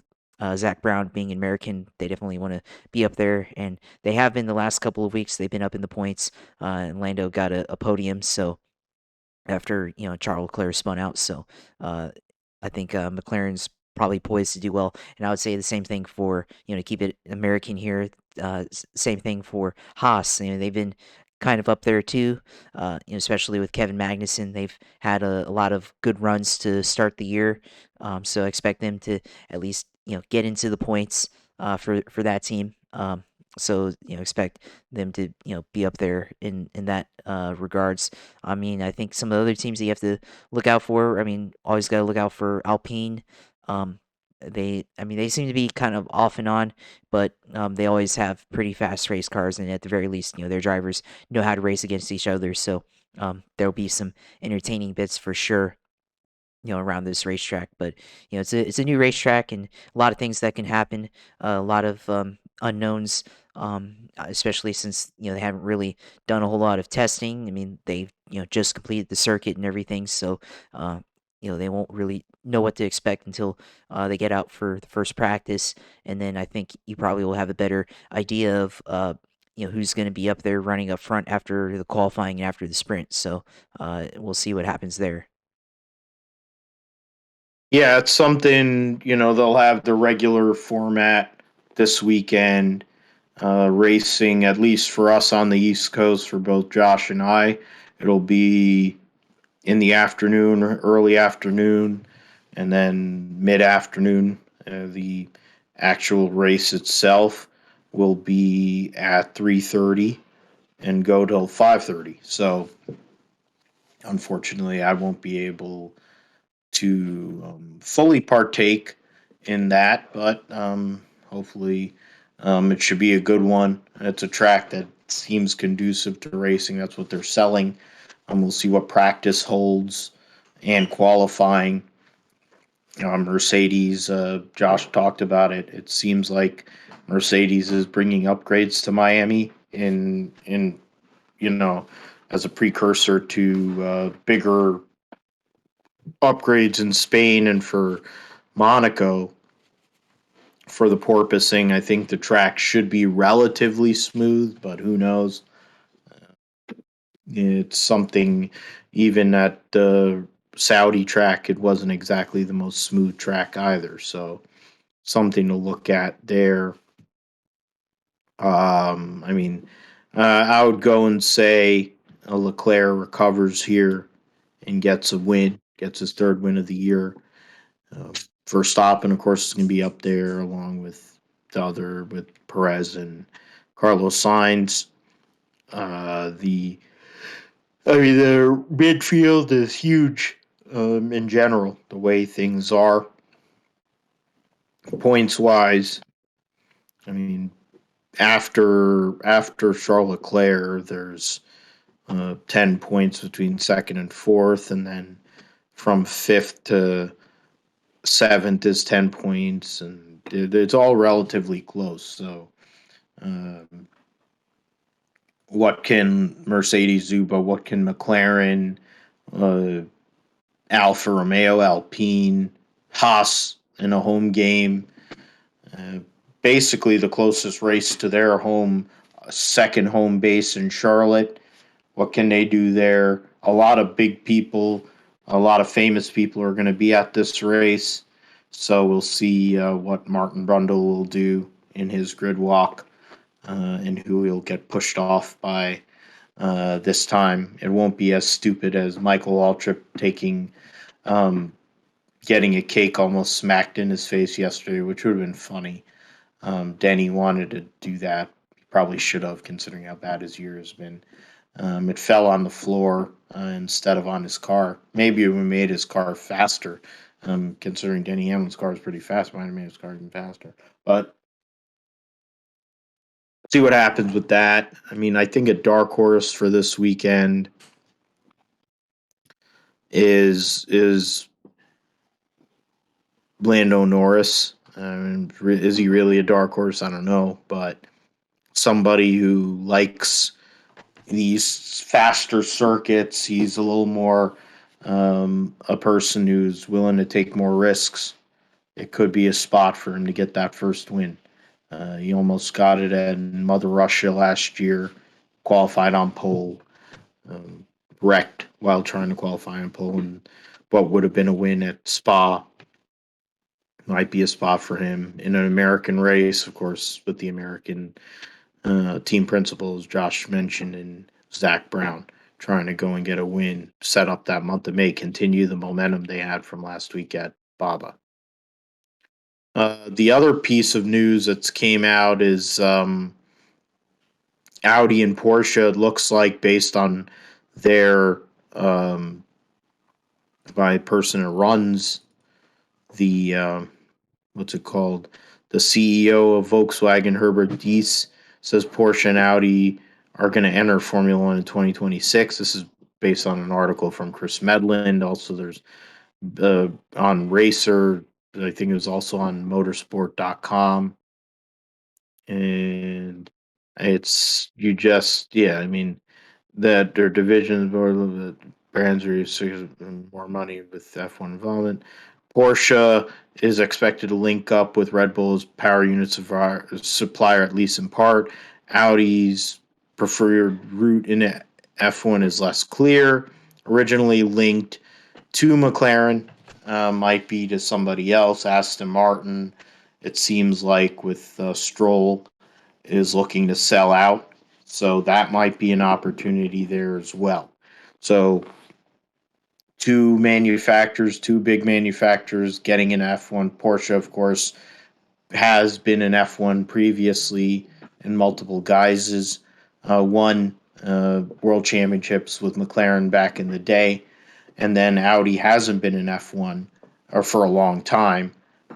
Zach Brown being an American, they definitely want to be up there, and they have been the last couple of weeks. They've been up in the points, and Lando got a podium. So after Charles Leclerc spun out, so I think McLaren's probably poised to do well, and I would say the same thing for to keep it American here. Same thing for Haas. They've been kind of up there too, especially with Kevin Magnussen. They've had a lot of good runs to start the year, so I expect them to at least get into the points for that team. So expect them to be up there in that regards. I mean, I think some of the other teams that you have to look out for. I mean, always got to look out for Alpine. they seem to be kind of off and on, but they always have pretty fast race cars, and at the very least, their drivers know how to race against each other. So there'll be some entertaining bits for sure, around this racetrack. But it's a new racetrack, and a lot of things that can happen, a lot of unknowns, especially since they haven't really done a whole lot of testing. I mean, they've just completed the circuit and everything, so they won't really know what to expect until they get out for the first practice, and then I think you probably will have a better idea of who's going to be up there running up front after the qualifying and after the sprint. So we'll see what happens there. Yeah, it's something, they'll have the regular format this weekend, racing, at least for us on the East Coast, for both Josh and I. It'll be in the afternoon, early afternoon, and then mid afternoon. The actual race itself will be at 3:30 and go till 5:30. So, unfortunately, I won't be able to fully partake in that, but hopefully it should be a good one. It's a track that seems conducive to racing. That's what they're selling. We'll see what practice holds and qualifying. Mercedes, Josh talked about it. It seems like Mercedes is bringing upgrades to Miami in as a precursor to bigger upgrades in Spain and for Monaco for the porpoising. I think the track should be relatively smooth, but who knows? It's something, even at the Saudi track, it wasn't exactly the most smooth track either. So something to look at there. I mean, I would go and say Leclerc recovers here and gets a win, gets his third win of the year. Verstappen, of course, is going to be up there along with with Perez and Carlos Sainz. The midfield is huge in general. The way things are, points wise. I mean, after Charles Leclerc, there's 10 points between second and fourth, and then from fifth to seventh is 10 points, and it's all relatively close. So, what can Mercedes do? But what can McLaren, uh, Alfa Romeo, Alpine, Haas in a home game? Uh, Basically, the closest race to their home, second home base in Charlotte. What can they do there? A lot of big people, a lot of famous people are going to be at this race. So we'll see what Martin Brundle will do in his grid walk and who he'll get pushed off by this time. It won't be as stupid as Michael Waltrip getting a cake almost smacked in his face yesterday, which would have been funny. Denny wanted to do that. He probably should have, considering how bad his year has been. It fell on the floor instead of on his car. Maybe it would have made his car faster, considering Denny Hamlin's car is pretty fast. Might have made his car even faster. But see what happens with that. I mean, I think a dark horse for this weekend is Lando Norris. Is he really a dark horse? I don't know, but somebody who likes these faster circuits. He's a little more a person who's willing to take more risks. It could be a spot for him to get that first win. He almost got it at Mother Russia last year, qualified on pole, wrecked while trying to qualify on pole, and what would have been a win at Spa might be a spot for him in an American race, of course, with the American team principals Josh mentioned and Zach Brown trying to go and get a win, set up that month of May, continue the momentum they had from last week at Baba. The other piece of news that's came out is Audi and Porsche. It looks like, based on their by person who runs the what's it called? The CEO of Volkswagen, Herbert Diess, says Porsche and Audi are going to enter Formula One in 2026. This is based on an article from Chris Medland. Also, there's on Racer. I think it was also on motorsport.com. And it's, I mean, that their divisions or the brands are using more money with F1 involvement. Porsche is expected to link up with Red Bull's power unit supplier, at least in part. Audi's preferred route in F1 is less clear. Originally linked to McLaren, might be to somebody else. Aston Martin, it seems like, with Stroll, is looking to sell out. So that might be an opportunity there as well. So two big manufacturers getting an F1. Porsche, of course, has been an F1 previously in multiple guises. Won world championships with McLaren back in the day. And then Audi hasn't been in F1 or for a long time.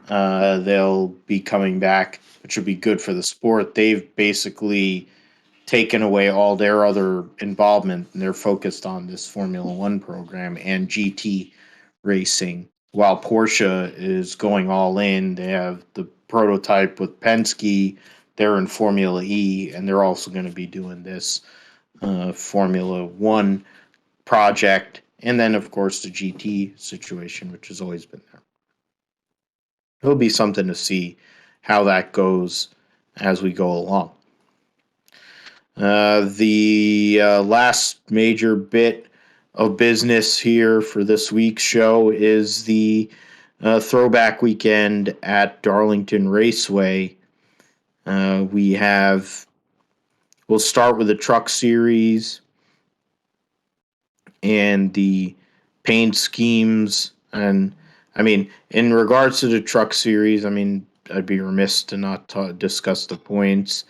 They'll be coming back, which would be good for the sport. They've basically taken away all their other involvement, and they're focused on this Formula One program and GT racing. While Porsche is going all in, they have the prototype with Penske. They're in Formula E, and they're also going to be doing this Formula One project. And then, of course, the GT situation, which has always been there. It'll be something to see how that goes as we go along. The last major bit of business here for this week's show is the Throwback weekend at Darlington Raceway. We'll start with the Truck Series and the paint schemes. And I mean, in regards to the Truck Series, I mean, I'd be remiss to not discuss the points.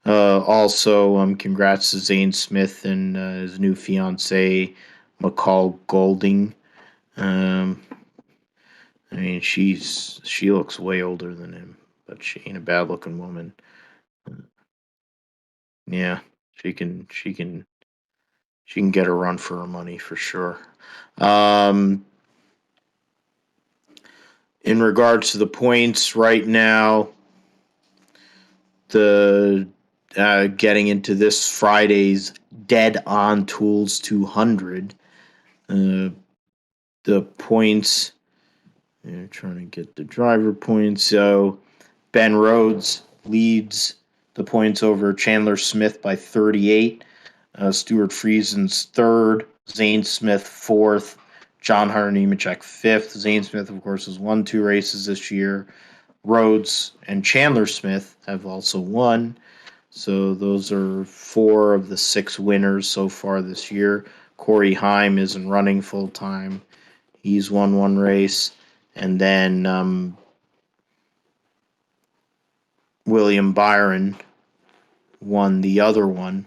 Also, congrats to Zane Smith and his new fiancee, McCall Golding. I mean, she looks way older than him, but she ain't a bad looking woman. Yeah, she can get a run for her money for sure. In regards to the points right now, the getting into this Friday's Dead on Tools 200. The points, trying to get the driver points. So Ben Rhodes leads the points over Chandler Smith by 38. Stuart Friesen's third. Zane Smith fourth. John Hunter Nemechek fifth. Zane Smith, of course, has won 2 races this year. Rhodes and Chandler Smith have also won. So those are 4 of the 6 winners so far this year. Corey Heim isn't running full time. He's won 1 race. And then William Byron won the other one.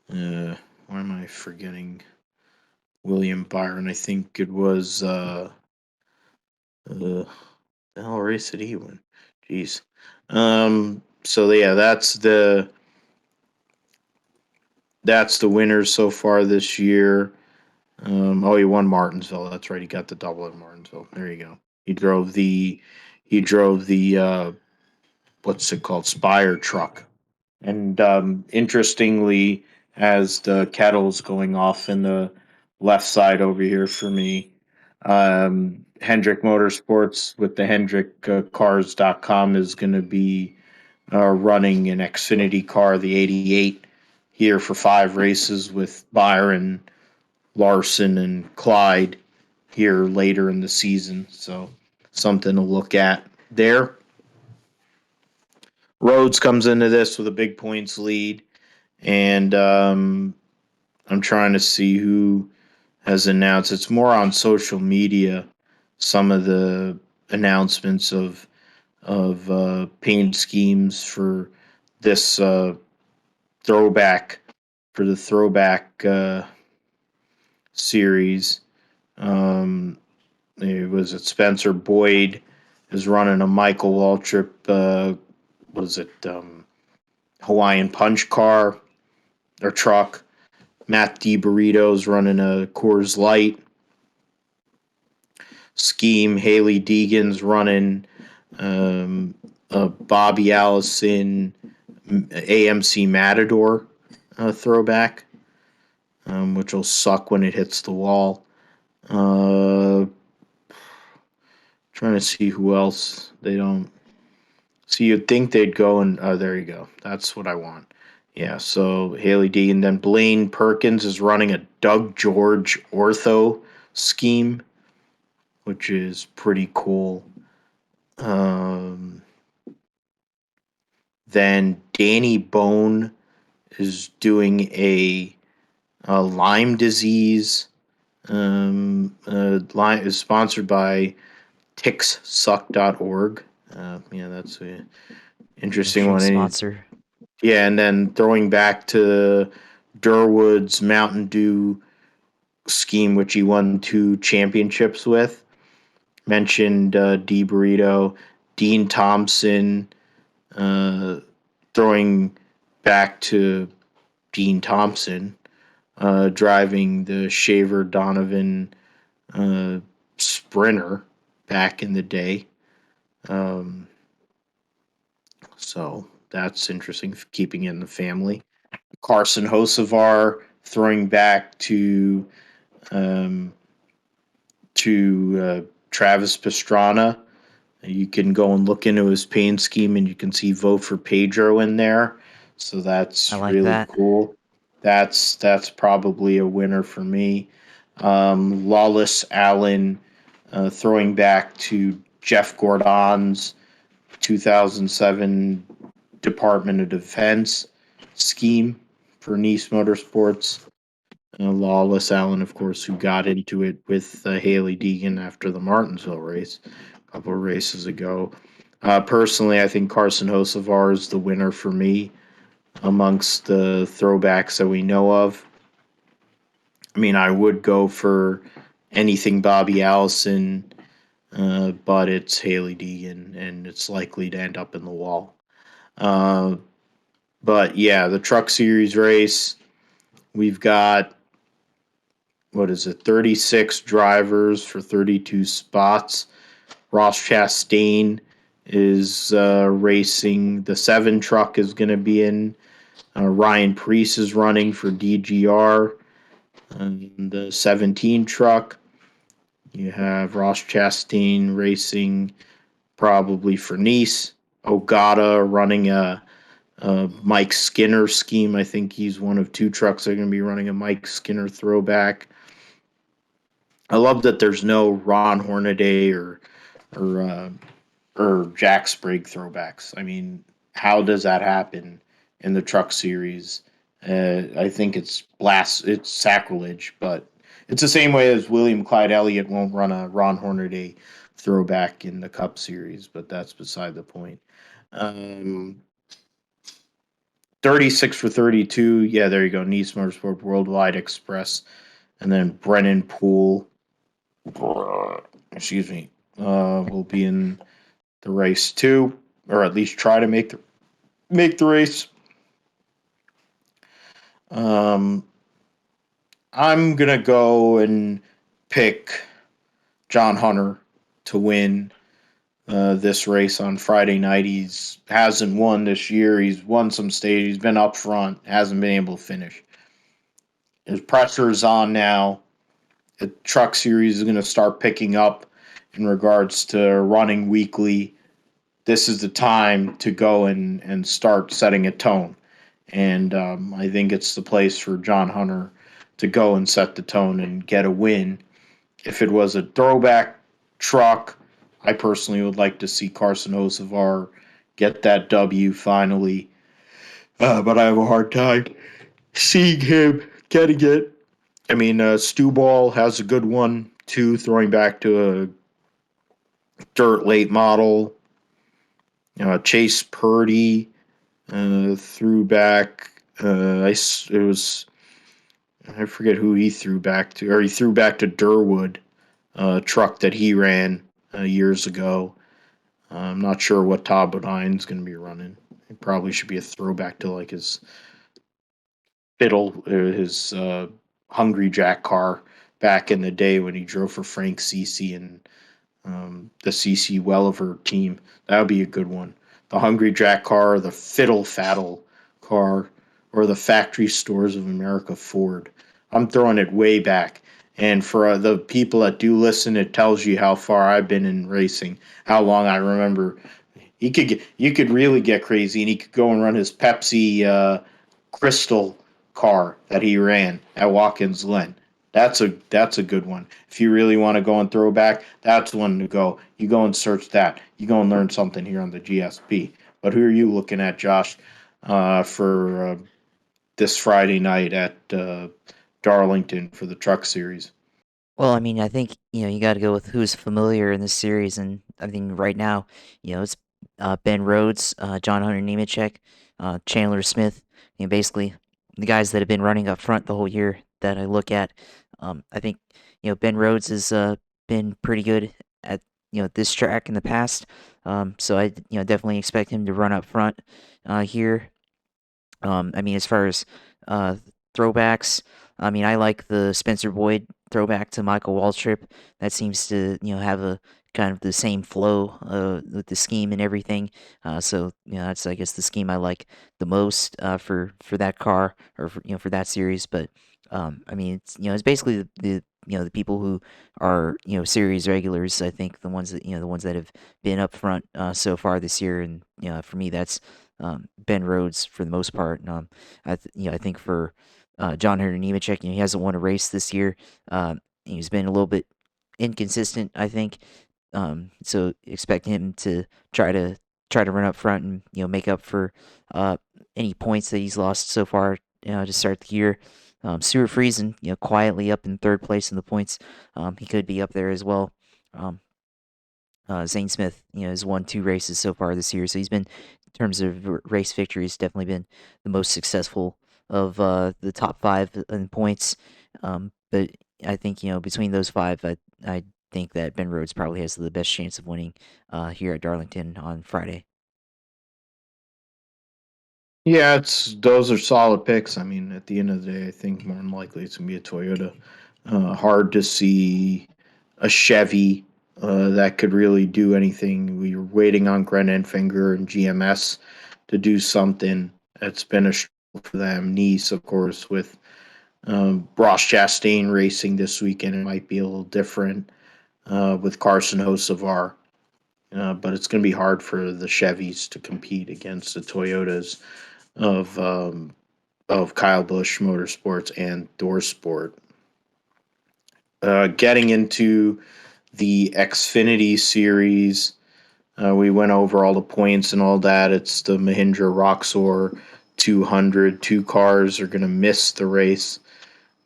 Why am I forgetting William Byron? I think it was the hell race did he win? Jeez. So yeah, that's the winners so far this year. He won Martinsville. That's right. He got the double at Martinsville. There you go. He drove the what's it called? Spire truck. And interestingly, as the kettle's going off in the left side over here for me, Hendrick Motorsports with the Hendrick cars.com is going to be running an Xfinity car, the 88, here for 5 races with Byron, Larson, and Clyde here later in the season. So something to look at there. Rhodes comes into this with a big points lead, and I'm trying to see who has announced. It's more on social media, some of the announcements of paint schemes for this throwback series. Was it Spencer Boyd is running a Michael Waltrip, Hawaiian Punch car or truck. Matt DiBurrito's running a Coors Light scheme. Haley Deegan's running a Bobby Allison AMC Matador throwback, which will suck when it hits the wall. Trying to see who else they don't. So you'd think they'd go and there you go. That's what I want. Yeah, so Haley Deegan. Then Blaine Perkins is running a Doug George ortho scheme, which is pretty cool. Then Danny Bone is doing a Lyme disease. Lyme is sponsored by ticksuck.org. That's an interesting one. Sponsor. Yeah, and then throwing back to Durwood's Mountain Dew scheme, which he won 2 championships with. Mentioned DiBurrito, Dean Thompson, throwing back to Dean Thompson, driving the Shaver Donovan Sprinter back in the day. So that's interesting, keeping it in the family. Carson Hocevar throwing back to Travis Pastrana. You can go and look into his paint scheme, and you can see Vote for Pedro in there. So that's really cool. That's probably a winner for me. Lawless Allen throwing back to Jeff Gordon's 2007 Department of Defense scheme for Nice Motorsports. Lawless Allen, of course, who got into it with Haley Deegan after the Martinsville race a couple of races ago. Personally, I think Carson Hocevar is the winner for me amongst the throwbacks that we know of. I mean, I would go for anything Bobby Allison, but it's Haley Deegan, and it's likely to end up in the wall. But yeah, the Truck Series race, we've got, 36 drivers for 32 spots. Ross Chastain is racing. The 7 truck is going to be in. Ryan Preece is running for DGR. And the 17 truck, you have Ross Chastain racing probably for Nice. Ogata running a Mike Skinner scheme. I think he's one of 2 trucks that are going to be running a Mike Skinner throwback. I love that there's no Ron Hornaday or Jack Sprague throwbacks. I mean, how does that happen in the Truck Series? I think it's sacrilege, but it's the same way as William Clyde Elliott won't run a Ron Hornaday throwback in the Cup Series, but that's beside the point. 36 for 32. Yeah, there you go. Nice Motorsport Worldwide Express. And then Brennan Poole, will be in the race too, or at least try to make the race. I'm gonna go and pick John Hunter to win this race on Friday night. He hasn't won this year. He's won some stage. He's been up front. Hasn't been able to finish. His pressure is on now. The Truck Series is going to start picking up in regards to running weekly. This is the time to go and start setting a tone. And I think it's the place for John Hunter to go and set the tone and get a win. If it was a throwback truck, I personally would like to see Carson Hocevar get that W finally. But I have a hard time seeing him getting it. I mean, Stu Ball has a good one, too, throwing back to a dirt late model. Chase Purdy threw back. I forget who he threw back to, or he threw back to Durwood truck that he ran years ago. I'm not sure what Todd Bodine's going to be running. It probably should be a throwback to like his his Hungry Jack car back in the day when he drove for Frank Cece and the CC Welliver team. That would be a good one. The Hungry Jack car, the Fiddle Faddle car, or the Factory Stores of America Ford. I'm throwing it way back. And for the people that do listen, it tells you how far I've been in racing, how long I remember. You could really get crazy, and he could go and run his Pepsi Crystal car that he ran at Watkins Glen. That's a good one. If you really want to go and throw back, that's one to go. You go and search that. You go and learn something here on the GSP. But who are you looking at, Josh, for this Friday night at Darlington for the Truck Series? Well, I mean, I think you got to go with who's familiar in this series, and I think right now, it's Ben Rhodes, John Hunter Nemechek, Chandler Smith. Basically the guys that have been running up front the whole year that I look at. I think Ben Rhodes has been pretty good at this track in the past, so I definitely expect him to run up front here. I mean, as far as uh, throwbacks, I mean, I like the Spencer Boyd throwback to Michael Waltrip. That seems to have a kind of the same flow with the scheme and everything. So that's I guess the scheme I like the most for that car or for that series. But I mean, it's basically the people who are series regulars. I think the ones that have been up front so far this year, and for me that's Ben Rhodes for the most part. And I think for John Hunter Nemechek, he hasn't won a race this year. He's been a little bit inconsistent, I think. So expect him to try to run up front and make up for any points that he's lost so far. To start the year. Stuart Friesen, quietly up in third place in the points. He could be up there as well. Zane Smith, has won 2 races so far this year, so he's been, in terms of race victories, definitely been the most successful of the top 5 in points. But I think between those 5, I think that Ben Rhodes probably has the best chance of winning here at Darlington on Friday. Yeah, those are solid picks. I mean, at the end of the day, I think more than likely it's gonna be a Toyota. Hard to see a Chevy that could really do anything. We were waiting on Gren Enfinger and GMS to do something. It's been a struggle for them. Nice, of course, with Ross Chastain racing this weekend. It might be a little different with Carson Hocevar. But it's going to be hard for the Chevys to compete against the Toyotas of Kyle Busch Motorsports and Doorsport. Getting into the Xfinity series, we went over all the points and all that. It's the Mahindra Roxor 200. 2 cars are going to miss the race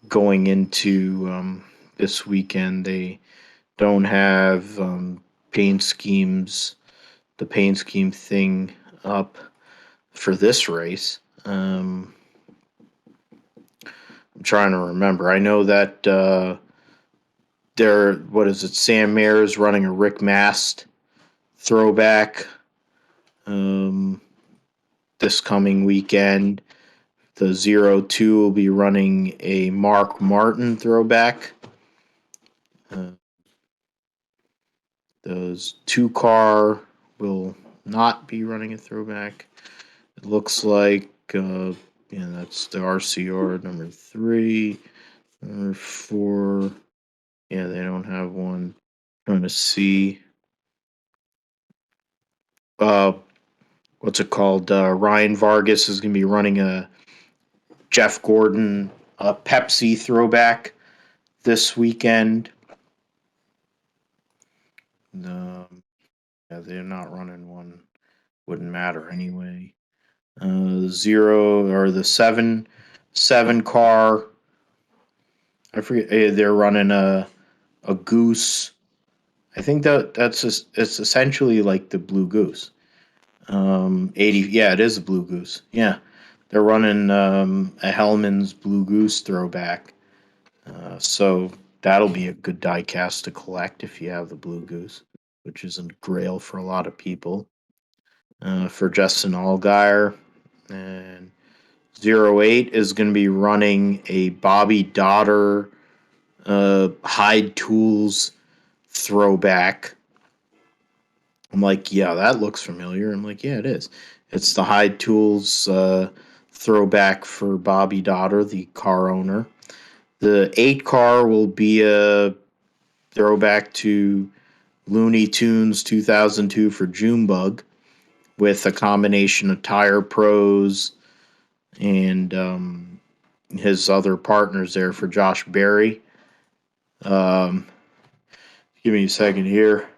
going into this weekend. They don't have paint schemes, the paint scheme thing up for this race. I'm trying to remember. I know that Sam Mayer is running a Rick Mast throwback this coming weekend. The 02 will be running a Mark Martin throwback. Those 2 car will not be running a throwback. It looks like that's the RCR number 3, number 4. Yeah, they don't have one. I'm trying to see. What's it called? Ryan Vargas is going to be running a Jeff Gordon Pepsi throwback this weekend. Yeah, they're not running one. Wouldn't matter anyway. The 0 or the 7 car. I forget. They're running a Goose. I think it's essentially like the Blue Goose. 80. Yeah, it is a Blue Goose. Yeah, they're running a Hellman's Blue Goose throwback. So that'll be a good die cast to collect if you have the Blue Goose, which is a grail for a lot of people. For Justin Allgaier, and 08 is going to be running a Bobby Dotter Hyde Tools throwback. I'm like, yeah, that looks familiar. I'm like, yeah, it is. It's the Hyde Tools throwback for Bobby Dotter, the car owner. The 8 car will be a throwback to Looney Tunes 2002 for Junebug, with a combination of Tire Pros and his other partners there for Josh Berry. Give me a second here.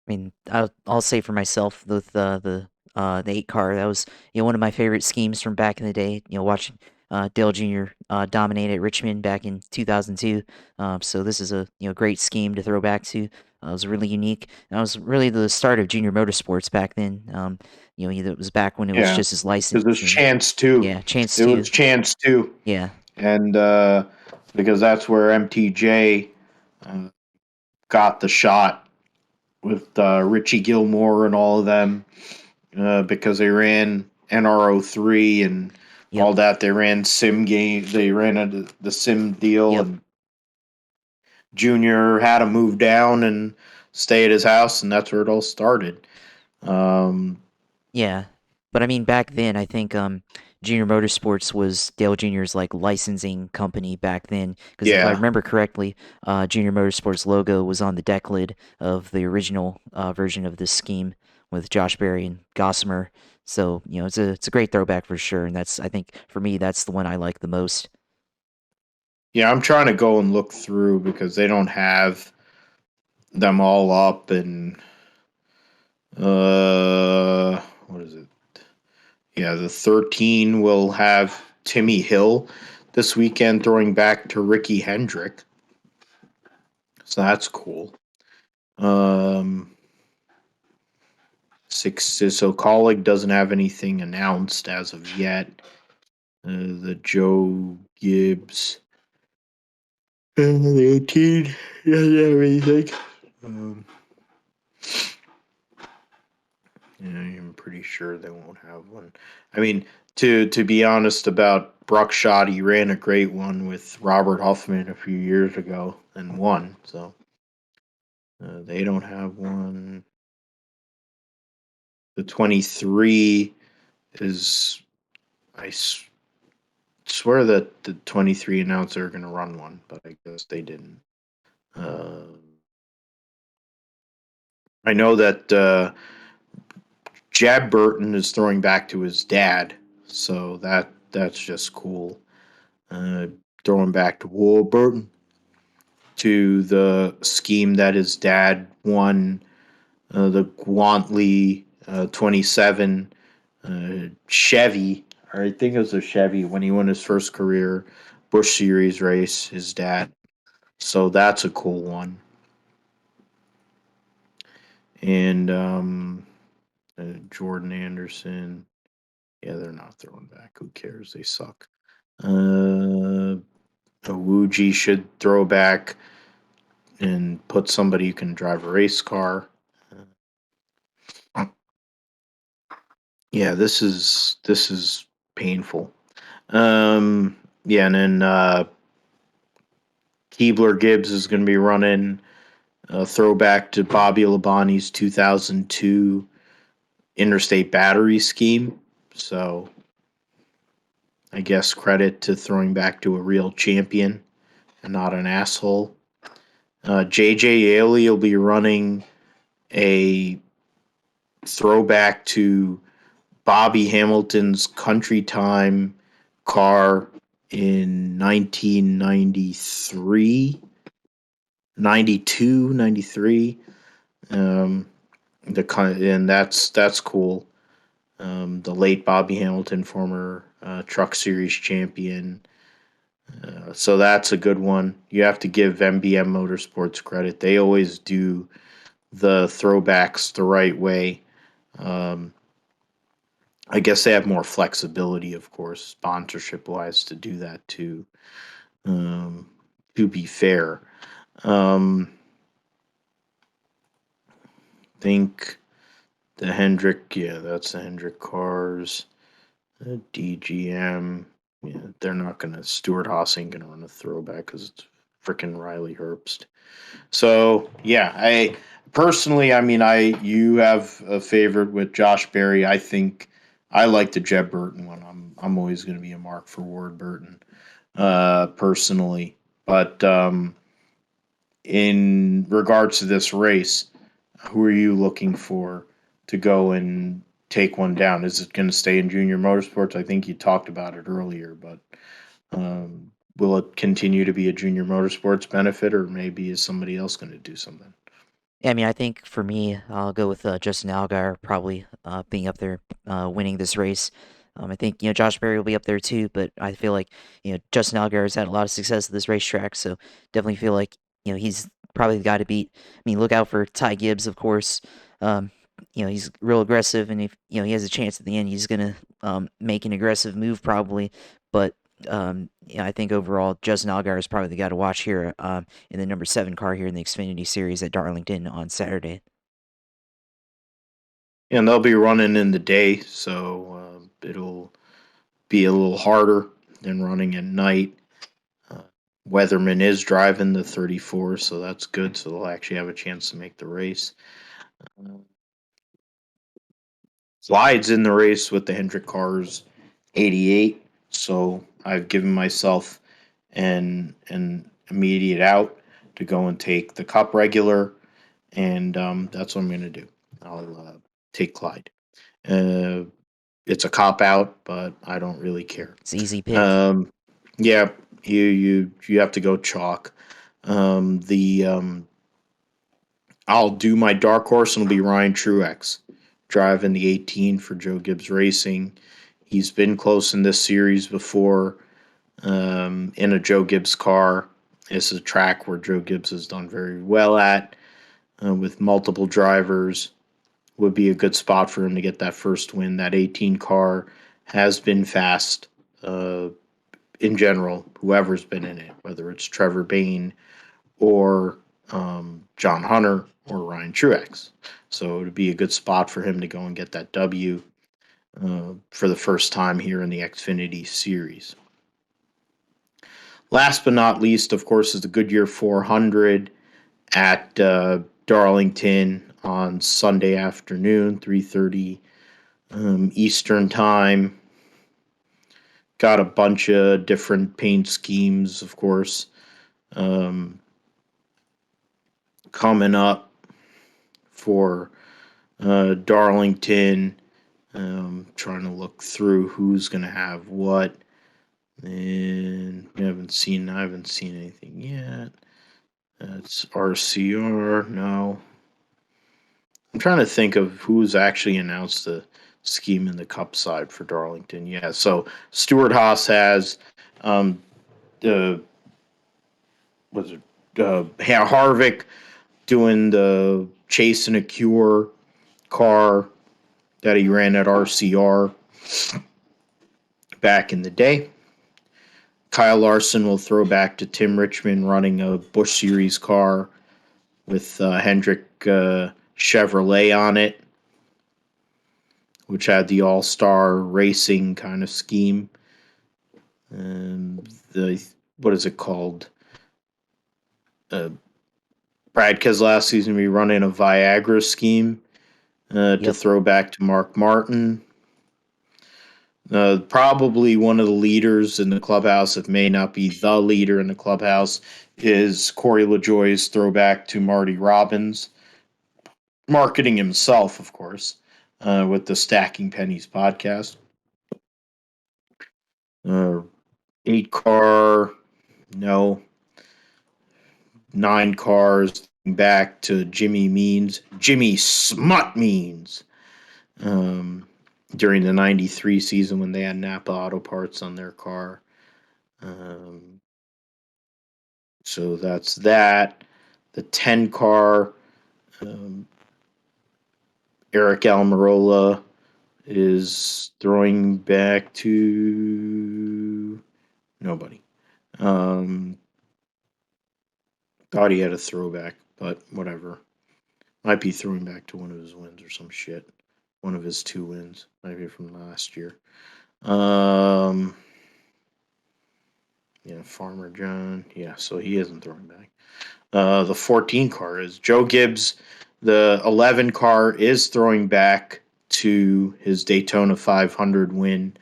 I mean, I'll say for myself with the 8 car, that was one of my favorite schemes from back in the day. Watching Dale Jr. Dominate at Richmond back in 2002. So this is a great scheme to throw back to. It was really unique. And it was really the start of junior motorsports back then. It was back when it was Yeah, just his because license. there's Chance too. Yeah, Chance It was too. Chance too, Yeah, and because that's where MTJ got the shot with Richie Gilmore and all of them, because they ran NRO3 and yep, all that. They ran sim game. They ran the sim deal, yep. and Junior had to move down and stay at his house, and that's where it all started. Um, Yeah, but I mean, back then, I think Junior Motorsports was Dale Jr.'s like licensing company back then. Because if I yeah, remember correctly, Junior Motorsports logo was on the deck lid of the original version of this scheme with Josh Berry and Gossamer. So it's a great throwback for sure, and I think for me that's the one I like the most. yeah. I'm trying to go and look through because they don't have them all up, and what is it? Yeah, the 13 will have Timmy Hill this weekend throwing back to Ricky Hendrick. So that's cool. Um, so Colleague doesn't have anything announced as of yet. The Joe Gibbs. The 18 doesn't have anything. Um, yeah, I'm pretty sure they won't have one. I mean, to be honest about Bruckshot, he ran a great one with Robert Huffman a few years ago and won. So they don't have one. The 23 is, I swear that the 23 announced they're going to run one, but I guess they didn't. Uh, I know that Jab Burton is throwing back to his dad, so that's just cool. Uh, Throwing back to Warburton, to the scheme that his dad won, the Guantley 27 Chevy, or I think it was a Chevy when he won his first career Busch Series race, his dad. So that's a cool one. And Jordan Anderson, yeah, they're not throwing back. Who cares? They suck. Awuji should throw back and put somebody who can drive a race car. Yeah, this is painful. Yeah, and then Keebler Gibbs is going to be running a throwback to Bobby Labonte's 2002 Interstate Battery scheme. So I guess credit to throwing back to a real champion and not an asshole. JJ Ailey will be running a throwback to Bobby Hamilton's Country Time car in 1993, 92, 93. And that's cool. The late Bobby Hamilton, former Truck Series champion. So that's a good one. You have to give MBM Motorsports credit. They always do the throwbacks the right way. Um, I guess they have more flexibility, of course, sponsorship wise, to do that too. To be fair, um, think the Hendrick, yeah, that's the Hendrick cars. DGM, yeah, they're not gonna. Stuart Haas ain't gonna run a throwback because it's freaking Riley Herbst. So yeah, I personally, I mean, you have a favorite with Josh Berry. I think I like the Jeb Burton one. I'm always going to be a mark for Ward Burton, personally. But in regards to this race, who are you looking for to go and take one down? Is it going to stay in Junior Motorsports? I think you talked about it earlier, but will it continue to be a Junior Motorsports benefit, or maybe is somebody else going to do something? Yeah, I mean, I think for me, I'll go with Justin Allgaier probably being up there, winning this race. I think Josh Berry will be up there too, but I feel like Justin Allgaier has had a lot of success at this racetrack, so definitely feel like he's probably the guy to beat. I mean, look out for Ty Gibbs, of course. Um, he's real aggressive, and if he has a chance at the end, he's gonna make an aggressive move probably. But I think overall, Justin Allgaier is probably the guy to watch here. In the number 7 car here in the Xfinity Series at Darlington on Saturday. And they'll be running in the day, so it'll be a little harder than running at night. Uh, Weatherman is driving the 34, so that's good. So they'll actually have a chance to make the race. Uh, Clyde's in the race with the Hendrick cars 88, so I've given myself an immediate out to go and take the Cup regular, and that's what I'm going to do. I'll take Clyde. Uh, it's a cop out, but I don't really care. It's an easy pick. Um, yeah, you have to go chalk. The I'll do my dark horse, and it'll be Ryan Truex driving the 18 for Joe Gibbs Racing. He's been close in this series before, in a Joe Gibbs car. It's a track where Joe Gibbs has done very well at, with multiple drivers. Would be a good spot for him to get that first win. That 18 car has been fast, in general, whoever's been in it, whether it's Trevor Bayne or John Hunter or Ryan Truex. So it would be a good spot for him to go and get that W, for the first time here in the Xfinity Series. Last but not least, of course, is the Goodyear 400 at Darlington on Sunday afternoon, 3:30 Eastern Time. Got a bunch of different paint schemes, of course, um, coming up for Darlington. Trying to look through who's going to have what, and I haven't seen anything yet. That's RCR. No, I'm trying to think of who's actually announced the scheme in the Cup side for Darlington. Yeah, so Stuart Haas has, the was it Harvick doing the Chase and a Cure car that he ran at RCR back in the day. Kyle Larson will throw back to Tim Richmond running a Busch Series car with Hendrick Chevrolet on it, which had the all-star racing kind of scheme. What is it called? Brad Keselowski's going to be running a Viagra scheme to Yep. throw back to Mark Martin. Probably one of the leaders in the clubhouse, if may not be the leader in the clubhouse, is Corey LaJoie's throwback to Marty Robbins. Marketing himself, of course, with the Stacking Pennies podcast. 8 car, no. 9 cars back to Jimmy Smut Means, during the 93 season when they had Napa Auto Parts on their car. So that's that. The 10 car, Eric Almirola is throwing back to nobody. Thought he had a throwback, but whatever. Might be throwing back to one of his wins or some shit. One of his 2 wins, maybe from last year. Farmer John. Yeah, so he isn't throwing back. The 14 car is Joe Gibbs. The 11 car is throwing back to his Daytona 500 win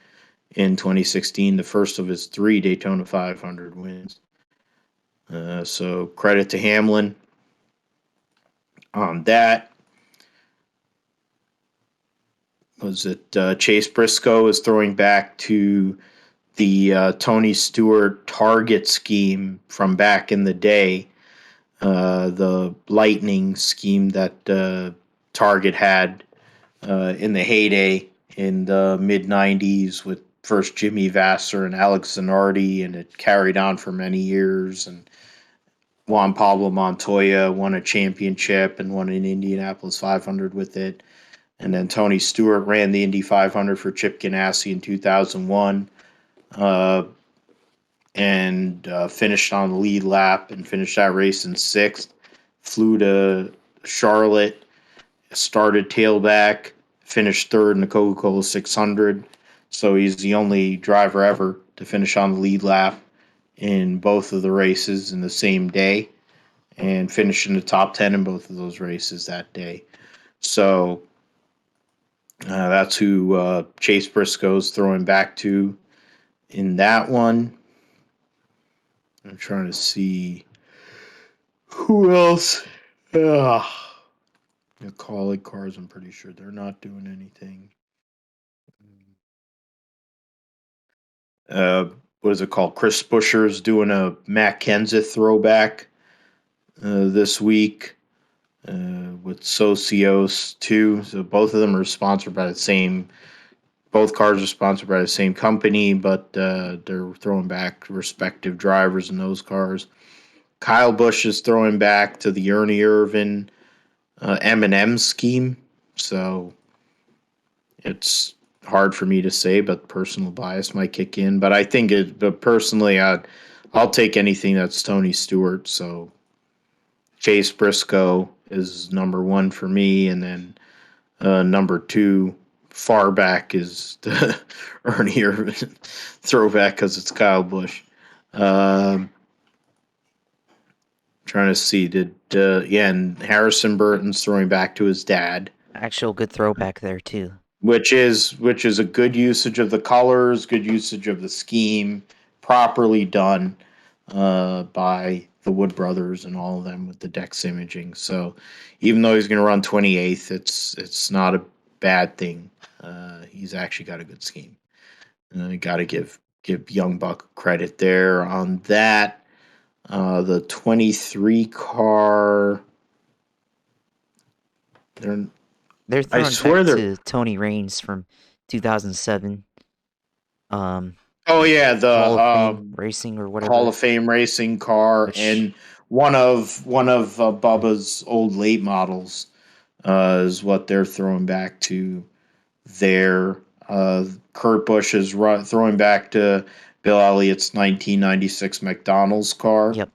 in 2016, the first of his 3 Daytona 500 wins. So credit to Hamlin on that. Was it Chase Briscoe is throwing back to the Tony Stewart target scheme from back in the day, the lightning scheme that Target had in the heyday in the mid-90s with first Jimmy Vasser and Alex Zanardi, and it carried on for many years. And Juan Pablo Montoya won a championship and won an Indianapolis 500 with it. And then Tony Stewart ran the Indy 500 for Chip Ganassi in 2001 and finished on the lead lap and finished that race in 6th. Flew to Charlotte, started tailback, finished 3rd in the Coca-Cola 600. So he's the only driver ever to finish on the lead lap in both of the races in the same day and finish in the top 10 in both of those races that day. So that's who Chase Briscoe's throwing back to in that one. I'm trying to see who else. The Colleague cars, I'm pretty sure they're not doing anything. What is it called? Chris Buescher's doing a Matt Kenseth throwback this week with Socios too. So both of them are sponsored by the same. Both cars are sponsored by the same company, but they're throwing back respective drivers in those cars. Kyle Busch is throwing back to the Ernie Irvin M&M scheme. So it's hard for me to say, but personal bias might kick in. But I think but personally, I'll take anything that's Tony Stewart. So Chase Briscoe is number 1 for me, and then number 2 far back is the Ernie Irvin throwback because it's Kyle Busch. Trying to see, and Harrison Burton's throwing back to his dad. Actual good throwback there too. Which is a good usage of the colors, good usage of the scheme, properly done by the Wood brothers and all of them with the Dex imaging. So even though he's going to run 28th, it's not a bad thing. He's actually got a good scheme. Got to give Young Buck credit there on that. The 23 car, they're throwing back to Tony Raines from 2007. Oh yeah, the Hall of Fame racing or whatever. Hall of Fame racing car, and one of Bubba's old late models is what they're throwing back to there. Kurt Busch is throwing back to Bill Elliott's 1996 McDonald's car. Yep.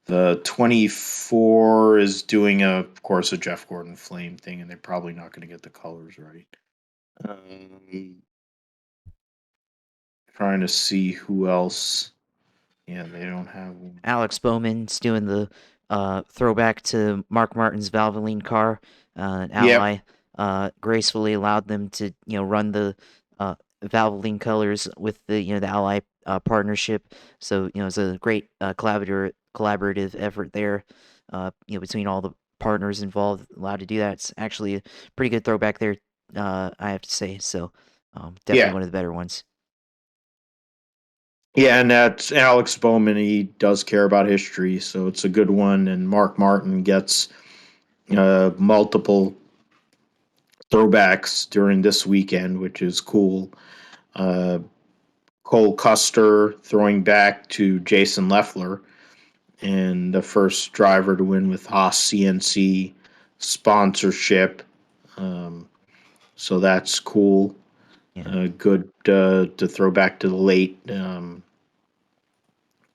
The 24 is doing of course, a Jeff Gordon Flame thing, and they're probably not going to get the colors right. Trying to see who else. Yeah, they don't have one. Alex Bowman's doing the throwback to Mark Martin's Valvoline car. An ally gracefully allowed them to run the Valvoline colors with the the ally partnership. So it's a great collaborative effort there. Between all the partners involved, allowed to do that. It's actually a pretty good throwback there. I have to say. So definitely one of the better ones. Yeah, and that's Alex Bowman. He does care about history, so it's a good one. And Mark Martin gets multiple throwbacks during this weekend, which is cool. Cole Custer throwing back to Jason Leffler, and the first driver to win with Haas CNC sponsorship. so that's cool. Yeah. Good to throw back to the late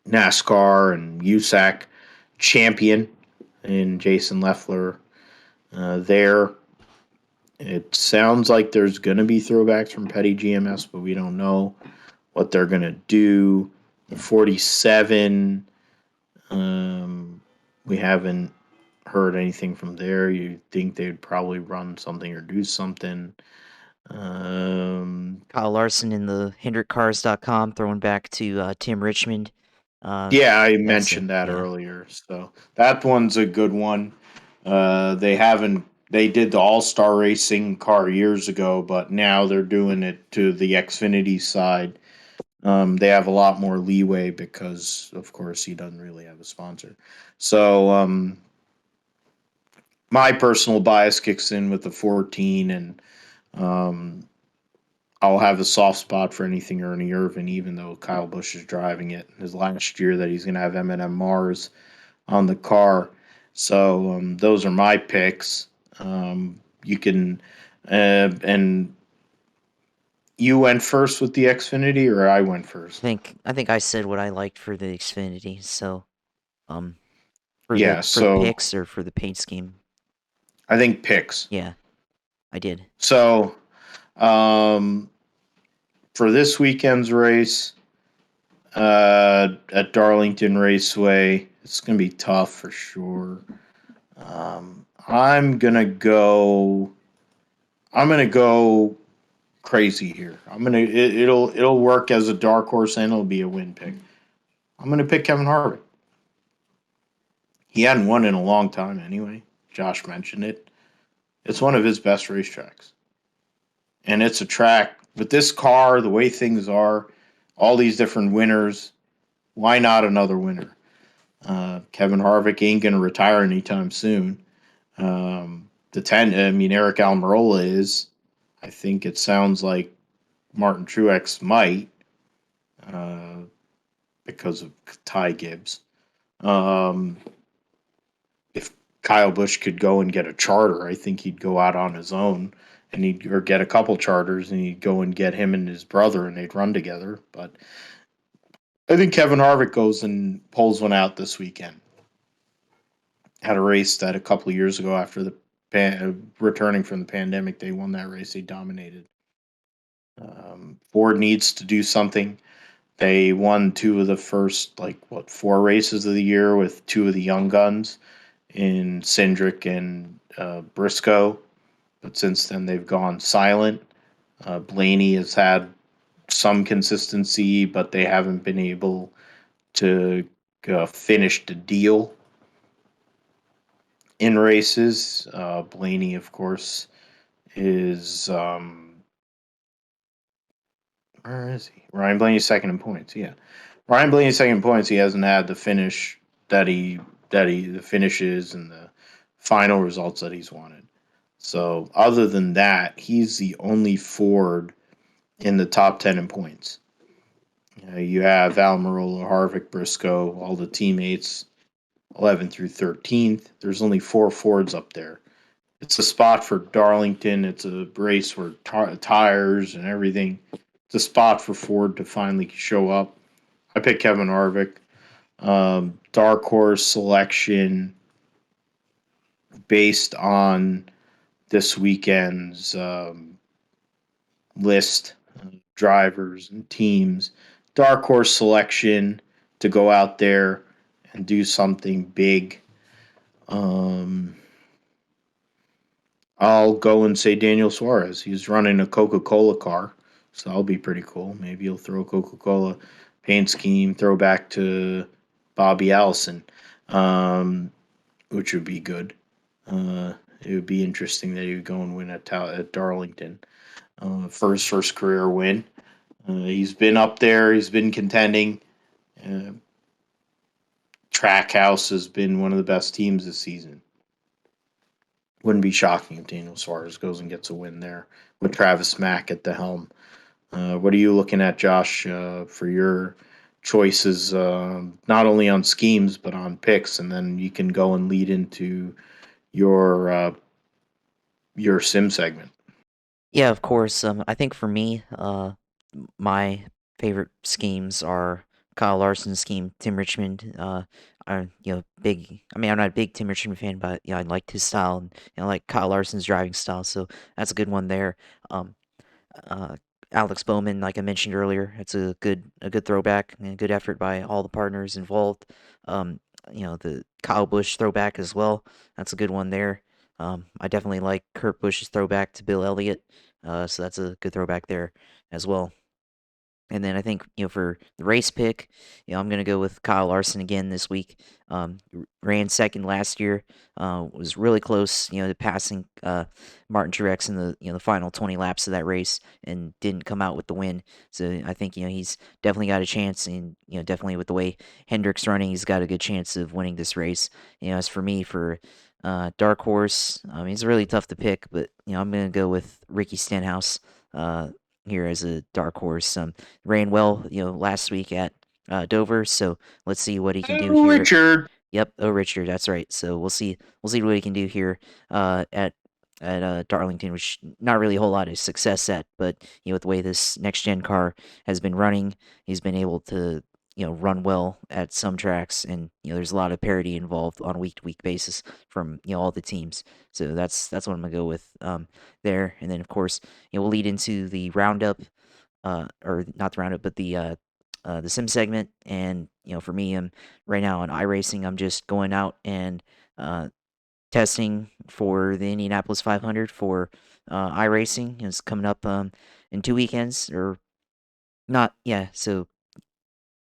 NASCAR and USAC champion in Jason Leffler there. It sounds like there's going to be throwbacks from Petty GMS, but we don't know what they're going to do. The 47, we haven't heard anything from there. You'd think they'd probably run something or do something. Kyle Larson in the HendrickCars.com throwing back to Tim Richmond. Yeah, I That's mentioned that yeah. earlier. So that one's a good one. They haven't. They did the All Star Racing car years ago, but now they're doing it to the Xfinity side. They have a lot more leeway because, of course, he doesn't really have a sponsor. So my personal bias kicks in with the 14, and um, I'll have a soft spot for anything Ernie Irvin, even though Kyle Busch is driving it. His last year that he's going to have M&M Mars on the car. So those are my picks. You can, and you went first with the Xfinity, or I went first. I think I said what I liked for the Xfinity. So, Yeah, for the so picks or for the paint scheme, I think picks. yeah, I did. So um, for this weekend's race at Darlington Raceway, it's going to be tough for sure. I'm gonna go. I'm gonna go crazy here. It'll work as a dark horse and it'll be a win pick. I'm gonna pick Kevin Harvick. He hadn't won in a long time anyway. Josh mentioned it. It's one of his best racetracks. And it's a track with this car, the way things are, all these different winners. Why not another winner? Kevin Harvick ain't going to retire anytime soon. Eric Almirola is. I think it sounds like Martin Truex might because of Ty Gibbs. If Kyle Busch could go and get a charter, I think he'd go out on his own and he'd or get a couple charters and he'd go and get him and his brother and they'd run together. But I think Kevin Harvick goes and pulls one out this weekend. Had a race that a couple of years ago after the returning from the pandemic, they won that race. They dominated. Ford needs to do something. They won two of the first, 4 races of the year with two of the young guns in Hendrick and Briscoe. But since then, they've gone silent. Blaney has had some consistency, but they haven't been able to finish the deal in races. Blaney, of course, is where is he? Ryan Blaney's second in points. Yeah, Ryan Blaney's second in points. He hasn't had the finish the finishes and the final results that he's wanted. So other than that, he's the only Ford in the top 10 in points. You have Almirola, Harvick, Briscoe, all the teammates, 11th through 13th. There's only 4 Fords up there. It's a spot for Darlington. It's a race where tires and everything. It's a spot for Ford to finally show up. I picked Kevin Harvick. Dark horse selection based on this weekend's list of drivers and teams. Dark horse selection to go out there and do something big. I'll go and say Daniel Suarez. He's running a Coca-Cola car, so that'll be pretty cool. Maybe he'll throw Coca-Cola paint scheme, throw back to Bobby Allison, which would be good. It would be interesting that he would go and win at Darlington for his first career win. He's been up there. He's been contending. Trackhouse has been one of the best teams this season. Wouldn't be shocking if Daniel Suarez goes and gets a win there with Travis Mack at the helm. What are you looking at, Josh, for your choices, not only on schemes but on picks, and then you can go and lead into your sim segment. Yeah, of course. I think for me, my favorite schemes are Kyle Larson's scheme, Tim Richmond. Are big. I mean, I'm not a big Tim Richmond fan, but I liked his style and like Kyle Larson's driving style. So that's a good one there. Um, uh, Alex Bowman, like I mentioned earlier, it's a good throwback and a good effort by all the partners involved. Um, the Kyle Busch throwback as well. That's a good one there. I definitely like Kurt Busch's throwback to Bill Elliott. So that's a good throwback there as well. And then I think, for the race pick, I'm going to go with Kyle Larson again this week. Ran second last year, was really close, to passing Martin Truex in the final 20 laps of that race and didn't come out with the win. So I think, he's definitely got a chance. And, definitely with the way Hendrick's running, he's got a good chance of winning this race. As for me, for Dark Horse, he's really tough to pick, but, I'm going to go with Ricky Stenhouse. Here as a dark horse. Ran well, last week at Dover. So let's see what he can do Oh, here. Richard. Yep, oh Richard, that's right. So we'll see what he can do here at Darlington, which not really a whole lot of success at, but with the way this next gen car has been running, he's been able to run well at some tracks, and there's a lot of parity involved on a week to week basis from all the teams. So that's what I'm gonna go with there, and then of course we'll lead into the roundup or not the roundup, but the sim segment. And for me, I'm right now on iRacing. I'm just going out and uh, testing for the Indianapolis 500 for iRacing. It's coming up in 2 weekends, or not. Yeah, so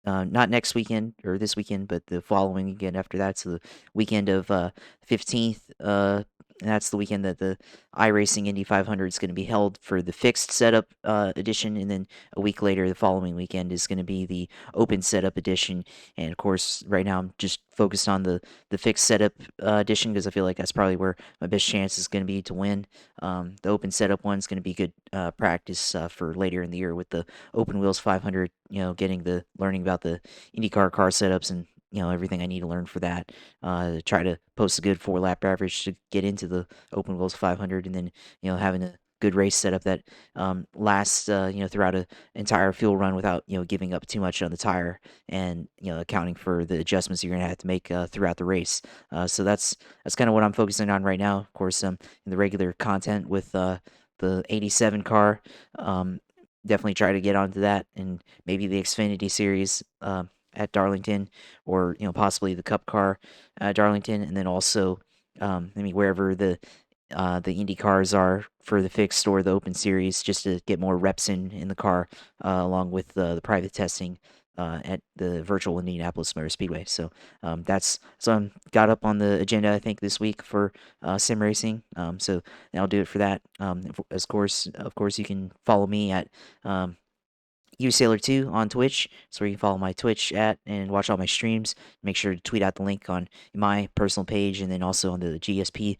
not next weekend or this weekend, but the following weekend after that. So the weekend of 15th. That's the weekend that the iRacing Indy 500 is going to be held for the fixed setup edition, and then a week later, the following weekend is going to be the open setup edition. And of course, right now I'm just focused on the fixed setup edition because I feel like that's probably where my best chance is going to be to win. The open setup one is going to be good practice for later in the year with the Open Wheels 500, learning about the IndyCar car setups and everything I need to learn for that. To try to post a good 4 lap average to get into the Open Wheels 500, and then having a good race setup that lasts throughout an entire fuel run without giving up too much on the tire, and accounting for the adjustments you're gonna have to make throughout the race. So that's kind of what I'm focusing on right now. Of course, in the regular content with the 87 car. Um, Definitely try to get onto that, and maybe the Xfinity series at Darlington, or possibly the Cup car at Darlington, and then also wherever the Indy cars are for the fixed or the open series, just to get more reps in the car, along with the private testing at the virtual Indianapolis Motor Speedway. So that's so got up on the agenda, I think, this week for sim racing. So that'll do it for that. Of course, you can follow me at um, usailor2 on Twitch. That's where you can follow my Twitch at and watch all my streams. Make sure to tweet out the link on my personal page, and then also on the GSP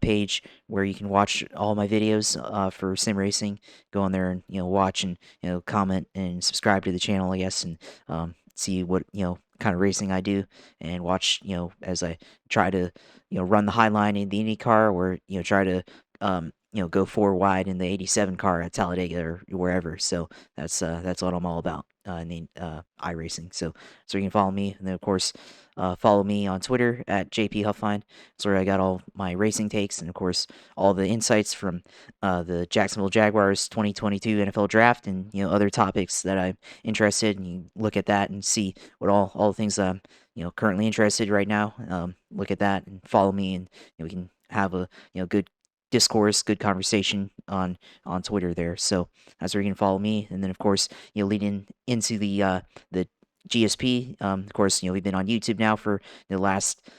page, where you can watch all my videos for sim racing. Go on there and watch and comment and subscribe to the channel, I guess, and see what kind of racing I do, and watch as I try to run the high line in the IndyCar, or try to go 4 wide in the 87 car at Talladega or wherever. So that's what I'm all about in the iRacing. So you can follow me, and then of course follow me on Twitter at JP Huffline. That's where I got all my racing takes, and of course all the insights from the Jacksonville Jaguars 2022 NFL Draft, and other topics that I'm interested in. You look at that and see what all the things that I'm currently interested right now. Look at that and follow me, and we can have a good discourse, good conversation on Twitter there. So that's where you can follow me, and then of course leading into the GSP. Of course, we've been on YouTube now for the last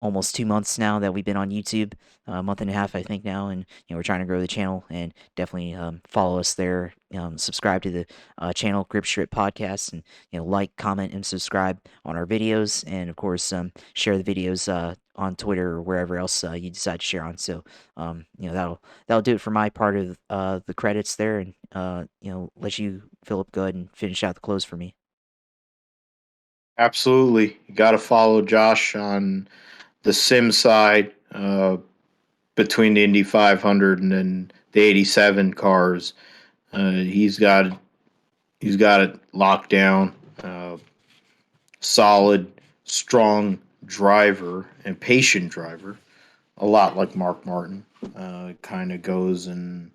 almost 2 months now that we've been on YouTube, a month and a half, I think now, and we're trying to grow the channel, and definitely follow us there. Subscribe to the channel Grip Strip Podcast, and like, comment, and subscribe on our videos, and of course share the videos on Twitter or wherever else you decide to share on. So that'll do it for my part of the credits there, and let you, Philip, go ahead and finish out the close for me. Absolutely. You got to follow Josh on the sim side between the Indy 500 and then the 87 cars. He's got it locked down. Solid, strong driver and patient driver. A lot like Mark Martin. Kind of goes and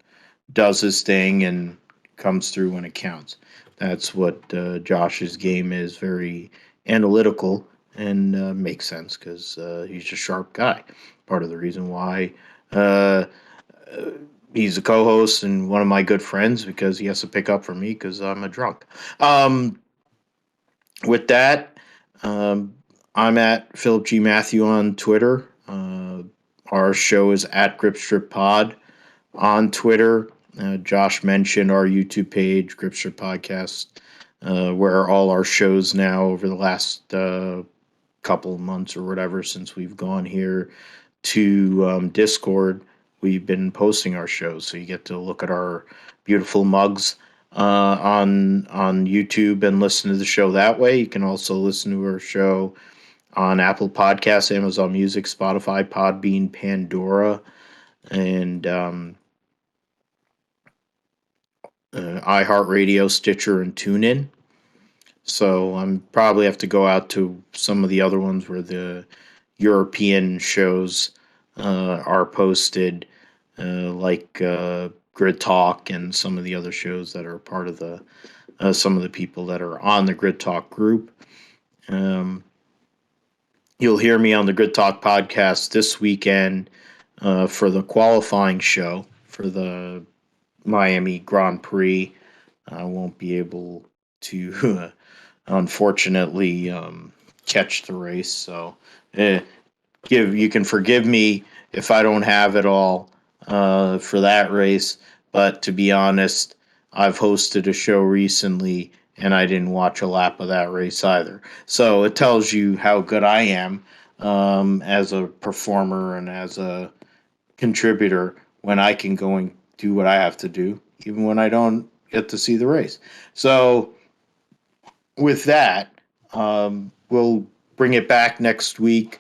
does his thing and comes through when it counts. That's what Josh's game is. Very analytical and makes sense because he's a sharp guy. Part of the reason why he's a co-host and one of my good friends, because he has to pick up for me because I'm a drunk. With that, I'm at Philip G. Matthew on Twitter. Our show is at Grip Strip Pod on Twitter. Josh mentioned our YouTube page, Grip Strip Podcast, where all our shows now over the last couple of months or whatever since we've gone here to Discord, we've been posting our shows. So you get to look at our beautiful mugs on YouTube and listen to the show that way. You can also listen to our show on Apple Podcasts, Amazon Music, Spotify, Podbean, Pandora, and iHeartRadio, Stitcher, and TuneIn. So I'm probably have to go out to some of the other ones where the European shows are posted, like Grid Talk and some of the other shows that are part of the some of the people that are on the Grid Talk group. You'll hear me on the Grid Talk podcast this weekend for the qualifying show for the Miami Grand Prix. I won't be able to, unfortunately, catch the race. So you can forgive me if I don't have it all for that race. But to be honest, I've hosted a show recently and I didn't watch a lap of that race either. So it tells you how good I am as a performer and as a contributor when I can go and do what I have to do, even when I don't get to see the race. So with that, we'll bring it back next week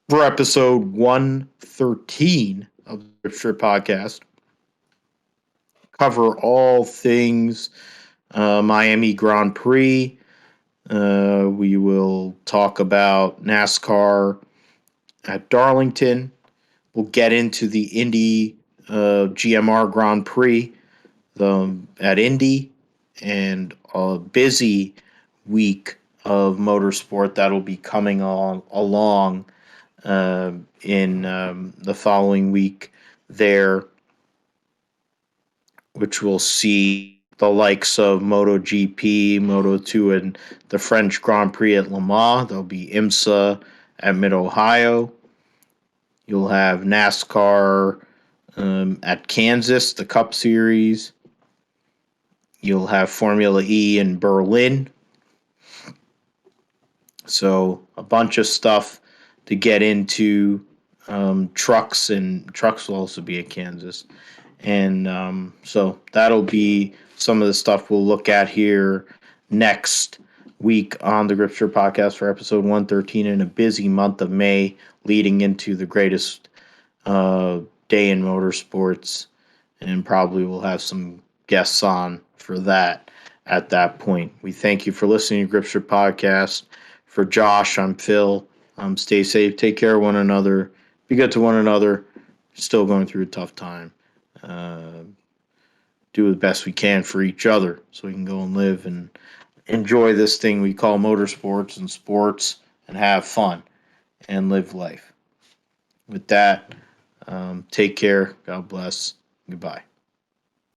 for episode 113 of the Strip Podcast. Cover all things Miami Grand Prix. We will talk about NASCAR at Darlington. We'll get into the Indy GMR Grand Prix at Indy, and a busy week of motorsport that'll be coming along in the following week there, which will see the likes of Motogp, Moto2, and the French Grand Prix at Le Mans. There'll be IMSA at Mid-Ohio. You'll have NASCAR at Kansas, the Cup Series. You'll have Formula E in Berlin. So a bunch of stuff to get into. Trucks will also be at Kansas. And so that'll be some of the stuff we'll look at here next week on the Grip Strip Podcast for episode 113 in a busy month of May leading into the greatest day in motorsports. And probably we'll have some guests on for that at that point. We thank you for listening to Grip Strip Podcast. For Josh, I'm Phil. Stay safe. Take care of one another. Be good to one another. Still going through a tough time. Do the best we can for each other so we can go and live and enjoy this thing we call motorsports and sports and have fun and live life. With that, take care. God bless. Goodbye.